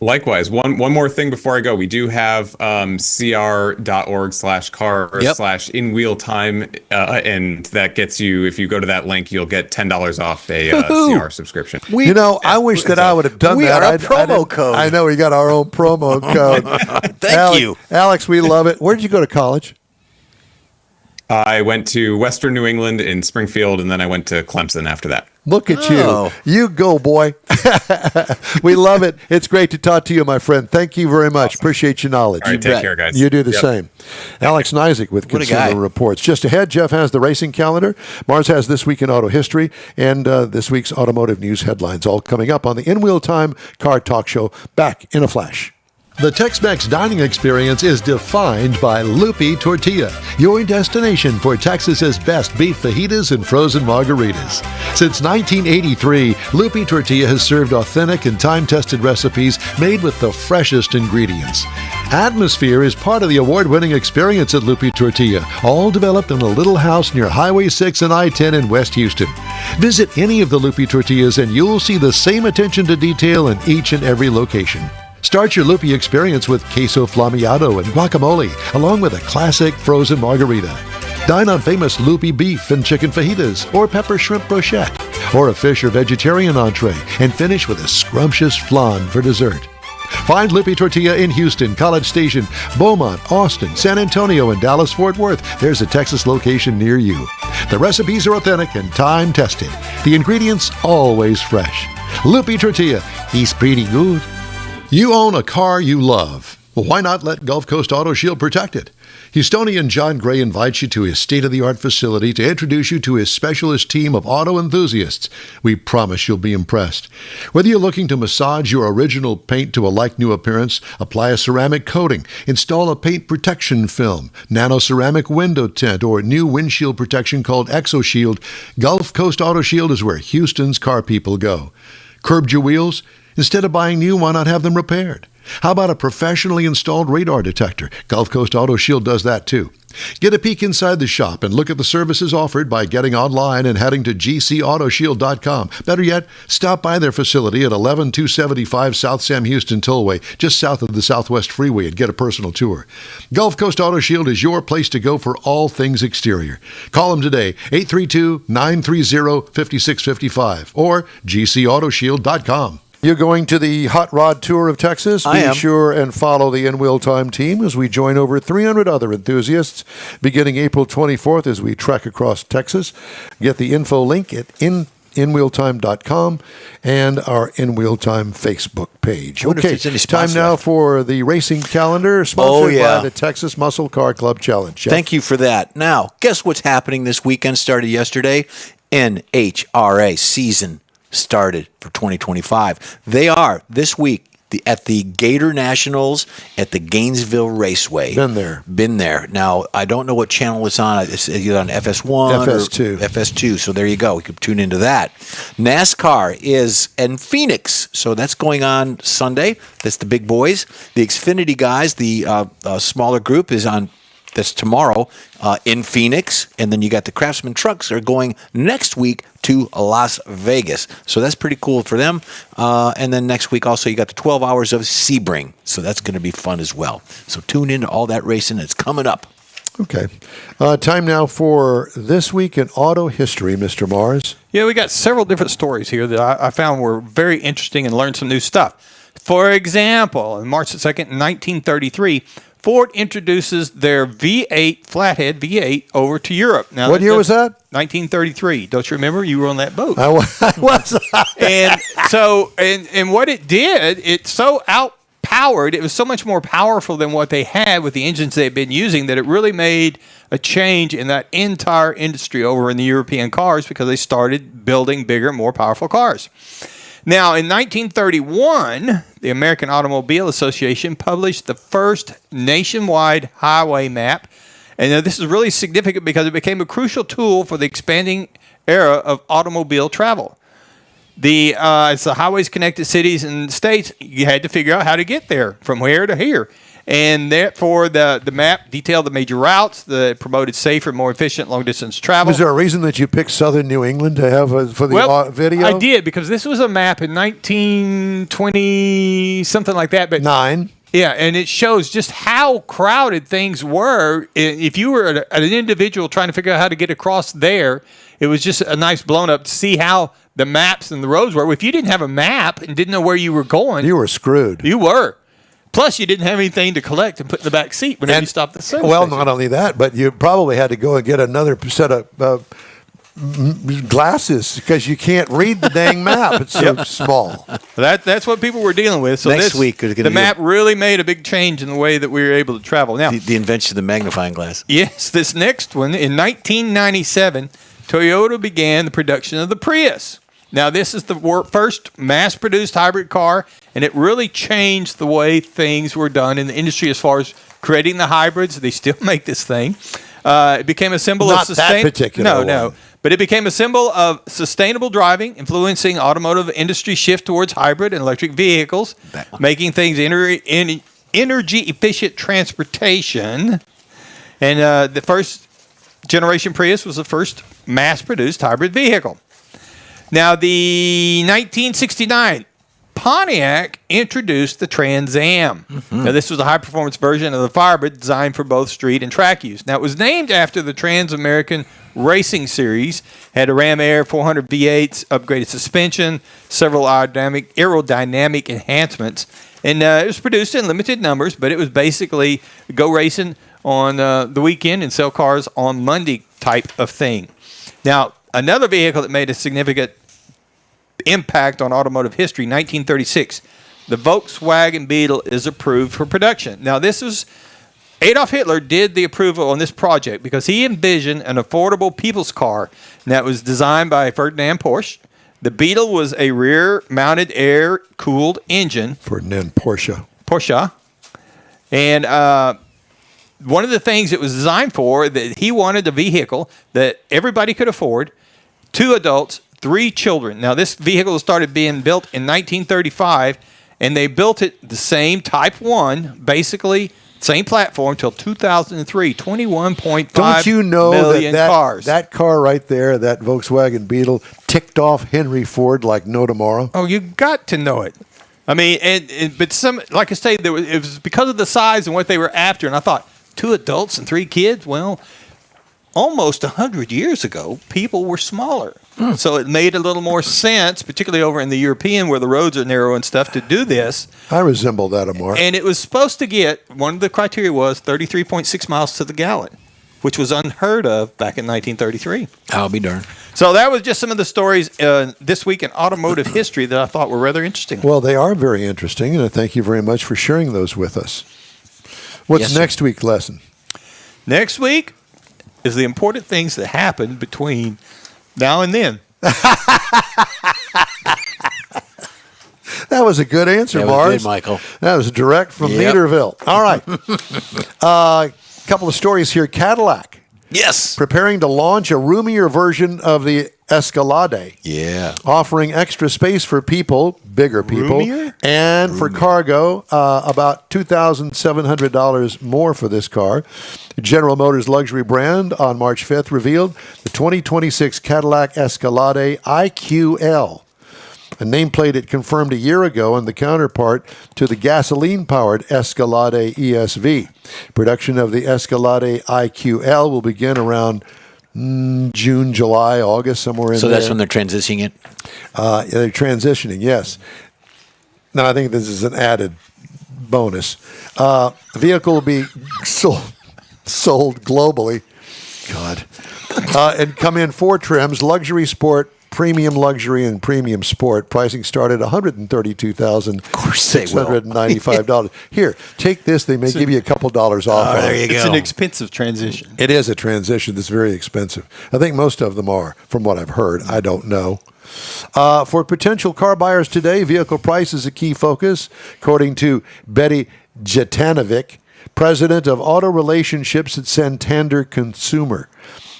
Likewise. One more thing before I go. We do have cr.org/cars/in-wheel time, and that gets you, if you go to that link, you'll get $10 off a CR subscription. I wish that I would have done that. We are a promo code. I know we got our own promo code. Thank you. Alex, we love it. Where did you go to college? I went to Western New England in Springfield, and then I went to Clemson after that. Look at you. You go, boy. We love it. It's great to talk to you, my friend. Thank you very much. Awesome. Appreciate your knowledge. All right, take care, guys. You do the same. Alex Nizick with What a guy. Consumer Reports. Just ahead, Jeff has the racing calendar. Mars has This Week in Auto History and this week's automotive news headlines, all coming up on the In Wheel Time Car Talk Show. Back in a flash. The Tex-Mex dining experience is defined by Lupi Tortilla, your destination for Texas's best beef fajitas and frozen margaritas. Since 1983, Lupi Tortilla has served authentic and time-tested recipes made with the freshest ingredients. Atmosphere is part of the award-winning experience at Lupi Tortilla, all developed in a little house near Highway 6 and I-10 in West Houston. Visit any of the Lupi Tortillas and you'll see the same attention to detail in each and every location. Start your Lupi experience with queso flammeado and guacamole, along with a classic frozen margarita. Dine on famous Lupi beef and chicken fajitas, or pepper shrimp brochette, or a fish or vegetarian entree, and finish with a scrumptious flan for dessert. Find Lupi Tortilla in Houston, College Station, Beaumont, Austin, San Antonio, and Dallas-Fort Worth. There's a Texas location near you. The recipes are authentic and time-tested. The ingredients always fresh. Lupi Tortilla, he's pretty good. You own a car you love. Well, why not let Gulf Coast Auto Shield protect it? Houstonian John Gray invites you to his state-of-the-art facility to introduce you to his specialist team of auto enthusiasts. We promise you'll be impressed. Whether you're looking to massage your original paint to a like-new appearance, apply a ceramic coating, install a paint protection film, nano-ceramic window tint, or new windshield protection called ExoShield, Gulf Coast Auto Shield is where Houston's car people go. Curbed your wheels? Instead of buying new, why not have them repaired? How about a professionally installed radar detector? Gulf Coast Auto Shield does that too. Get a peek inside the shop and look at the services offered by getting online and heading to gcautoshield.com. Better yet, stop by their facility at 11275 South Sam Houston Tollway, just south of the Southwest Freeway, and get a personal tour. Gulf Coast Auto Shield is your place to go for all things exterior. Call them today, 832-930-5655 or gcautoshield.com. You're going to the Hot Rod Tour of Texas? I am. Be sure and follow the In Wheel Time team as we join over 300 other enthusiasts beginning April 24th as we trek across Texas. Get the info link at inwheeltime.com and our In Wheel Time Facebook page. I wonder if Okay, there's any time spots now left. for the racing calendar sponsored yeah. by the Texas Muscle Car Club Challenge. Jeff? Thank you for that. Now, guess what's happening this weekend? Started yesterday. NHRA season started for 2025. They are this week at the Gator Nationals at the Gainesville Raceway. Been there. Now, I don't know what channel it's on. It's either on FS1 FS2. or FS2. So there you go. You can tune into that. NASCAR is in Phoenix. So that's going on Sunday. That's the big boys. The Xfinity guys, the smaller group, is on. That's tomorrow in Phoenix. And then you got the Craftsman trucks are going next week to Las Vegas. So that's pretty cool for them. And then next week also you got the 12 hours of Sebring. So that's going to be fun as well. So tune into all that racing. It's coming up. Okay. Time now for This Week in Auto History, Mr. Mars. Yeah, we got several different stories here that I found were very interesting and learned some new stuff. For example, on March the 2nd, 1933, Ford introduces their V8, flathead V8, over to Europe. Now, What year was that? 1933. Don't you remember? You were on that boat. I was. And so, and what it did, it so outpowered, it was so much more powerful than what they had with the engines they'd been using that it really made a change in that entire industry over in the European cars because they started building bigger, more powerful cars. Now, in 1931, the American Automobile Association published the first nationwide highway map. And this is really significant because it became a crucial tool for the expanding era of automobile travel. As the highways connected cities and states, you had to figure out how to get there from where to here. And therefore, the map detailed the major routes, promoted safer, more efficient long-distance travel. Was there a reason that you picked Southern New England to have for the video? I did, because this was a map in 1920, something like that. But 9. yeah, and it shows just how crowded things were. If you were an individual trying to figure out how to get across there, it was just a nice blown up to see how the maps and the roads were. If you didn't have a map and didn't know where you were going, You were screwed. you were. Plus, you didn't have anything to collect and put in the back seat whenever you stopped at the service Well, station. not only that, but you probably had to go and get another set of glasses because you can't read the dang map. It's so small. That's what people were dealing with. So Next week is gonna the be map really made a big change in the way that we were able to travel. Now, The invention of the magnifying glass. yes, this next one, in 1997, Toyota began the production of the Prius. Now, this is the first mass-produced hybrid car, and it really changed the way things were done in the industry as far as creating the hybrids. They still make this thing. It became a symbol Not of that particular No. one. But it became a symbol of sustainable driving, influencing automotive industry shift towards hybrid and electric vehicles, making things energy-efficient transportation. And the first generation Prius was the first mass-produced hybrid vehicle. Now, the 1969 Pontiac introduced the Trans Am. Now, this was a high-performance version of the Firebird designed for both street and track use. Now, it was named after the Trans-American Racing Series, had a Ram Air 400 V8s, upgraded suspension, several aerodynamic enhancements, and it was produced in limited numbers, but it was basically go racing on the weekend and sell cars on Monday type of thing. Now, another vehicle that made a significant impact on automotive history, 1936, the Volkswagen Beetle is approved for production. Now, Adolf Hitler did the approval on this project because he envisioned an affordable people's car that was designed by Ferdinand Porsche. The Beetle was a rear-mounted air-cooled engine. Ferdinand Porsche. And one of the things it was designed for, that he wanted a vehicle that everybody could afford, 2 adults, 3 children. Now, this vehicle started being built in 1935, and they built it the same Type 1, basically same platform, till 2003, 21.5 Don't you know million cars. That car right there, that Volkswagen Beetle, ticked off Henry Ford like no tomorrow? Oh, you got to know it. I mean, but like I say, it was because of the size and what they were after, and I thought, 2 adults and 3 kids? Well, almost 100 years ago, people were smaller. So it made a little more sense, particularly over in the European where the roads are narrow and stuff, to do this. I resemble that, Amar. And it was supposed to get, one of the criteria was 33.6 miles to the gallon, which was unheard of back in 1933. I'll be darned. So that was just some of the stories this week in automotive history that I thought were rather interesting. Well, they are very interesting, and I thank you very much for sharing those with us. What's Yes, sir. next week's lesson? Next week is the important things that happen between now and then. That was a good answer, That was Mars. good, Michael. That was direct from Yep. Leaderville. All right. Couple of stories here. Cadillac Yes. preparing to launch a roomier version of the Escalade, Yeah. offering extra space for people, bigger people, Roomier? and for cargo, about $2,700 more for this car. General Motors luxury brand on March 5th revealed the 2026 Cadillac Escalade IQL, a nameplate it confirmed a year ago and the counterpart to the gasoline-powered Escalade ESV. Production of the Escalade IQL will begin around June, July, August, somewhere in So there. that's when they're transitioning it? They're transitioning, yes. Now, I think this is an added bonus. The vehicle will be sold globally. God. And come in 4 trims: luxury sport, premium luxury, and premium sport. Pricing started at $132,695. Here, take this. They may give you a couple dollars off. on there it. you It's go. an expensive transition. It is a transition that's very expensive. I think most of them are, from what I've heard. I don't know. For potential car buyers today, vehicle price is a key focus, according to Betty Jatanovic, president of auto relationships at Santander Consumer.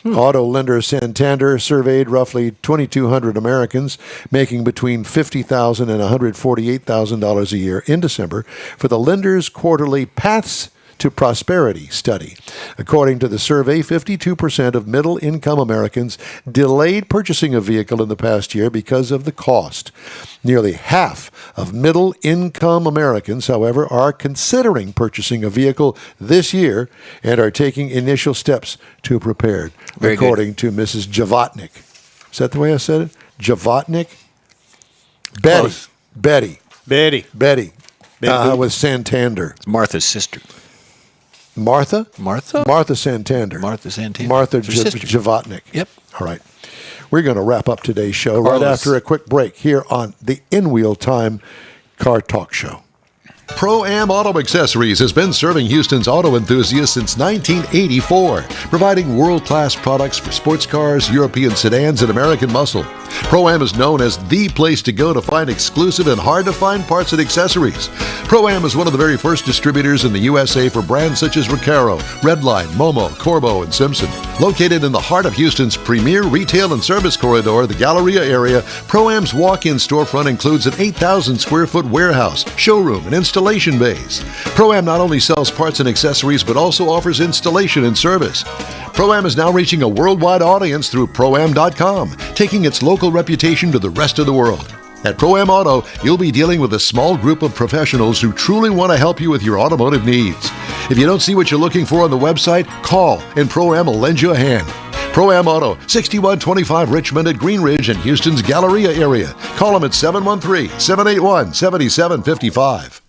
Auto lender Santander surveyed roughly 2,200 Americans making between $50,000 and $148,000 a year in December for the lender's quarterly Paths to Prosperity study. According to the survey, 52% of middle-income Americans delayed purchasing a vehicle in the past year because of the cost. Nearly half of middle-income Americans, however, are considering purchasing a vehicle this year and are taking initial steps to prepare, Very good. according to Mrs. Javatnik. Is that the way I said it? Javatnik? Betty. Close. Betty. Betty. With Santander. Martha's sister. Martha? Martha? Martha Santander. Martha Santander. Martha It's her sister. Javatnik. Yep. All right. We're going to wrap up today's show right Carlos. after a quick break here on the In Wheel Time Car Talk Show. Pro-Am Auto Accessories has been serving Houston's auto enthusiasts since 1984, providing world-class products for sports cars, European sedans, and American muscle. Pro-Am is known as the place to go to find exclusive and hard-to-find parts and accessories. Pro-Am is one of the very first distributors in the USA for brands such as Recaro, Redline, Momo, Corbo, and Simpson. Located in the heart of Houston's premier retail and service corridor, the Galleria area, Pro-Am's walk-in storefront includes an 8,000 square foot warehouse, showroom, and installation bays. Pro-Am not only sells parts and accessories, but also offers installation and service. Pro-Am is now reaching a worldwide audience through Pro-Am.com, taking its local reputation to the rest of the world. At Pro-Am Auto, you'll be dealing with a small group of professionals who truly want to help you with your automotive needs. If you don't see what you're looking for on the website, call and Pro-Am will lend you a hand. Pro-Am Auto, 6125 Richmond at Green Ridge in Houston's Galleria area. Call them at 713-781-7755.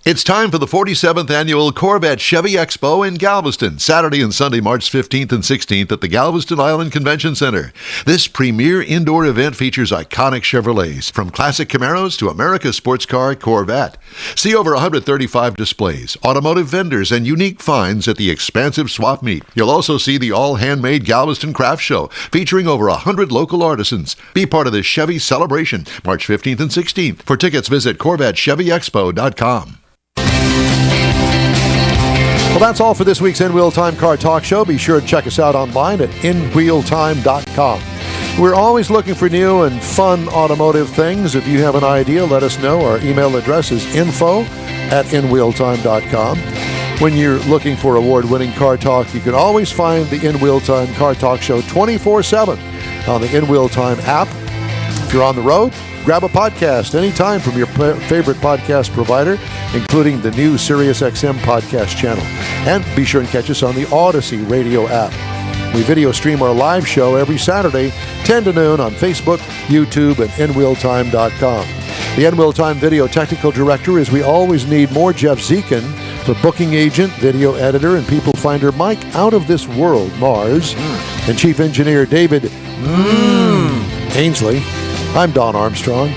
It's time for the 47th Annual Corvette Chevy Expo in Galveston, Saturday and Sunday, March 15th and 16th at the Galveston Island Convention Center. This premier indoor event features iconic Chevrolets, from classic Camaros to America's sports car Corvette. See over 135 displays, automotive vendors, and unique finds at the expansive swap meet. You'll also see the all-handmade Galveston Craft Show, featuring over 100 local artisans. Be part of this Chevy celebration, March 15th and 16th. For tickets, visit CorvetteChevyExpo.com. Well, that's all for this week's In Wheel Time Car Talk Show. Be sure to check us out online at InWheelTime.com. We're always looking for new and fun automotive things. If you have an idea, let us know. Our email address is info@InWheelTime.com. When you're looking for award-winning car talk, you can always find the In Wheel Time Car Talk Show 24/7 on the In Wheel Time app. If you're on the road, grab a podcast anytime from your favorite podcast provider, including the new SiriusXM podcast channel. And be sure and catch us on the Odyssey radio app. We video stream our live show every Saturday, 10 to noon on Facebook, YouTube, and InWheelTime.com. The In Wheel Time video technical director is we always need more Jeff Zekin for booking agent, video editor, and people finder Mike Out of This World, Mars, and chief engineer David Ainsley. I'm Don Armstrong.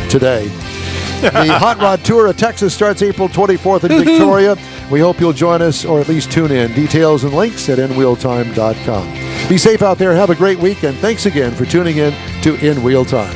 Today, the Hot Rod Tour of Texas starts April 24th in Victoria. We hope you'll join us, or at least tune in. Details and links at InWheelTime.com. Be safe out there. Have a great week, and thanks again for tuning in to In Wheel Time.